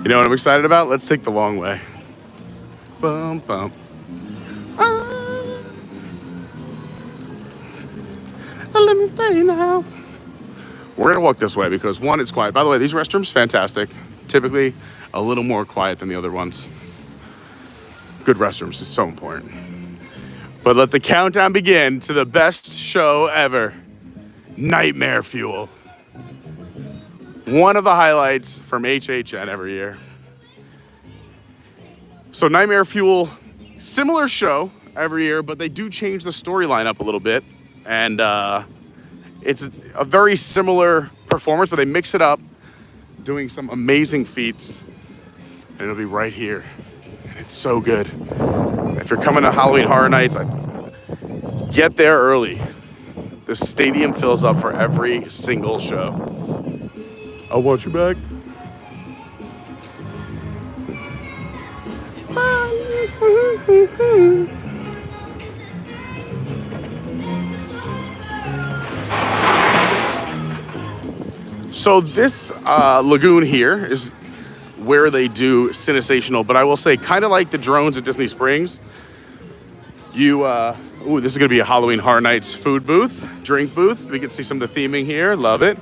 You know what I'm excited about? Let's take the long way. Bum, bum. Let me play now. We're gonna walk this way because one, it's quiet. By the way, these restrooms, fantastic. Typically a little more quiet than the other ones. Good restrooms is so important. But let the countdown begin to the best show ever. Nightmare Fuel. One of the highlights from HHN every year. So Nightmare Fuel, similar show every year, but they do change the storyline up a little bit. And it's a very similar performance, but they mix it up, doing some amazing feats. And it'll be right here. And it's so good. If you're coming to Halloween Horror Nights, get there early. The stadium fills up for every single show. I want you back. So this lagoon here is where they do Cinesational, but I will say kind of like the drones at Disney Springs. This is gonna be a Halloween Horror Nights food booth, drink booth. We can see some of the theming here, love it.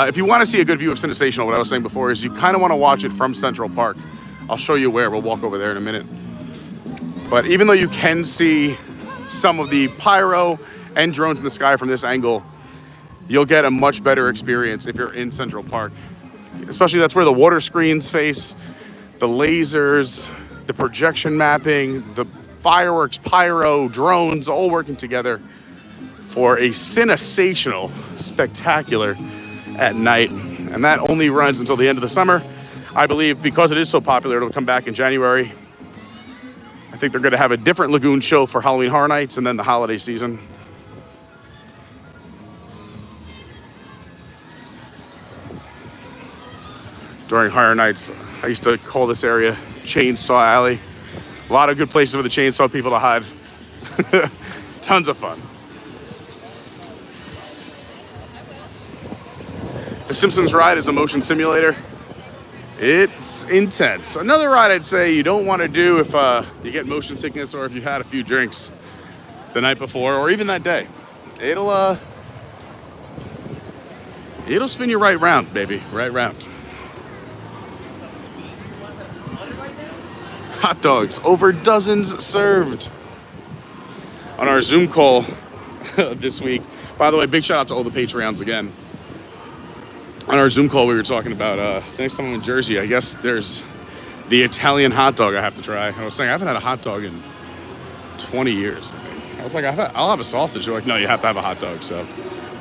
If you want to see a good view of Cinesational, what I was saying before is you kind of want to watch it from Central Park. I'll show you where. We'll walk over there in a minute. But even though you can see some of the pyro and drones in the sky from this angle, you'll get a much better experience if you're in Central Park. Especially that's where the water screens face, the lasers, the projection mapping, the fireworks, pyro, drones, all working together for a Cinesational spectacular at night. And that only runs until the end of the summer. I believe because it is so popular, it'll come back in January. I think they're gonna have a different lagoon show for Halloween Horror Nights and then the holiday season. During Horror Nights, I used to call this area Chainsaw Alley. A lot of good places for the chainsaw people to hide. Tons of fun. The Simpsons ride is a motion simulator. It's intense. Another ride I'd say you don't want to do if you get motion sickness or if you've had a few drinks the night before or even that day. It'll spin you right round, baby, right round. Hot dogs, over dozens served. On our Zoom call this week, by the way, big shout out to all the Patreons again. On our Zoom call, we were talking about the next time I'm in Jersey, I guess there's the Italian hot dog I have to try. I was saying I haven't had a hot dog in 20 years, I think. I was like, I'll have a sausage. They're like, no, you have to have a hot dog. So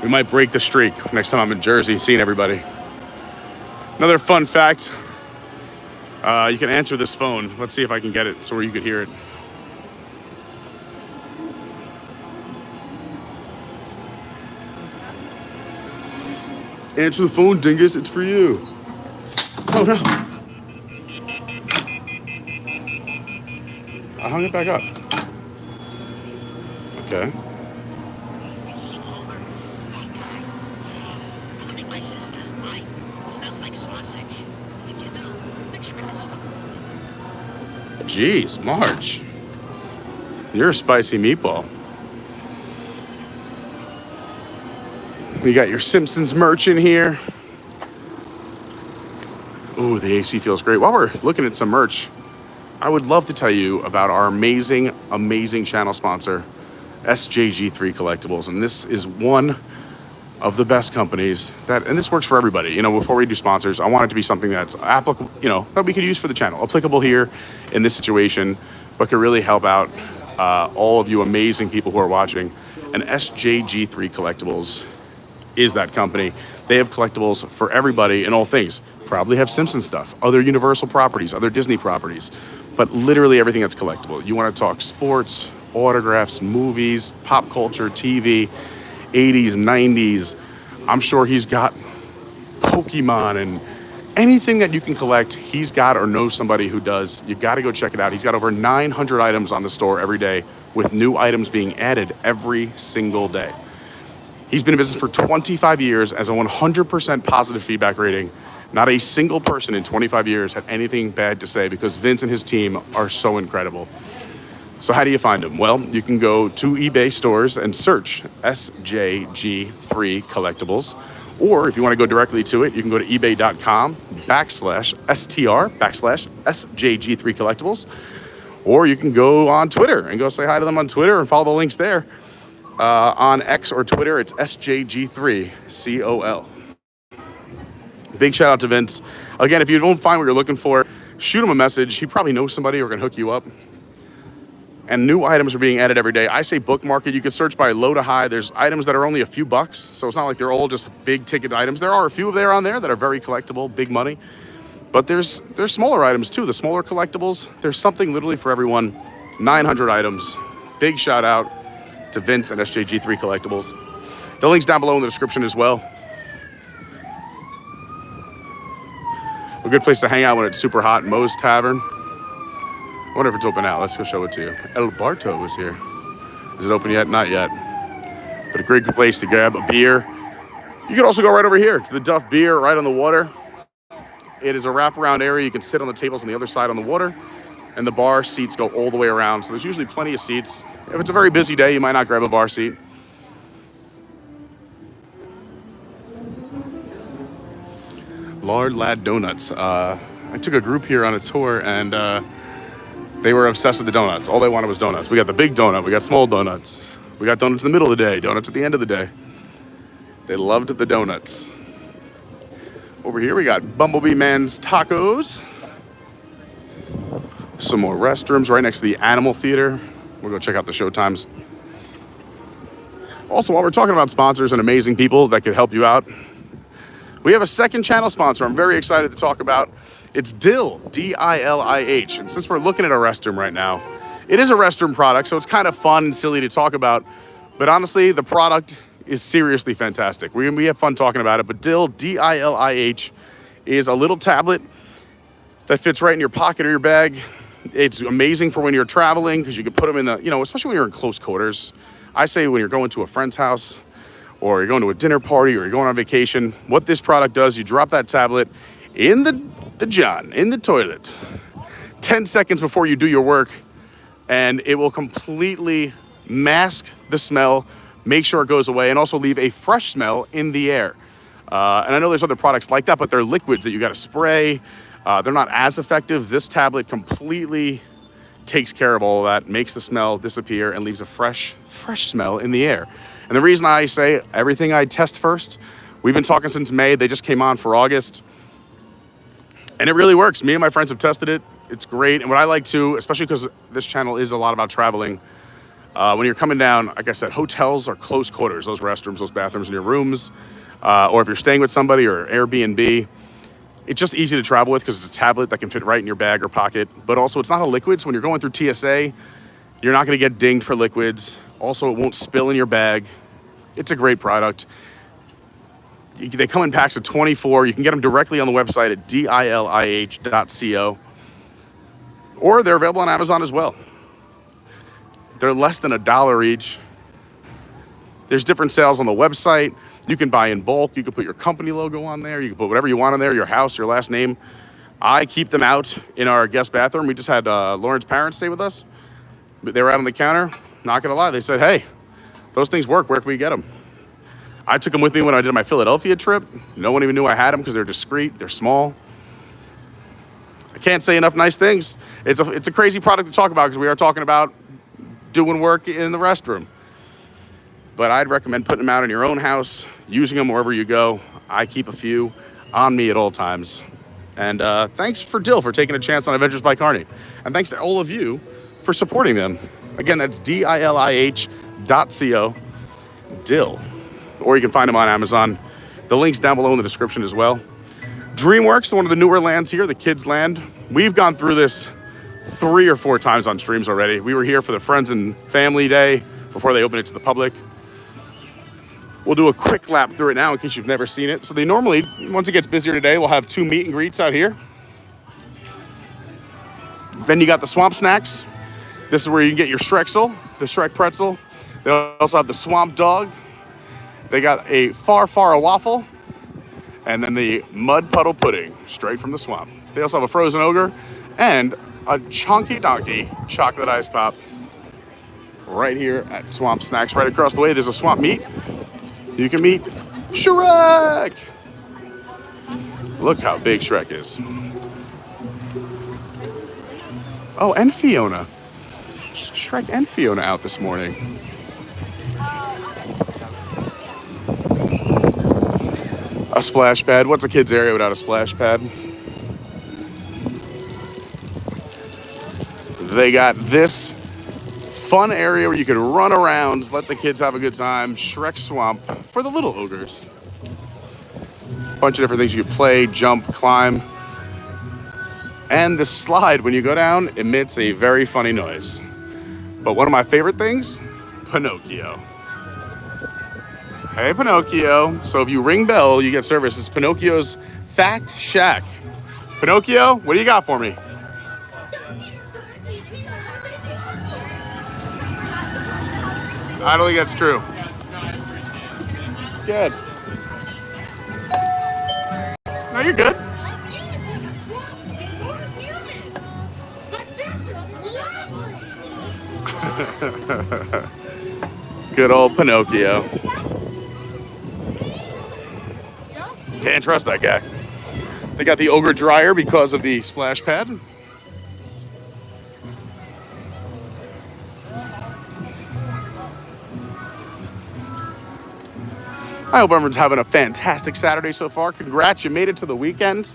we might break the streak next time I'm in Jersey, seeing everybody. Another fun fact, you can answer this phone. Let's see if I can get it so where you could hear it. Answer the phone, dingus, it's for you. Oh no. I hung it back up. Okay. Jeez, Marge. You're a spicy meatball. We got your Simpsons merch in here. Ooh, the AC feels great. While we're looking at some merch, I would love to tell you about our amazing, amazing channel sponsor, SJG3 Collectibles. And this is one of the best companies that, and this works for everybody. You know, before we do sponsors, I want it to be something that's applicable, you know, that we could use for the channel, applicable here in this situation, but could really help out all of you amazing people who are watching. And SJG3 Collectibles is that company. They have collectibles for everybody and all things. Probably have Simpsons stuff, other Universal properties, other Disney properties, but literally everything that's collectible. You want to talk sports, autographs, movies, pop culture, TV, 80s, 90s. I'm sure he's got Pokemon and anything that you can collect, he's got or knows somebody who does. You got to go check it out. He's got over 900 items on the store every day, with new items being added every single day. He's been in business for 25 years as a 100% positive feedback rating. Not a single person in 25 years had anything bad to say because Vince and his team are so incredible. So how do you find them? Well, you can go to eBay stores and search SJG3 Collectibles. Or if you want to go directly to it, you can go to ebay.com/STR/SJG3 Collectibles. Or you can go on Twitter and go say hi to them on Twitter and follow the links there. On X or Twitter, it's SJG3COL. Big shout out to Vince. Again, if you don't find what you're looking for, shoot him a message. He probably knows somebody who can hook you up. And new items are being added every day. I say bookmark it. You can search by low to high. There's items that are only a few bucks, so it's not like they're all just big ticket items. There are a few there on there that are very collectible, big money. But there's smaller items too. The smaller collectibles, there's something literally for everyone. 900 items. Big shout out to Vince and SJG3 Collectibles. The link's down below in the description as well. A good place to hang out when it's super hot, Moe's Tavern. I wonder if it's open now. Let's go show it to you. El Barto is here. Is it open yet? Not yet. But a great place to grab a beer. You can also go right over here to the Duff Beer right on the water. It is a wraparound area. You can sit on the tables on the other side on the water. And the bar seats go all the way around. So there's usually plenty of seats. If it's a very busy day, you might not grab a bar seat. Lard Lad Donuts. I took a group here on a tour and they were obsessed with the donuts. All they wanted was donuts. We got the big donut. We got small donuts. We got donuts in the middle of the day. Donuts at the end of the day. They loved the donuts. Over here we got Bumblebee Man's Tacos. Some more restrooms right next to the Animal Theater. We'll go check out the show times. Also, while we're talking about sponsors and amazing people that could help you out, we have a second channel sponsor I'm very excited to talk about. It's Dill, D-I-L-I-H. And since we're looking at a restroom right now, it is a restroom product, so it's kind of fun and silly to talk about. But honestly, the product is seriously fantastic. We have fun talking about it. But Dill, D-I-L-I-H, is a little tablet that fits right in your pocket or your bag. It's amazing for when you're traveling because you can put them in the, especially when you're in close quarters. I say when you're going to a friend's house or you're going to a dinner party or you're going on vacation, what this product does, you drop that tablet in the the John in the toilet. 10 seconds before you do your work, and it will completely mask the smell, make sure it goes away, and also leave a fresh smell in the air. And I know there's other products like that, but they're liquids that you got to spray. They're not as effective. This tablet completely takes care of all of that, makes the smell disappear, and leaves a fresh smell in the air. And the reason I say everything I test first, we've been talking since May. They just came on for August. And it really works. Me and my friends have tested it. It's great. And what I like too, especially because this channel is a lot about traveling, when you're coming down, like I said, hotels are close quarters, those restrooms, those bathrooms in your rooms, or if you're staying with somebody or Airbnb, it's just easy to travel with because it's a tablet that can fit right in your bag or pocket. But also it's not a liquid, so when you're going through TSA, you're not going to get dinged for liquids. Also, it won't spill in your bag. It's a great product. They come in packs of 24. You can get them directly on the website at dilih.co. Or they're available on Amazon as well. They're less than $1 each. There's different sales on the website. You can buy in bulk. You can put your company logo on there. You can put whatever you want on there, your house, your last name. I keep them out in our guest bathroom. We just had Lauren's parents stay with us. They were out on the counter. Not gonna lie, they said, hey, those things work. Where can we get them? I took them with me when I did my Philadelphia trip. No one even knew I had them because they're discreet. They're small. I can't say enough nice things. It's a crazy product to talk about because we are talking about doing work in the restroom. But I'd recommend putting them out in your own house, using them wherever you go. I keep a few on me at all times. And thanks for Dill for taking a chance on Adventures by Carney. And thanks to all of you for supporting them. Again, that's dilih.co, Dill. Or you can find them on Amazon. The link's down below in the description as well. DreamWorks, one of the newer lands here, the Kids Land. We've gone through this 3 or 4 times on streams already. We were here for the Friends and Family Day before they open it to the public. We'll do a quick lap through it now in case you've never seen it. So they normally, once it gets busier today, we'll have 2 meet and greets out here. Then you got the Swamp Snacks. This is where you can get your Shrexel, the Shrek pretzel. They also have the Swamp Dog. They got a Far waffle. And then the Mud Puddle Pudding, straight from the swamp. They also have a Frozen Ogre and a Chonky Donkey chocolate ice pop right here at Swamp Snacks. Right across the way, there's a Swamp Meat. You can meet Shrek. Look how big Shrek is. Oh, and Fiona. Shrek and Fiona out this morning. A splash pad. What's a kid's area without a splash pad? They got this fun area where you can run around, let the kids have a good time. Shrek Swamp for the little ogres. Bunch of different things you can play, jump, climb. And the slide, when you go down, emits a very funny noise. But one of my favorite things, Pinocchio. Hey, Pinocchio. So if you ring bell, you get service. It's Pinocchio's Fact Shack. Pinocchio, what do you got for me? I don't think that's true. Good. No, you're good. Good old Pinocchio. Can't trust that guy. They got the ogre dryer because of the splash pad. I hope everyone's having a fantastic Saturday so far. Congrats, you made it to the weekend.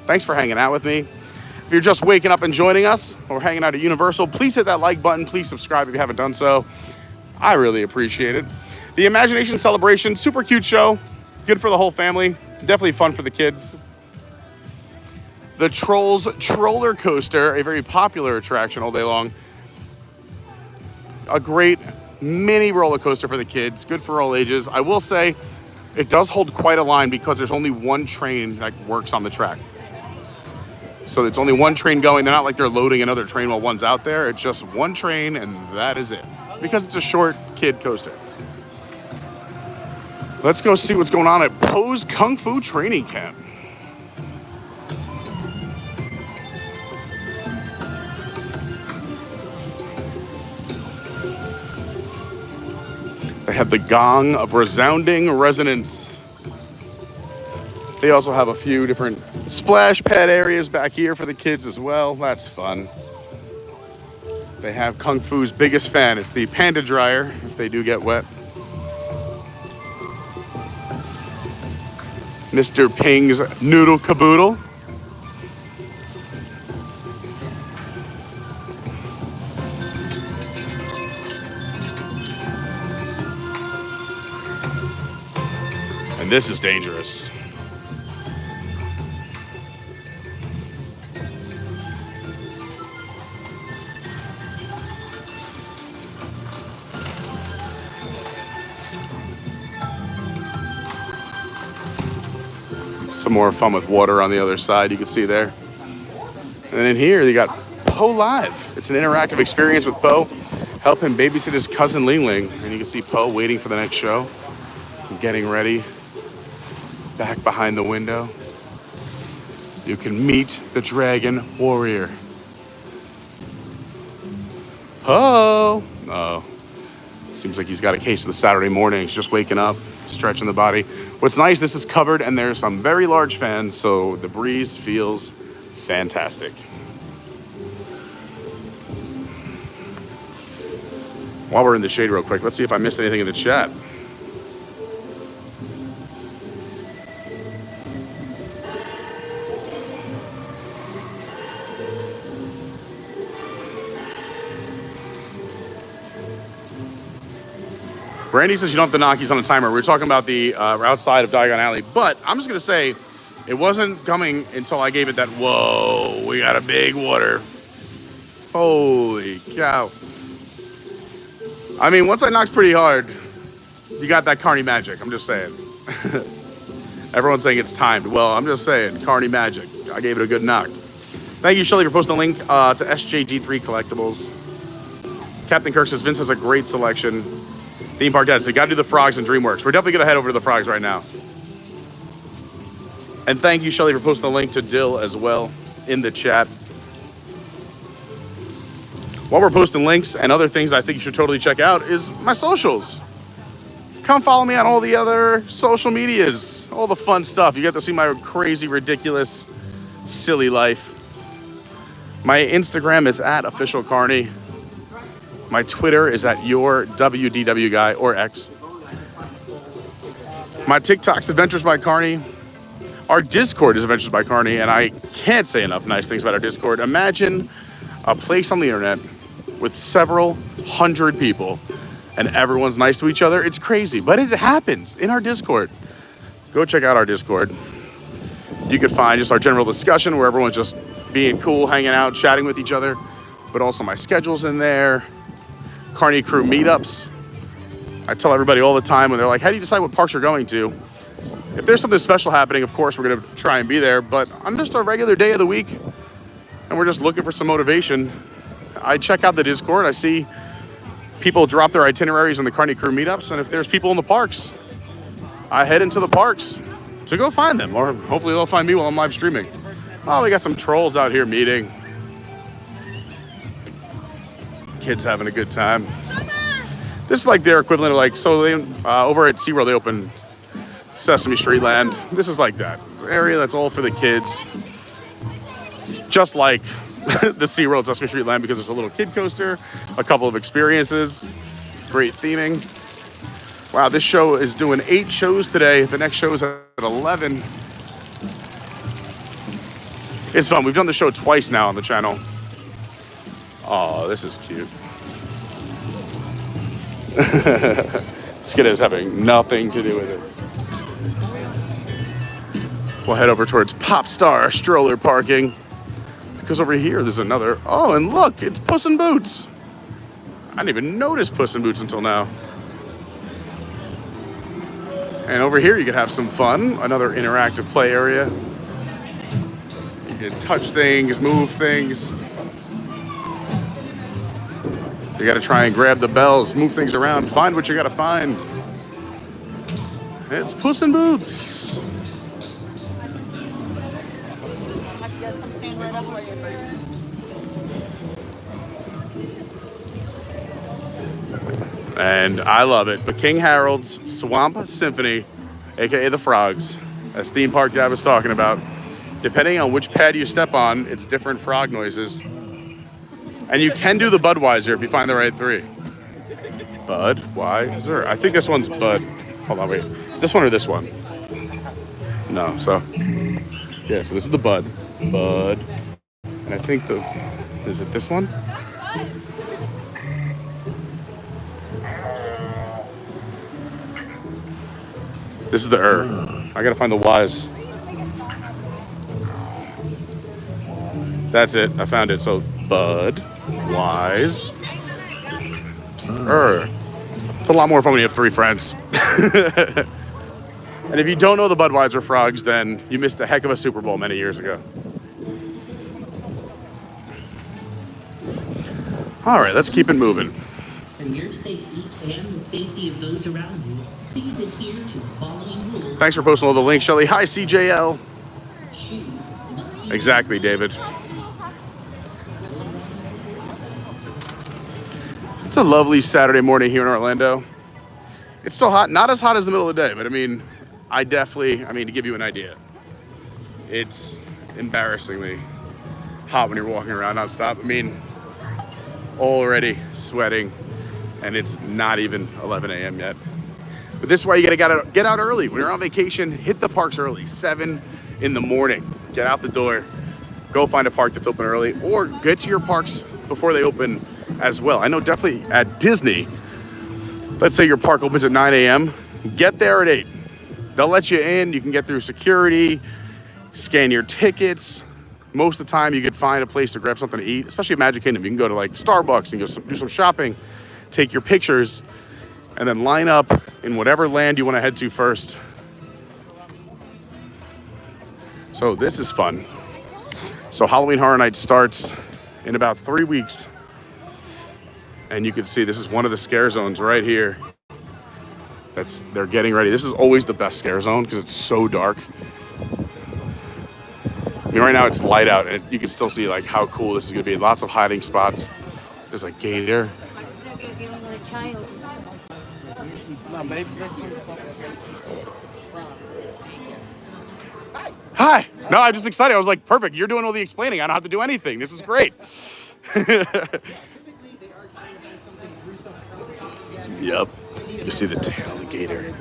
Thanks for hanging out with me. If you're just waking up and joining us or hanging out at Universal, please hit that like button. Please subscribe if you haven't done so. I really appreciate it. The Imagination Celebration, super cute show. Good for the whole family. Definitely fun for the kids. The Trolls Troller Coaster, a very popular attraction all day long. A great mini roller coaster for the kids. Good for all ages. I will say, it does hold quite a line because there's only one train that works on the track. So it's only one train going. They're not like they're loading another train while one's out there. It's just one train and that is it. Because it's a short kid coaster. Let's go see what's going on at Poe's Kung Fu Training Camp. have the gong of resounding resonance. They also have a few different splash pad areas back here for the kids as well. That's fun. They have Kung Fu's biggest fan. It's the panda dryer if they do get wet. Mr. Ping's Noodle Caboodle. And this is dangerous. Some more fun with water on the other side, you can see there. And then in here, you got Poe Live. It's an interactive experience with Poe. Help him babysit his cousin Ling Ling. And you can see Poe waiting for the next show. Getting ready. Back behind the window. You can meet the Dragon Warrior. Poe! Oh. Seems like he's got a case of the Saturday morning. He's just waking up, stretching the body. What's nice, this is covered and there's some very large fans, so the breeze feels fantastic. While we're in the shade real quick, let's see if I missed anything in the chat. Brandy says you don't have the Nockies on a timer. We were talking about the outside of Diagon Alley, but I'm just going to say it wasn't coming until I gave it that, whoa, we got a big water. Holy cow. I mean, once I knocked pretty hard, you got that Carney magic. I'm just saying. Everyone's saying it's timed. Well, I'm just saying, Carney magic. I gave it a good knock. Thank you, Shelly, for posting the link to SJG3 Collectibles. Captain Kirk says Vince has a great selection. Theme Park Dad, so you gotta do the frogs and DreamWorks. We're definitely gonna head over to the frogs right now. And thank you, Shelly, for posting the link to Dill as well in the chat. While we're posting links and other things I think you should totally check out is my socials. Come follow me on all the other social medias, all the fun stuff. You get to see my crazy, ridiculous, silly life. My Instagram is @officialcarney. My Twitter is @yourWDWguy or X. My TikTok's Adventures by Carney. Our Discord is Adventures by Carney, and I can't say enough nice things about our Discord. Imagine a place on the internet with several hundred people, and everyone's nice to each other. It's crazy, but it happens in our Discord. Go check out our Discord. You can find just our general discussion where everyone's just being cool, hanging out, chatting with each other, but also my schedule's in there. Carney Crew meetups. I tell everybody all the time when they're like, how do you decide what parks you're going to? If there's something special happening, of course, we're going to try and be there, but on just a regular day of the week, and we're just looking for some motivation, I check out the Discord. I see people drop their itineraries in the Carney Crew meetups, and if there's people in the parks, I head into the parks to go find them, or hopefully they'll find me while I'm live streaming. Oh, we got some trolls out here meeting. Kids having a good time. This is like their equivalent of like, so they over at SeaWorld they opened Sesame Street Land. This is like that area that's all for the kids. It's just like the SeaWorld Sesame Street Land because there's a little kid coaster, a couple of experiences, great theming. Wow, this show is doing 8 shows today. The next show is at 11. It's fun. We've done the show twice now on the channel. Oh, this is cute. Skid is having nothing to do with it. We'll head over towards Pop Star stroller parking because over here there's another. Oh, and look, it's Puss in Boots. I didn't even notice Puss in Boots until now. And over here you can have some fun. Another interactive play area. You can touch things, move things. You gotta try and grab the bells, move things around, find what you gotta find. It's Puss in Boots. You guys come stand right up where you're and I love it. But King Harold's Swamp Symphony, aka the Frogs, as Theme Park Dad was talking about. Depending on which pad you step on, it's different frog noises. And you can do the Budweiser if you find the right three. Budweiser. I think this one's Bud. Hold on, wait. Is this one or this one? No, so. Yeah, so this is the Bud. Bud. And I think is it this one? This is the I gotta find the Wise. That's it. I found it. So Bud, Wise, It's a lot more fun when you have three friends. And if you don't know the Budweiser Frogs, then you missed a heck of a Super Bowl many years ago. All right, let's keep it moving. For your safety and the safety of those around you, please adhere to the following rules. Thanks for posting all the links, Shelly. Hi, CJL. Exactly, David. It's a lovely Saturday morning here in Orlando. It's still hot, not as hot as the middle of the day, but I mean, to give you an idea, it's embarrassingly hot when you're walking around nonstop. I mean, already sweating, and it's not even 11 a.m. yet. But this is why you gotta get out early. When you're on vacation, hit the parks early, 7 in the morning. Get out the door, go find a park that's open early, or get to your parks before they open as well. I know definitely at Disney, let's say your park opens at 9 a.m., get there at 8. They'll let you in, you can get through security, scan your tickets. Most of the time you could find a place to grab something to eat, especially at Magic Kingdom. You can go to like Starbucks and do some shopping, take your pictures, and then line up in whatever land you want to head to first. So this is fun. So Halloween Horror Nights starts in about 3 weeks. And you can see this is one of the scare zones right here. They're getting ready. This is always the best scare zone because it's so dark. I mean, right now it's light out and you can still see like how cool this is gonna be. Lots of hiding spots. There's a gator. Hi. No, I'm just excited. I was like, perfect. You're doing all the explaining. I don't have to do anything. This is great. Yep. You see the tail of the gator.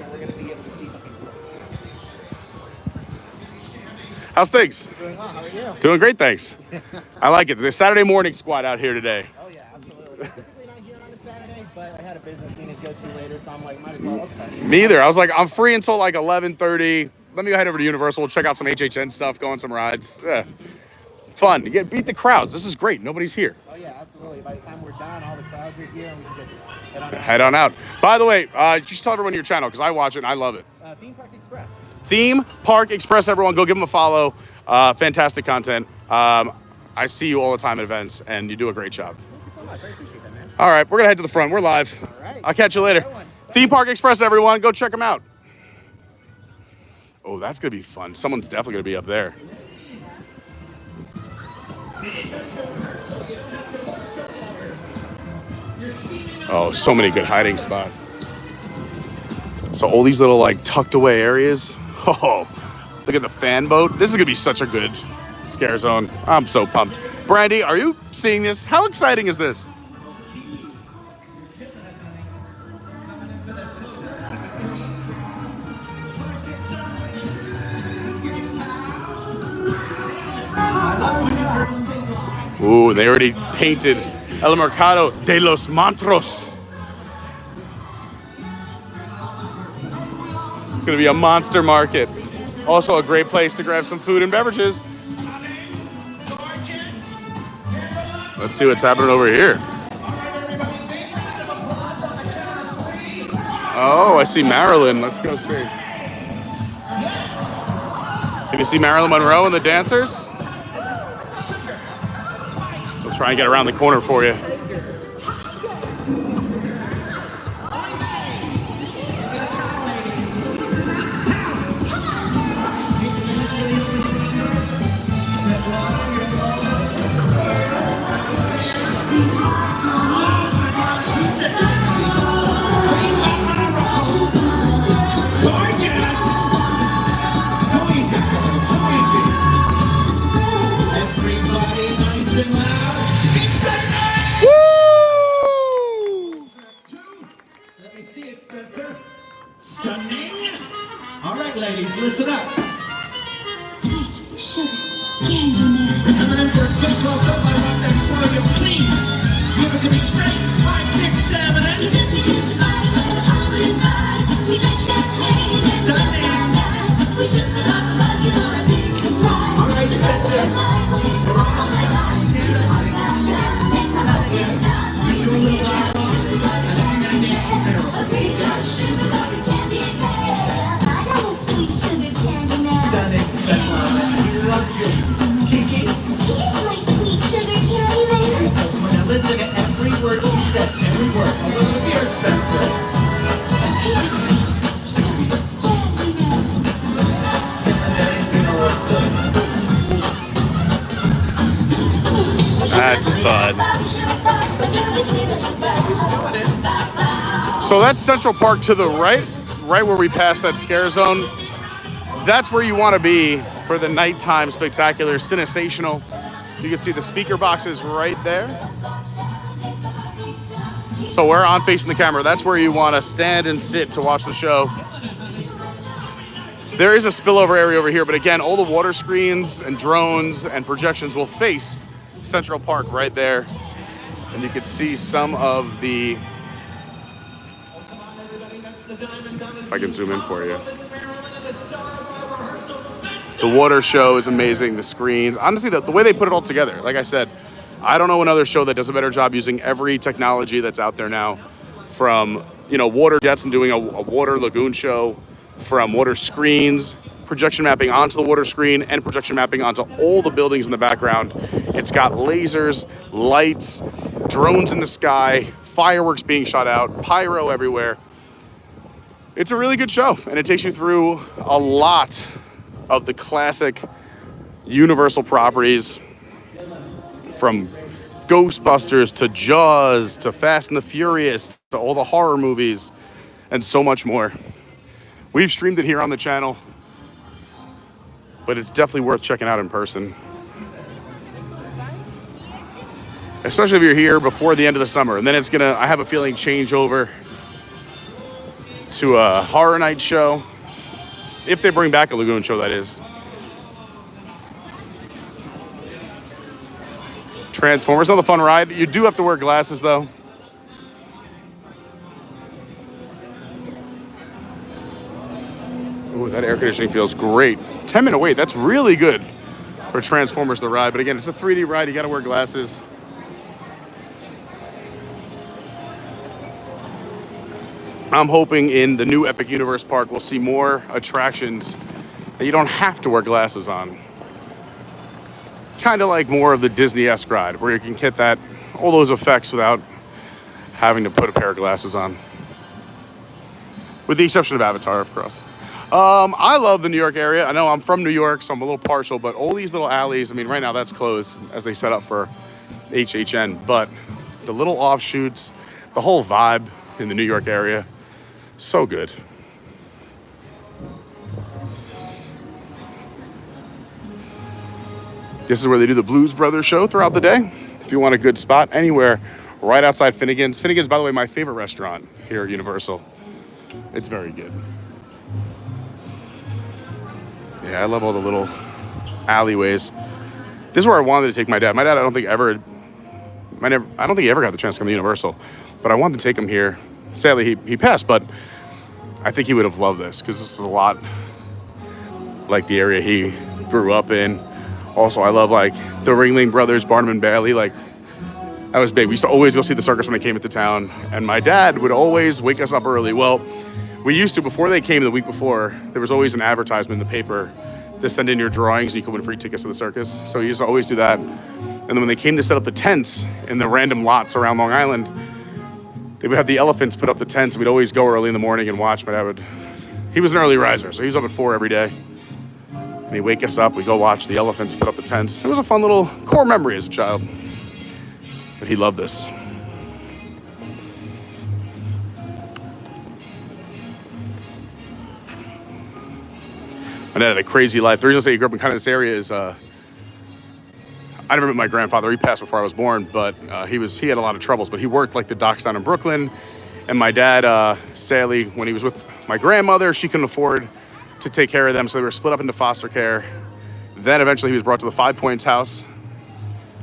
How's things? Doing well. How are you? Doing great, thanks. I like it. There's Saturday morning squad out here today. Oh yeah, absolutely. Typically not here on a Saturday, but I had a business meeting to go to later, so I'm like, might as well upside. Me either. I was like, I'm free until like 11:30. Let me go head over to Universal, check out some HHN stuff, go on some rides. Yeah. Fun. You get beat the crowds. This is great. Nobody's here. Oh yeah, absolutely. By the time we're done, all the crowds are here, and we can just head on out. By the way, just tell everyone your channel because I watch it and I love it. Theme Park Express. Theme Park Express, everyone. Go give them a follow. Fantastic content. I see you all the time at events, and you do a great job. Thank you so much. I appreciate that, man. All right, we're going to head to the front. We're live. All right. I'll catch you later. Theme Park Express, everyone. Go check them out. Oh, that's going to be fun. Someone's definitely going to be up there. Oh, so many good hiding spots. So all these little like tucked away areas. Oh, look at the fan boat. This is gonna be such a good scare zone. I'm so pumped. Brandy, are you seeing this? How exciting is this? Ooh, they already painted El Mercado de los Monstruos. It's gonna be a monster market. Also a great place to grab some food and beverages. Let's see what's happening over here. Oh, I see Marilyn. Let's go see. Can you see Marilyn Monroe and the dancers? We'll try and get around the corner for you. Listen to every word he said, every word. A little here, Spencer. That's fun. So that's Central Park to the right where we pass that scare zone. That's where you want to be for the nighttime spectacular Cinesational. You can see the speaker boxes right there. So we're on facing the camera. That's where you want to stand and sit to watch the show. There is a spillover area over here, but again, all the water screens and drones and projections will face Central Park right there. And you can see some of the, if I can zoom in for you. The water show is amazing, the screens. Honestly, the way they put it all together, like I said, I don't know another show that does a better job using every technology that's out there now, from, you know, water jets and doing a water lagoon show, from water screens, projection mapping onto the water screen, and projection mapping onto all the buildings in the background. It's got lasers, lights, drones in the sky, fireworks being shot out, pyro everywhere. It's a really good show, and it takes you through a lot of the classic Universal properties, from Ghostbusters to Jaws to Fast and the Furious to all the horror movies and so much more. We've streamed it here on the channel, but it's definitely worth checking out in person. Especially if you're here before the end of the summer. And then it's gonna, I have a feeling, change over to a horror night show. If they bring back a lagoon show, that is. Transformers, another fun ride. You do have to wear glasses though. Ooh, that air conditioning feels great. 10-minute wait, that's really good for Transformers the ride. But again, it's a 3D ride, you gotta wear glasses. I'm hoping in the new Epic Universe Park we'll see more attractions that you don't have to wear glasses on. Kind of like more of the Disney-esque ride, where you can get that, all those effects without having to put a pair of glasses on. With the exception of Avatar, of course. I love the New York area. I know I'm from New York, so I'm a little partial, but all these little alleys, I mean, right now that's closed as they set up for HHN, but the little offshoots, the whole vibe in the New York area, so good. This is where they do the Blues Brothers show throughout the day. If you want a good spot anywhere, right outside Finnegan's. Finnegan's, by the way, my favorite restaurant here at Universal. It's very good. Yeah, I love all the little alleyways. This is where I wanted to take my dad. My dad, I don't think he ever got the chance to come to Universal, but I wanted to take him here. Sadly, he passed, but I think he would have loved this because this is a lot like the area he grew up in. Also, I love like the Ringling Brothers, Barnum and Bailey. Like, that was big. We used to always go see the circus when they came into town, and my dad would always wake us up early. Well, we used to, before they came the week before, there was always an advertisement in the paper to send in your drawings and you could win free tickets to the circus. So he used to always do that. And then when they came to set up the tents in the random lots around Long Island, they would have the elephants put up the tents, and we'd always go early in the morning and watch. My dad he was an early riser, so he was up at 4 every day. And he'd wake us up, we'd go watch the elephants put up the tents. It was a fun little core memory as a child. But he loved this. My dad had a crazy life. The reason I say he grew up in kind of this area is I never met my grandfather. He passed before I was born, but he had a lot of troubles. But he worked like the docks down in Brooklyn. And my dad, sadly, when he was with my grandmother, she couldn't afford to take care of them, so they were split up into foster care. Then eventually he was brought to the Five Points house.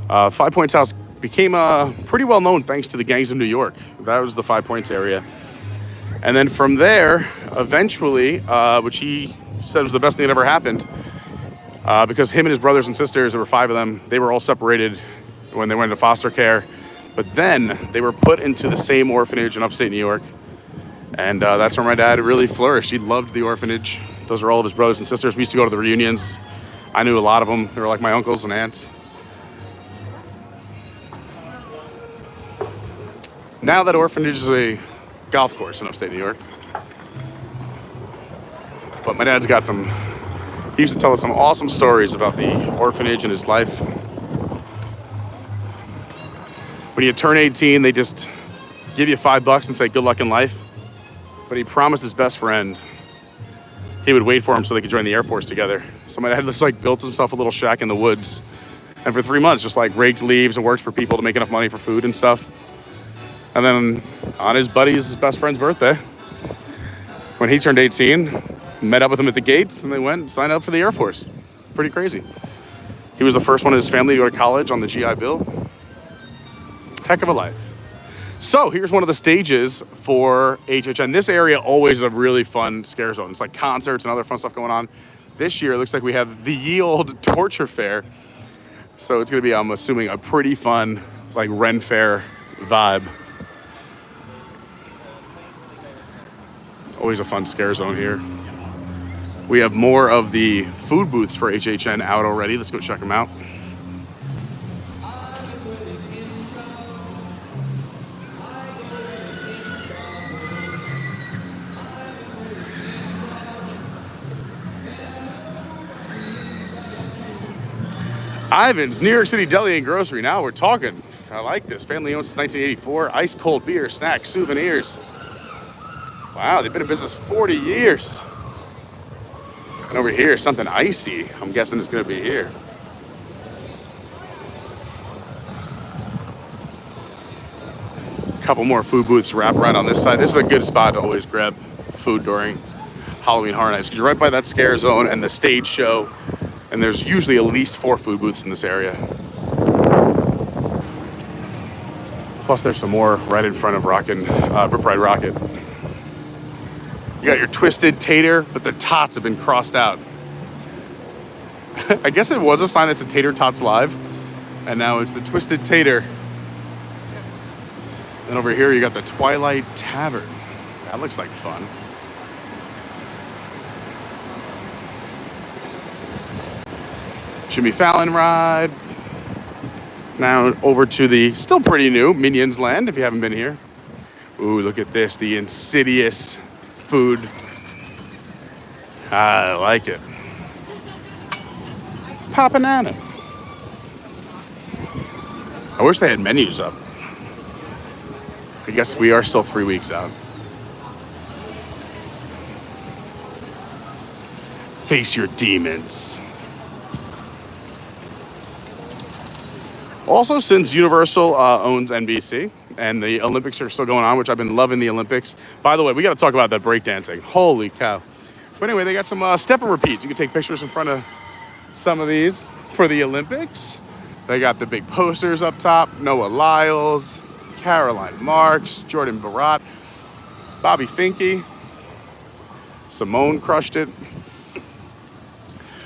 Five Points house became pretty well known thanks to the gangs of New York. That was the 5 Points area. And then from there, eventually, which he said was the best thing that ever happened, because him and his brothers and sisters, there were 5 of them, they were all separated when they went into foster care. But then they were put into the same orphanage in upstate New York. And that's where my dad really flourished. He loved the orphanage. Those are all of his brothers and sisters. We used to go to the reunions. I knew a lot of them. They were like my uncles and aunts. Now that orphanage is a golf course in upstate New York. But my dad's got some, he used to tell us some awesome stories about the orphanage and his life. When you turn 18, they just give you $5 and say good luck in life. But he promised his best friend he would wait for him so they could join the Air Force together. So my dad just like built himself a little shack in the woods. And for 3 months, just like raked leaves and worked for people to make enough money for food and stuff. And then on his best friend's birthday, when he turned 18, met up with him at the gates and they went and signed up for the Air Force. Pretty crazy. He was the first one in his family to go to college on the GI Bill. Heck of a life. So here's one of the stages for HHN. This area always is a really fun scare zone. It's like concerts and other fun stuff going on. This year, it looks like we have the ye old torture fair. So it's gonna be, I'm assuming, a pretty fun, like Ren Fair vibe. Always a fun scare zone here. We have more of the food booths for HHN out already. Let's go check them out. Ivan's New York City Deli and Grocery. Now we're talking. I like this. Family owned since 1984. Ice cold beer, snacks, souvenirs. Wow, they've been in business 40 years. And over here, something icy. I'm guessing it's going to be here. Couple more food booths wrap around on this side. This is a good spot to always grab food during Halloween Horror Nights because you're right by that scare zone and the stage show. And there's usually at least 4 food booths in this area. Plus there's some more right in front of Rip Ride Rocket. You got your Twisted Tater, but the tots have been crossed out. I guess it was a sign that said Tater Tots Live. And now it's the Twisted Tater. And over here you got the Twilight Tavern. That looks like fun. Jimmy Fallon ride. Now over to the still pretty new Minions Land if you haven't been here. Ooh, look at this, the Insidious food. I like it. Papanana. I wish they had menus up. I guess we are still 3 weeks out. Face your demons. Also, since Universal owns NBC and the Olympics are still going on, which I've been loving the Olympics. By the way, we got to talk about that breakdancing. Holy cow. But anyway, they got some step and repeats. You can take pictures in front of some of these for the Olympics. They got the big posters up top. Noah Lyles, Caroline Marks, Jordan Barat, Bobby Finke. Simone crushed it.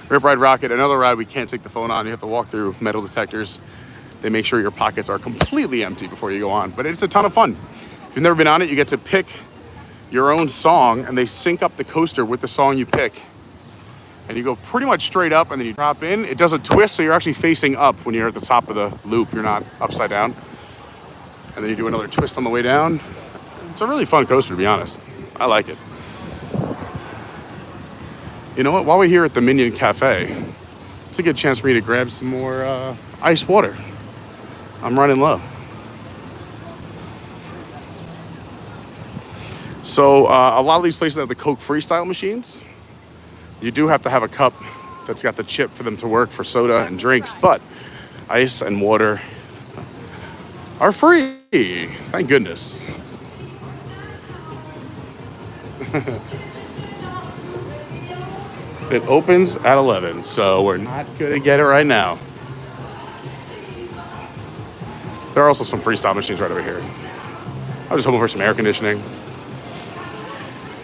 Rip Ride Rocket, another ride we can't take the phone on. You have to walk through metal detectors. They make sure your pockets are completely empty before you go on. But it's a ton of fun. If you've never been on it, you get to pick your own song, and they sync up the coaster with the song you pick. And you go pretty much straight up, and then you drop in. It does a twist, so you're actually facing up when you're at the top of the loop. You're not upside down. And then you do another twist on the way down. It's a really fun coaster, to be honest. I like it. You know what? While we're here at the Minion Cafe, it's a good chance for me to grab some more ice water. I'm running low. So a lot of these places have the Coke Freestyle machines. You do have to have a cup that's got the chip for them to work for soda and drinks, but ice and water are free. Thank goodness. It opens at 11, so we're not gonna get it right now. There are also some freestyle machines right over here. I was just hoping for some air conditioning.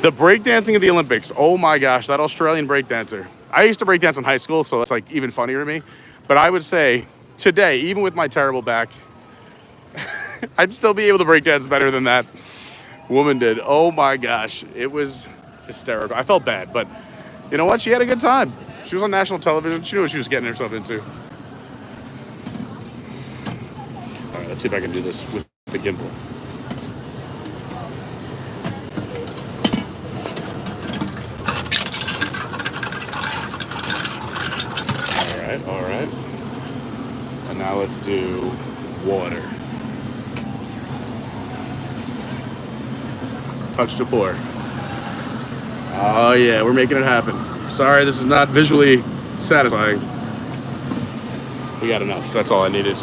The breakdancing of the Olympics. Oh my gosh, that Australian breakdancer. I used to breakdance in high school, so that's like even funnier to me. But I would say today, even with my terrible back, I'd still be able to breakdance better than that woman did. Oh my gosh, it was hysterical. I felt bad, but you know what? She had a good time. She was on national television. She knew what she was getting herself into. All right, let's see if I can do this with the gimbal. All right. And now let's do water. Touch to pour. Oh yeah, we're making it happen. Sorry, this is not visually satisfying. We got enough. That's all I needed.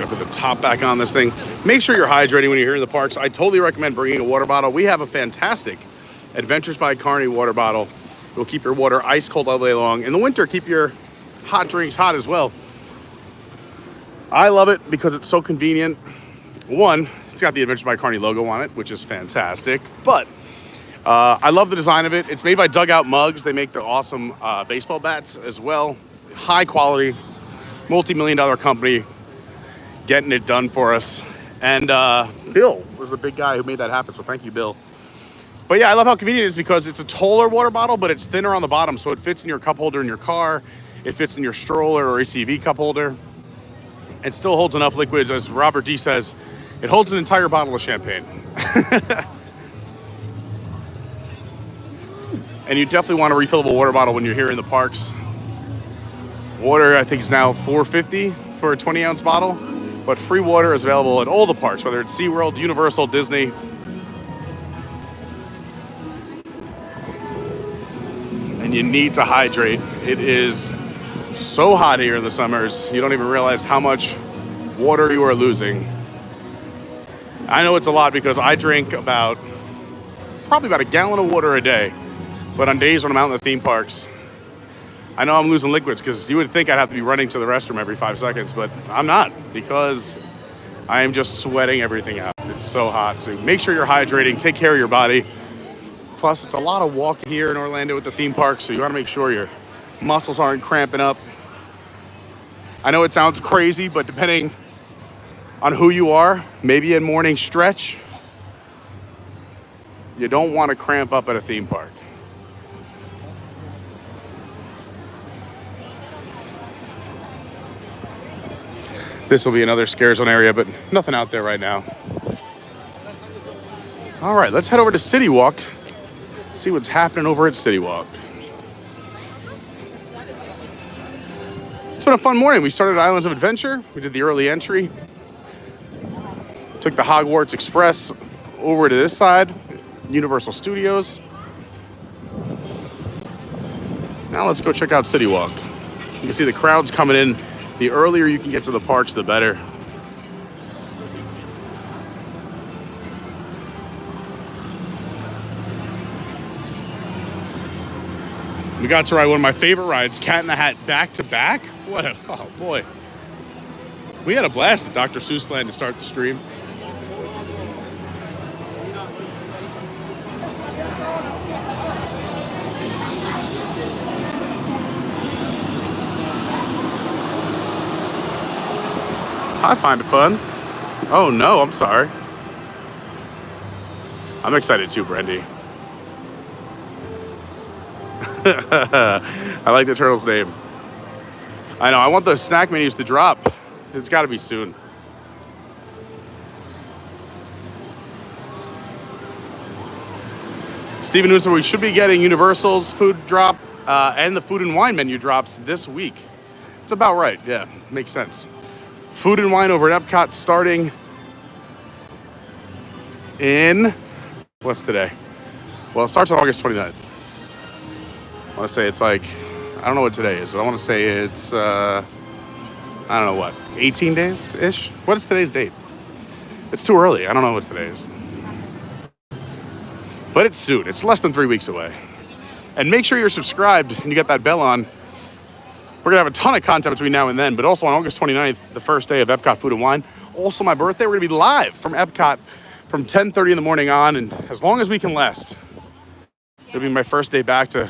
Put the top back on this thing. Make sure you're hydrating when you're here in the parks. I totally recommend bringing a water bottle. We have a fantastic Adventures by Carney water bottle. It will keep your water ice cold all day long. In the winter, keep your hot drinks hot as well. I love it because it's so convenient. One, it's got the Adventures by Carney logo on it, which is fantastic. But I love the design of it. It's made by Dugout Mugs. They make the awesome baseball bats as well. High quality, multi-million-dollar company. Getting it done for us. And Bill was the big guy who made that happen, so thank you, Bill. But yeah, I love how convenient it is because it's a taller water bottle, but it's thinner on the bottom, so it fits in your cup holder in your car, it fits in your stroller or ACV cup holder. It still holds enough liquids, as Robert D says, it holds an entire bottle of champagne. And you definitely want a refillable water bottle when you're here in the parks. Water, I think, is now $4.50 for a 20-ounce bottle. But free water is available at all the parks, whether it's SeaWorld, Universal, Disney. And you need to hydrate. It is so hot here in the summers, you don't even realize how much water you are losing. I know it's a lot because I drink probably about a gallon of water a day. But on days when I'm out in the theme parks, I know I'm losing liquids because you would think I'd have to be running to the restroom every 5 seconds, but I'm not because I am just sweating everything out. It's so hot. So make sure you're hydrating, take care of your body. Plus, it's a lot of walking here in Orlando at the theme park, so you want to make sure your muscles aren't cramping up. I know it sounds crazy, but depending on who you are, maybe a morning stretch, you don't want to cramp up at a theme park. This will be another scare zone area, but nothing out there right now. All right, let's head over to CityWalk, see what's happening over at CityWalk. It's been a fun morning. We started at Islands of Adventure. We did the early entry. Took the Hogwarts Express over to this side, Universal Studios. Now let's go check out CityWalk. You can see the crowds coming in. The earlier you can get to the parks, the better. We got to ride one of my favorite rides, Cat in the Hat, back to back. Oh boy. We had a blast at Dr. Seuss Land to start the stream. I find it fun. Oh no, I'm sorry. I'm excited too, Brendy. I like the turtle's name. I know, I want the snack menus to drop. It's gotta be soon. Steven Newsom, we should be getting Universal's food drop and the food and wine menu drops this week. It's about right. Yeah, makes sense. Food and wine over at Epcot starting in, what's today? Well, it starts on August 29th. I want to say it's like, I don't know what today is, but I want to say it's, I don't know what, 18 days-ish? What is today's date? It's too early. I don't know what today is. But it's soon. It's less than 3 weeks away. And make sure you're subscribed and you got that bell on. We're going to have a ton of content between now and then, but also on August 29th, the first day of Epcot Food and Wine. Also my birthday, we're going to be live from Epcot from 10:30 in the morning on, and as long as we can last. It'll be my first day back to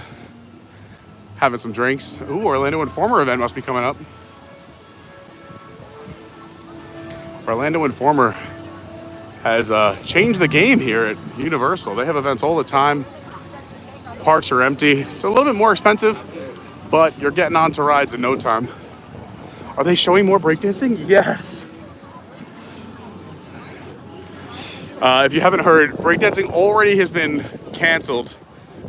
having some drinks. Ooh, Orlando Informer event must be coming up. Orlando Informer has changed the game here at Universal. They have events all the time. Parks are empty. It's a little bit more expensive, but you're getting onto rides in no time. Are they showing more breakdancing? Yes. If you haven't heard, breakdancing already has been canceled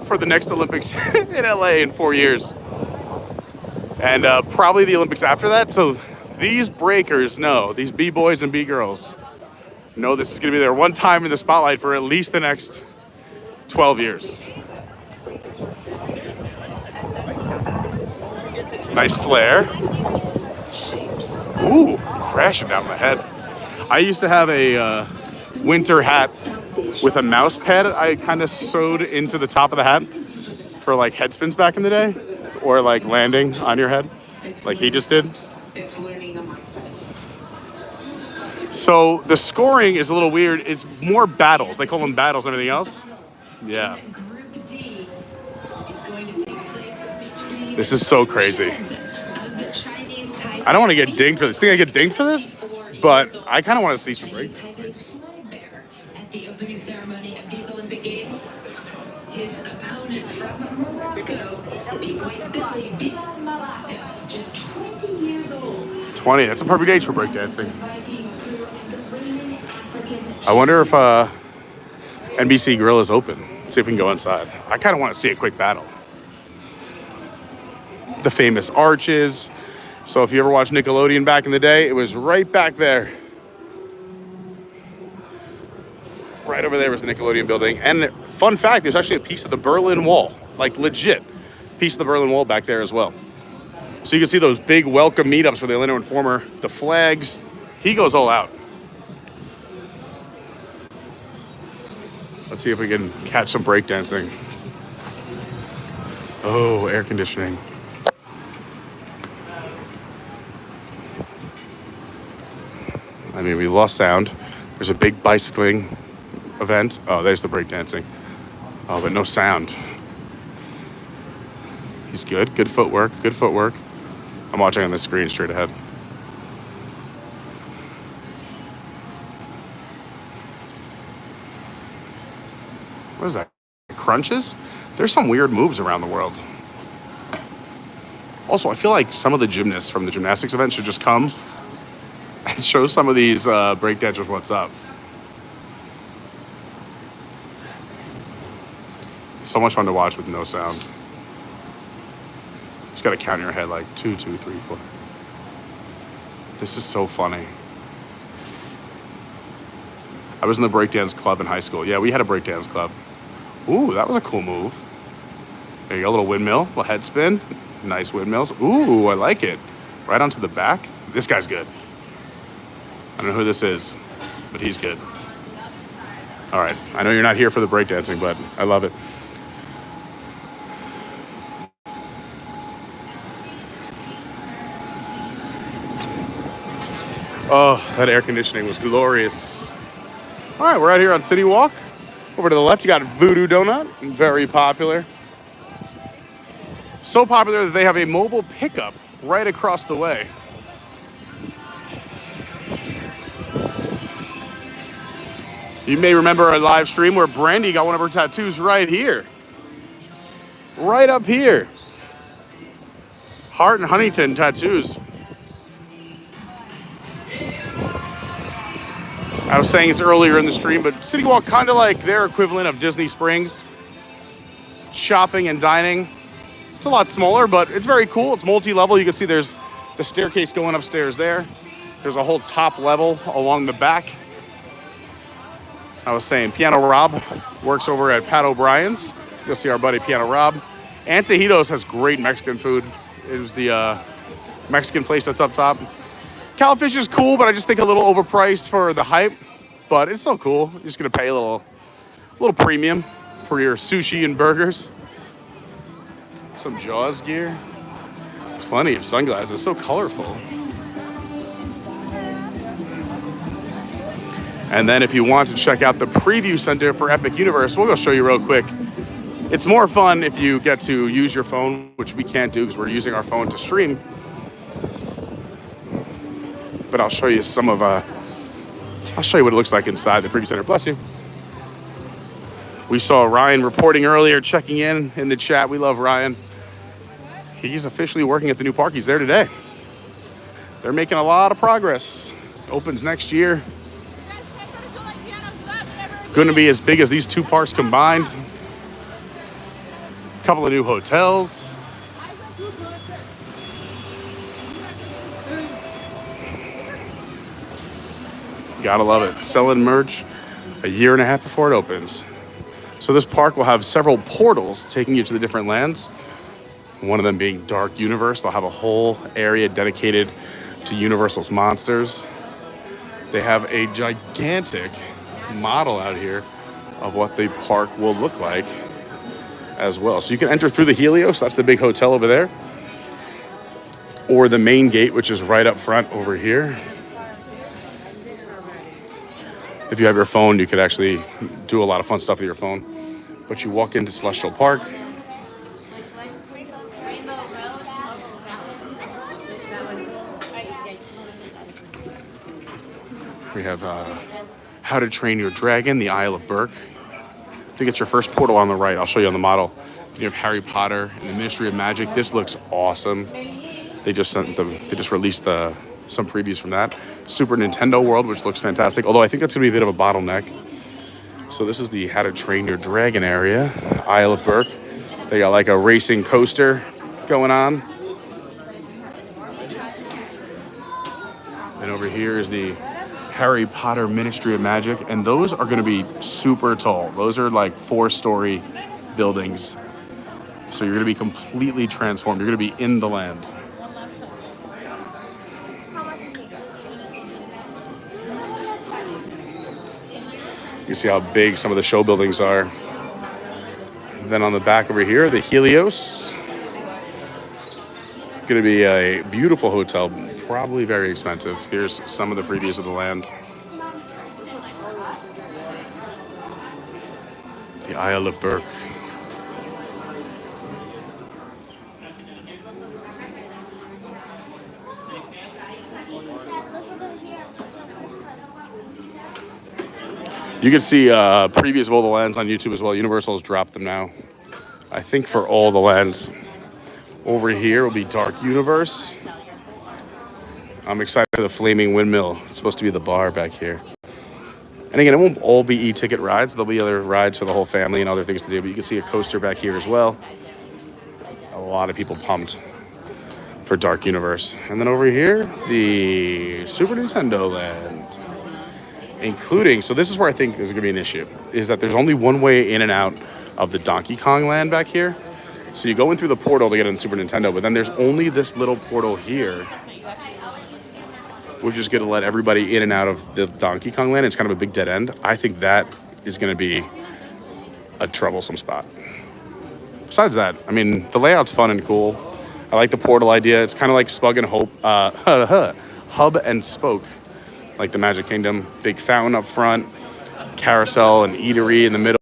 for the next Olympics in LA in 4 years. And probably the Olympics after that. So these breakers know, these B-boys and B-girls know this is going to be their one time in the spotlight for at least the next 12 years. Nice flare. Ooh, crashing down my head. I used to have a winter hat with a mouse pad I kind of sewed into the top of the hat for like head spins back in the day, or like landing on your head like he just did. So the scoring is a little weird. It's more battles. They call them battles and everything else. Yeah. This is so crazy. I don't want to get dinged for this. Think I get dinged for this? But I kind of want to see some breakdancing. At the opening ceremony of these Olympic Games, his opponent from Morocco, B-boy Billy Dion Malacca, just 20 years old. 20, that's a perfect age for breakdancing. I wonder if NBC Grill is open. Let's see if we can go inside. I kind of want to see a quick battle. The famous arches. So if you ever watched Nickelodeon back in the day, it was right back there. Right over there was the Nickelodeon building. And fun fact, there's actually a piece of the Berlin Wall, like legit piece of the Berlin Wall back there as well. So you can see those big welcome meetups for the Orlando Informer, the flags. He goes all out. Let's see if we can catch some breakdancing. Oh, air conditioning. I mean, we lost sound. There's a big bicycling event. Oh, there's the breakdancing. Oh, but no sound. He's good. Good footwork. Good footwork. I'm watching on the screen straight ahead. What is that? Crunches? There's some weird moves around the world. Also, I feel like some of the gymnasts from the gymnastics event should just come and show some of these breakdancers what's up. So much fun to watch with no sound. Just gotta count in your head like 2, 2, 3, 4. This is so funny. I was in the breakdance club in high school. Yeah, we had a breakdance club. Ooh, that was a cool move. There you go, a little windmill, little head spin. Nice windmills. Ooh, I like it. Right onto the back. This guy's good. I don't know who this is, but he's good. All right, I know you're not here for the breakdancing, but I love it. Oh, that air conditioning was glorious. All right, we're out here on CityWalk. Over to the left, you got Voodoo Donut, very popular. So popular that they have a mobile pickup right across the way. You may remember a live stream where Brandy got one of her tattoos right here. Right up here. Hart and Huntington tattoos. I was saying this earlier in the stream, but CityWalk kind of like their equivalent of Disney Springs. Shopping and dining. It's a lot smaller, but it's very cool. It's multi-level. You can see there's the staircase going upstairs there. There's a whole top level along the back. I was saying, Piano Rob works over at Pat O'Brien's. You'll see our buddy Piano Rob. Antojitos has great Mexican food. It was the Mexican place that's up top. Cowfish is cool, but I just think a little overpriced for the hype. But it's still cool. You're just gonna pay a little premium for your sushi and burgers. Some Jaws gear. Plenty of sunglasses, so colorful. And then if you want to check out the preview center for Epic Universe, we'll go show you real quick. It's more fun if you get to use your phone, which we can't do because we're using our phone to stream. But I'll show you I'll show you what it looks like inside the preview center. Bless you. We saw Ryan reporting earlier, checking in the chat. We love Ryan. He's officially working at the new park. He's there today. They're making a lot of progress. Opens next year. Going to be as big as these two parks combined. A couple of new hotels. Gotta love it. Selling merch a year and a half before it opens. So this park will have several portals taking you to the different lands. One of them being Dark Universe. They'll have a whole area dedicated to Universal's monsters. They have a gigantic model out here of what the park will look like as well. So you can enter through the Helios, that's the big hotel over there, or the main gate, which is right up front over here. If you have your phone, you could actually do a lot of fun stuff with your phone. But you walk into Celestial Park. We have How to Train Your Dragon, the Isle of Berk. I think it's your first portal on the right. I'll show you on the model. You have Harry Potter and the Ministry of Magic. This looks awesome. They just released some previews from that. Super Nintendo World, which looks fantastic. Although I think that's gonna be a bit of a bottleneck. So this is the How to Train Your Dragon area, Isle of Berk. They got like a racing coaster going on. And over here is the Harry Potter Ministry of Magic, and those are going to be super tall. Those are like 4-story buildings. So you're going to be completely transformed. You're going to be in the land. You see how big some of the show buildings are. And then on the back over here, the Helios. Going to be a beautiful hotel, probably very expensive. Here's some of the previews of the land. The Isle of Berk. You can see previews of all the lands on YouTube as well. Universal's dropped them now. I think for all the lands. Over here will be Dark Universe. I'm excited for the Flaming Windmill. It's supposed to be the bar back here. And again, it won't all be e-ticket rides. There'll be other rides for the whole family and other things to do. But you can see a coaster back here as well. A lot of people pumped for Dark Universe. And then over here, the Super Nintendo Land. Including, so this is where I think there's going to be an issue, is that there's only one way in and out of the Donkey Kong Land back here. So you go in through the portal to get in the Super Nintendo, but then there's only this little portal here, which is going to let everybody in and out of the Donkey Kong Land. It's kind of a big dead end. I think that is going to be a troublesome spot. Besides that, I mean, the layout's fun and cool. I like the portal idea. It's kind of like Spug and Hub and Spoke, like the Magic Kingdom. Big fountain up front, carousel and eatery in the middle.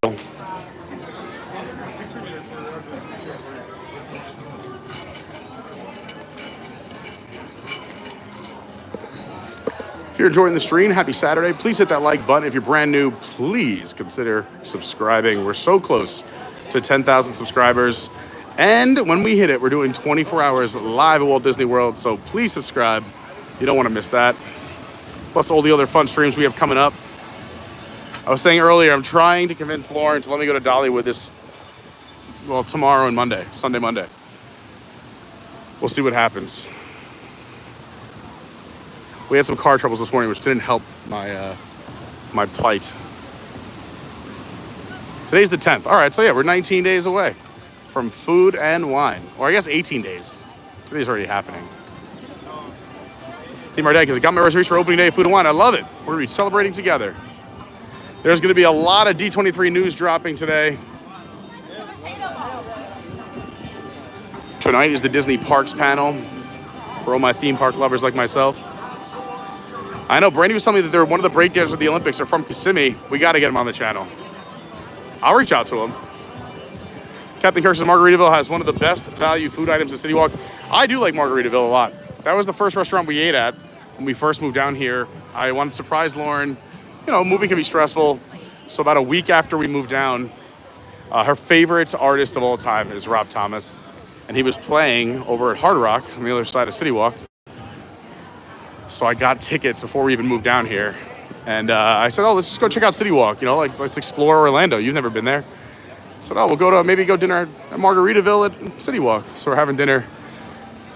If you're enjoying the stream, happy Saturday. Please hit that like button. If you're brand new, please consider subscribing. We're so close to 10,000 subscribers. And when we hit it, we're doing 24 hours live at Walt Disney World. So please subscribe. You don't want to miss that. Plus all the other fun streams we have coming up. I was saying earlier, I'm trying to convince Lauren to let me go to Dollywood tomorrow and Monday, Sunday, Monday. We'll see what happens. We had some car troubles this morning, which didn't help my my plight. Today's the 10th. All right, so yeah, we're 19 days away from food and wine. Or I guess 18 days. Today's already happening. Team Ardec has got my reservation for opening day of Food and Wine. I love it. We're going to be celebrating together. There's going to be a lot of D23 news dropping today. Tonight is the Disney Parks panel for all my theme park lovers like myself. I know Brandy was telling me that they're one of the breakdancers of the Olympics are from Kissimmee. We got to get them on the channel. I'll reach out to them. Captain Kirsch's Margaritaville has one of the best value food items in CityWalk. I do like Margaritaville a lot. That was the first restaurant we ate at when we first moved down here. I wanted to surprise Lauren. You know, moving can be stressful. So about a week after we moved down, her favorite artist of all time is Rob Thomas. And he was playing over at Hard Rock on the other side of CityWalk. So I got tickets before we even moved down here. And I said, oh, let's just go check out CityWalk. You know, like, let's explore Orlando. You've never been there. I said, oh, we'll go dinner at Margaritaville at CityWalk. So we're having dinner.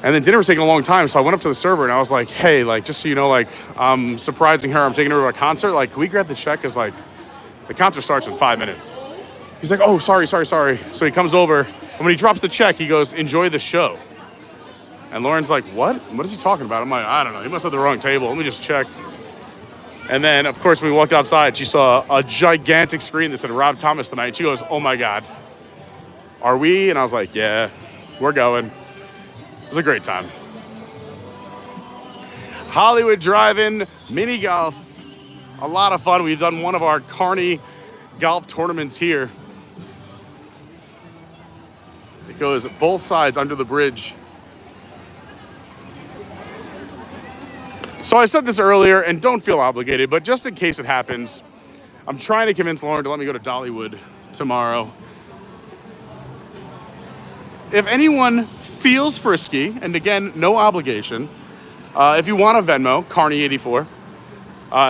And then dinner was taking a long time. So I went up to the server and I was like, hey, like, just so you know, like, I'm surprising her. I'm taking her to a concert. Like, can we grab the check? Because, like, the concert starts in 5 minutes. He's like, oh, sorry. So he comes over. And when he drops the check, he goes, enjoy the show. And Lauren's like, what? What is he talking about? I'm like, I don't know. He must have the wrong table. Let me just check. And then, of course, when we walked outside, she saw a gigantic screen that said Rob Thomas tonight. She goes, oh, my God. Are we? And I was like, yeah, we're going. It was a great time. Hollywood Drive-In Mini Golf. A lot of fun. We've done one of our Carney golf tournaments here. It goes both sides under the bridge. So I said this earlier, and don't feel obligated, but just in case it happens, I'm trying to convince Lauren to let me go to Dollywood tomorrow. If anyone feels frisky, and again, no obligation, if you want a Venmo, Carney84,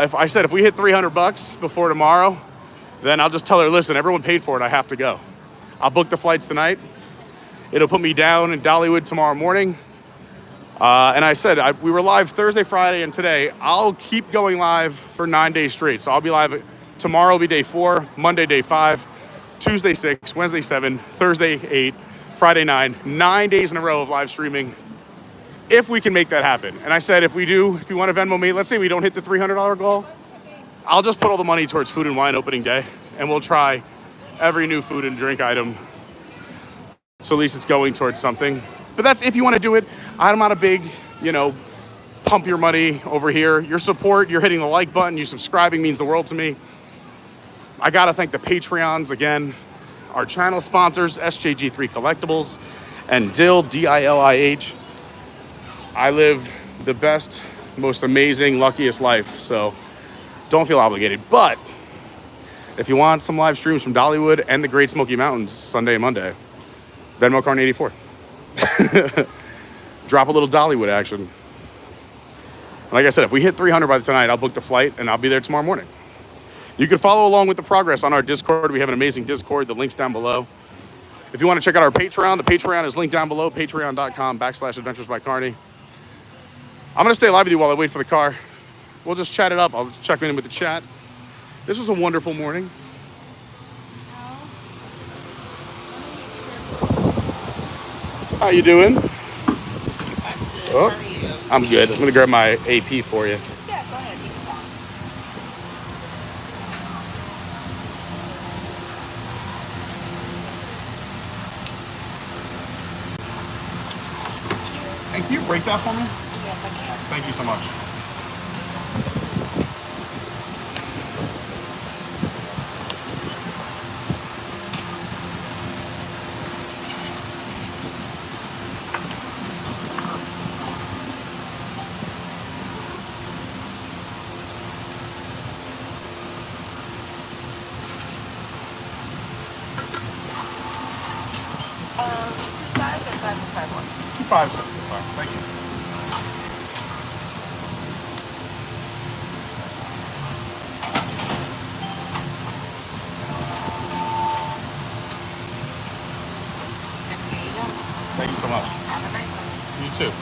if we hit $300 before tomorrow, then I'll just tell her, listen, everyone paid for it, I have to go. I'll book the flights tonight. It'll put me down in Dollywood tomorrow morning. And I said, we were live Thursday, Friday, and today. I'll keep going live for 9 days straight. So I'll be live. Tomorrow will be day 4, Monday day 5, Tuesday 6, Wednesday 7, Thursday 8, Friday 9. 9 days in a row of live streaming, if we can make that happen. And I said, if you want to Venmo me, let's say we don't hit the $300 goal, I'll just put all the money towards food and wine opening day, and we'll try every new food and drink item. So at least it's going towards something. But that's if you want to do it. I'm not a big, pump your money over here. Your support, you're hitting the like button, you subscribing means the world to me. I got to thank the Patreons again, our channel sponsors, SJG3 Collectibles and Dill, D-I-L-I-H. I live the best, most amazing, luckiest life, so don't feel obligated. But if you want some live streams from Dollywood and the Great Smoky Mountains Sunday and Monday, Venmo Carney84. Drop a little Dollywood action. Like I said, if we hit 300 by tonight, I'll book the flight and I'll be there tomorrow morning. You can follow along with the progress on our Discord. We have an amazing Discord. The link's down below. If you want to check out our Patreon, the Patreon is linked down below, patreon.com/Adventures by Carney. I'm going to stay live with you while I wait for the car. We'll just chat it up. I'll just check in with the chat. This was a wonderful morning. How you doing? Oh, I'm good. I'm going to grab my AP for you. Yeah, go ahead. Hey, can you break that for me? Yes, I can. Thank you so much. $2.75. Thank you. Thank you so much. You too.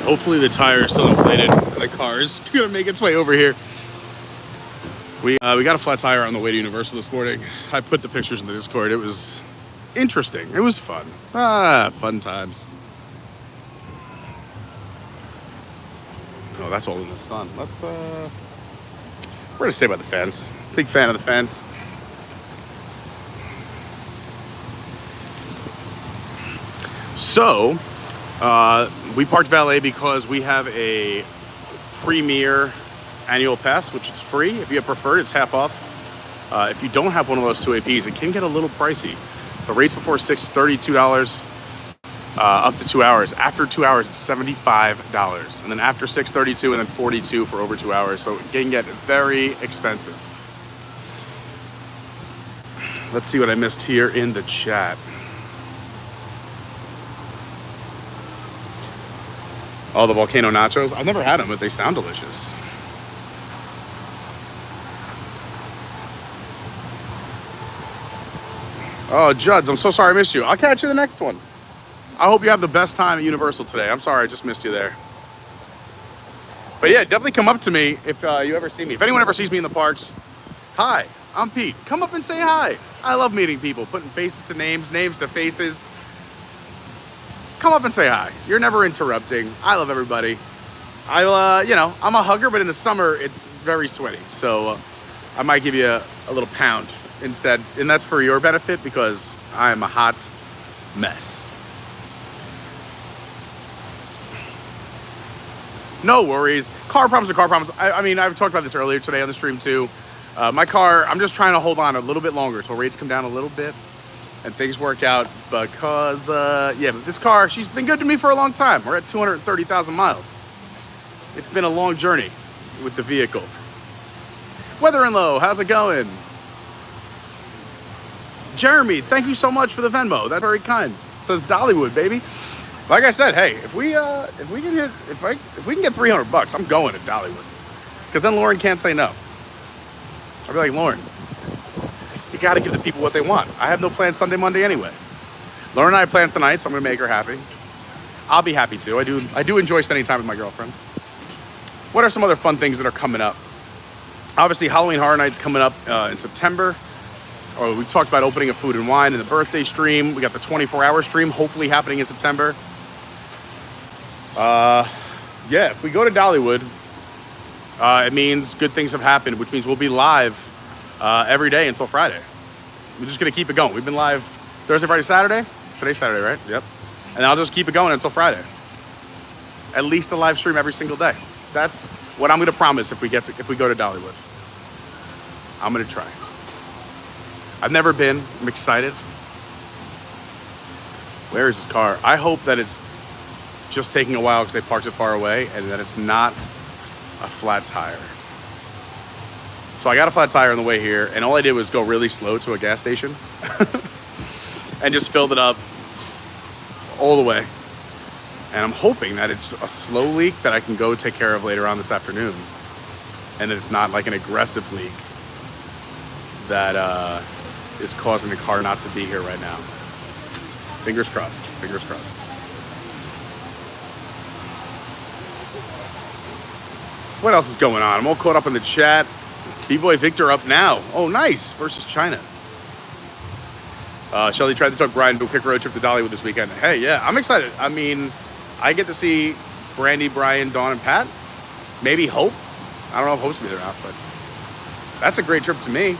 Hopefully the tire is still inflated and the car is gonna make its way over here. We got a flat tire on the way to Universal this morning. I put the pictures in the Discord. It was interesting. It was fun. Fun times. Oh, that's all in the sun. Let's we're gonna stay by the fence. Big fan of the fence. So, we parked valet because we have a premier annual pass, which is free. If you have preferred, it's half off. If you don't have one of those two APs, it can get a little pricey. The rates before 6 is $32, up to 2 hours. After 2 hours, it's $75. And then after 6, $32, and then $42 for over 2 hours. So it can get very expensive. Let's see what I missed here in the chat. Oh, the volcano nachos. I've never had them, but they sound delicious. Oh, Juds, I'm so sorry I missed you. I'll catch you the next one. I hope you have the best time at Universal today. I'm sorry I just missed you there. But yeah, definitely come up to me if you ever see me. If anyone ever sees me in the parks, hi, I'm Pete. Come up and say hi. I love meeting people, putting faces to names, names to faces. Come up and say hi. You're never interrupting. I love everybody. I'm a hugger, but in the summer, it's very sweaty. So I might give you a little pound instead. And that's for your benefit because I am a hot mess. No worries. Car problems are car problems. I mean, I've talked about this earlier today on the stream too. My car, I'm just trying to hold on a little bit longer until rates come down a little bit and things work out because, but this car, she's been good to me for a long time. We're at 230,000 miles. It's been a long journey with the vehicle. Weather and Low, how's it going? Jeremy, thank you so much for the Venmo. That's very kind. Says Dollywood, baby. Like I said, hey, if we can get $300, I'm going to Dollywood. Because then Lauren can't say no. I'll be like, Lauren, you got to give the people what they want. I have no plans Sunday, Monday anyway. Lauren and I have plans tonight, so I'm going to make her happy. I'll be happy too. I do enjoy spending time with my girlfriend. What are some other fun things that are coming up? Obviously, Halloween Horror Night's coming up in September. We talked about opening of Food and Wine and the birthday stream. We got the 24-hour stream, hopefully happening in September. If we go to Dollywood, it means good things have happened, which means we'll be live every day until Friday. We're just going to keep it going. We've been live Thursday, Friday, Saturday. Today's Saturday, right? Yep. And I'll just keep it going until Friday. At least a live stream every single day. That's what I'm going to promise if we go to Dollywood. I'm going to try. I've never been. I'm excited. Where is this car? I hope that it's just taking a while because they parked it far away and that it's not a flat tire. So I got a flat tire on the way here and all I did was go really slow to a gas station and just filled it up all the way. And I'm hoping that it's a slow leak that I can go take care of later on this afternoon and that it's not like an aggressive leak that is causing the car not to be here right now. Fingers crossed, fingers crossed. What else is going on? I'm all caught up in the chat. B-Boy Victor up now. Oh, nice. Versus China. Shelly tried to talk Brian to a quick road trip to Dollywood this weekend. Hey, yeah, I'm excited. I mean, I get to see Brandy, Brian, Dawn, and Pat. Maybe Hope. I don't know if Hope's going to be there or not, but that's a great trip to me.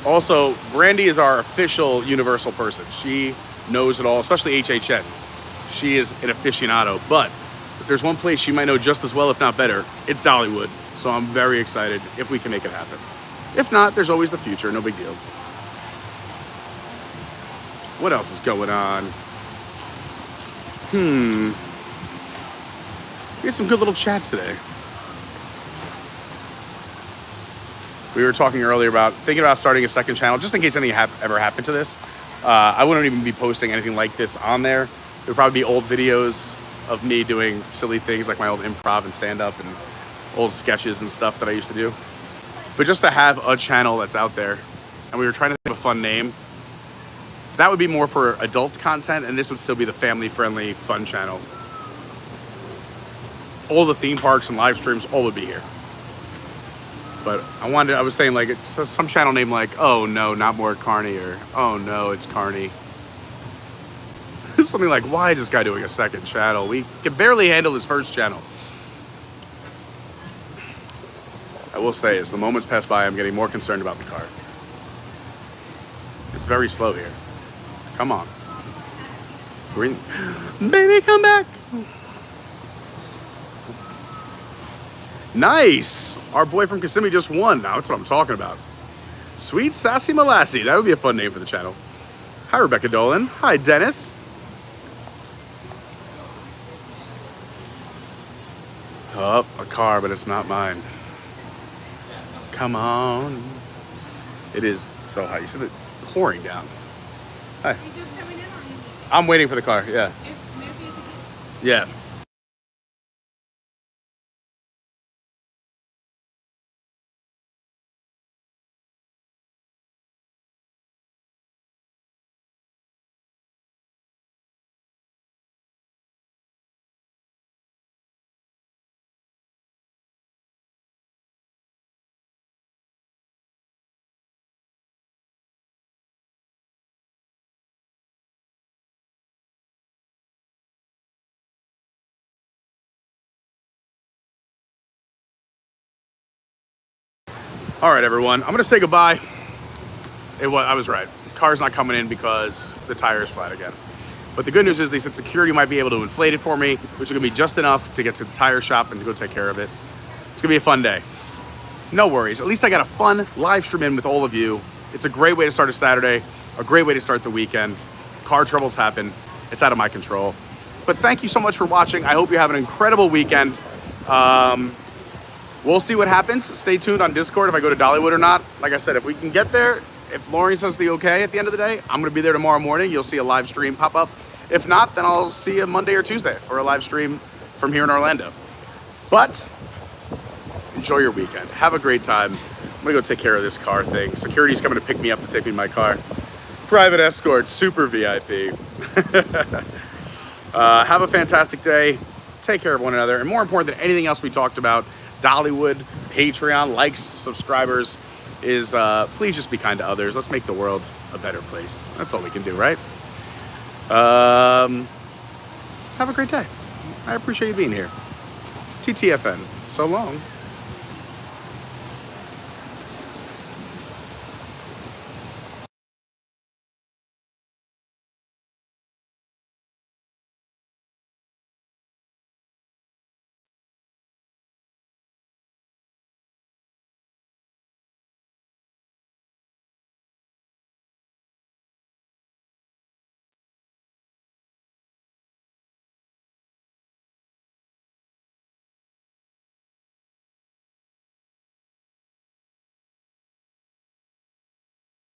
Also, Brandy is our official Universal person. She knows it all, especially HHN. She is an aficionado, but if there's one place she might know just as well, if not better, it's Dollywood. So I'm very excited if we can make it happen. If not, there's always the future, no big deal. What else is going on? We had some good little chats today. We were talking earlier about thinking about starting a second channel, just in case anything ever happened to this. I wouldn't even be posting anything like this on there. It would probably be old videos of me doing silly things like my old improv and stand-up and old sketches and stuff that I used to do. But just to have a channel that's out there, and we were trying to think of a fun name, that would be more for adult content, and this would still be the family-friendly, fun channel. all the theme parks and live streams, all would be here. But I was saying like it's some channel name like, oh no, not more Carney, or oh no, it's Carney. Something like, why is this guy doing a second channel? We can barely handle his first channel. I will say, as the moments pass by, I'm getting more concerned about the car. It's very slow here. Come on. Green. Baby, come back. Nice. Our boy from Kissimmee just won. Now that's what I'm talking about. Sweet Sassy Molassie. That would be a fun name for the channel. Hi, Rebecca Dolan. Hi, Dennis. Oh, a car, but it's not mine. Come on. It is so high. You see it pouring down. Hi. I'm waiting for the car, yeah. Yeah. All right, everyone. I'm gonna say goodbye. I was right. Car's not coming in because the tire is flat again. But the good news is they said security might be able to inflate it for me, which is gonna be just enough to get to the tire shop and to go take care of it. It's gonna be a fun day. No worries. At least I got a fun live stream in with all of you. It's a great way to start a Saturday, a great way to start the weekend. Car troubles happen. It's out of my control. But thank you so much for watching. I hope you have an incredible weekend. We'll see what happens. Stay tuned on Discord if I go to Dollywood or not. Like I said, if we can get there, if Lauren says the okay at the end of the day, I'm gonna be there tomorrow morning. You'll see a live stream pop up. If not, then I'll see you Monday or Tuesday for a live stream from here in Orlando. But enjoy your weekend. Have a great time. I'm gonna go take care of this car thing. Security's coming to pick me up to take me in my car. Private escort, super VIP. Have a fantastic day. Take care of one another. And more important than anything else we talked about, Dollywood, Patreon, likes, subscribers, is please just be kind to others. Let's make the world a better place. That's all we can do, right? Have a great day. I appreciate you being here. TTFN. So long.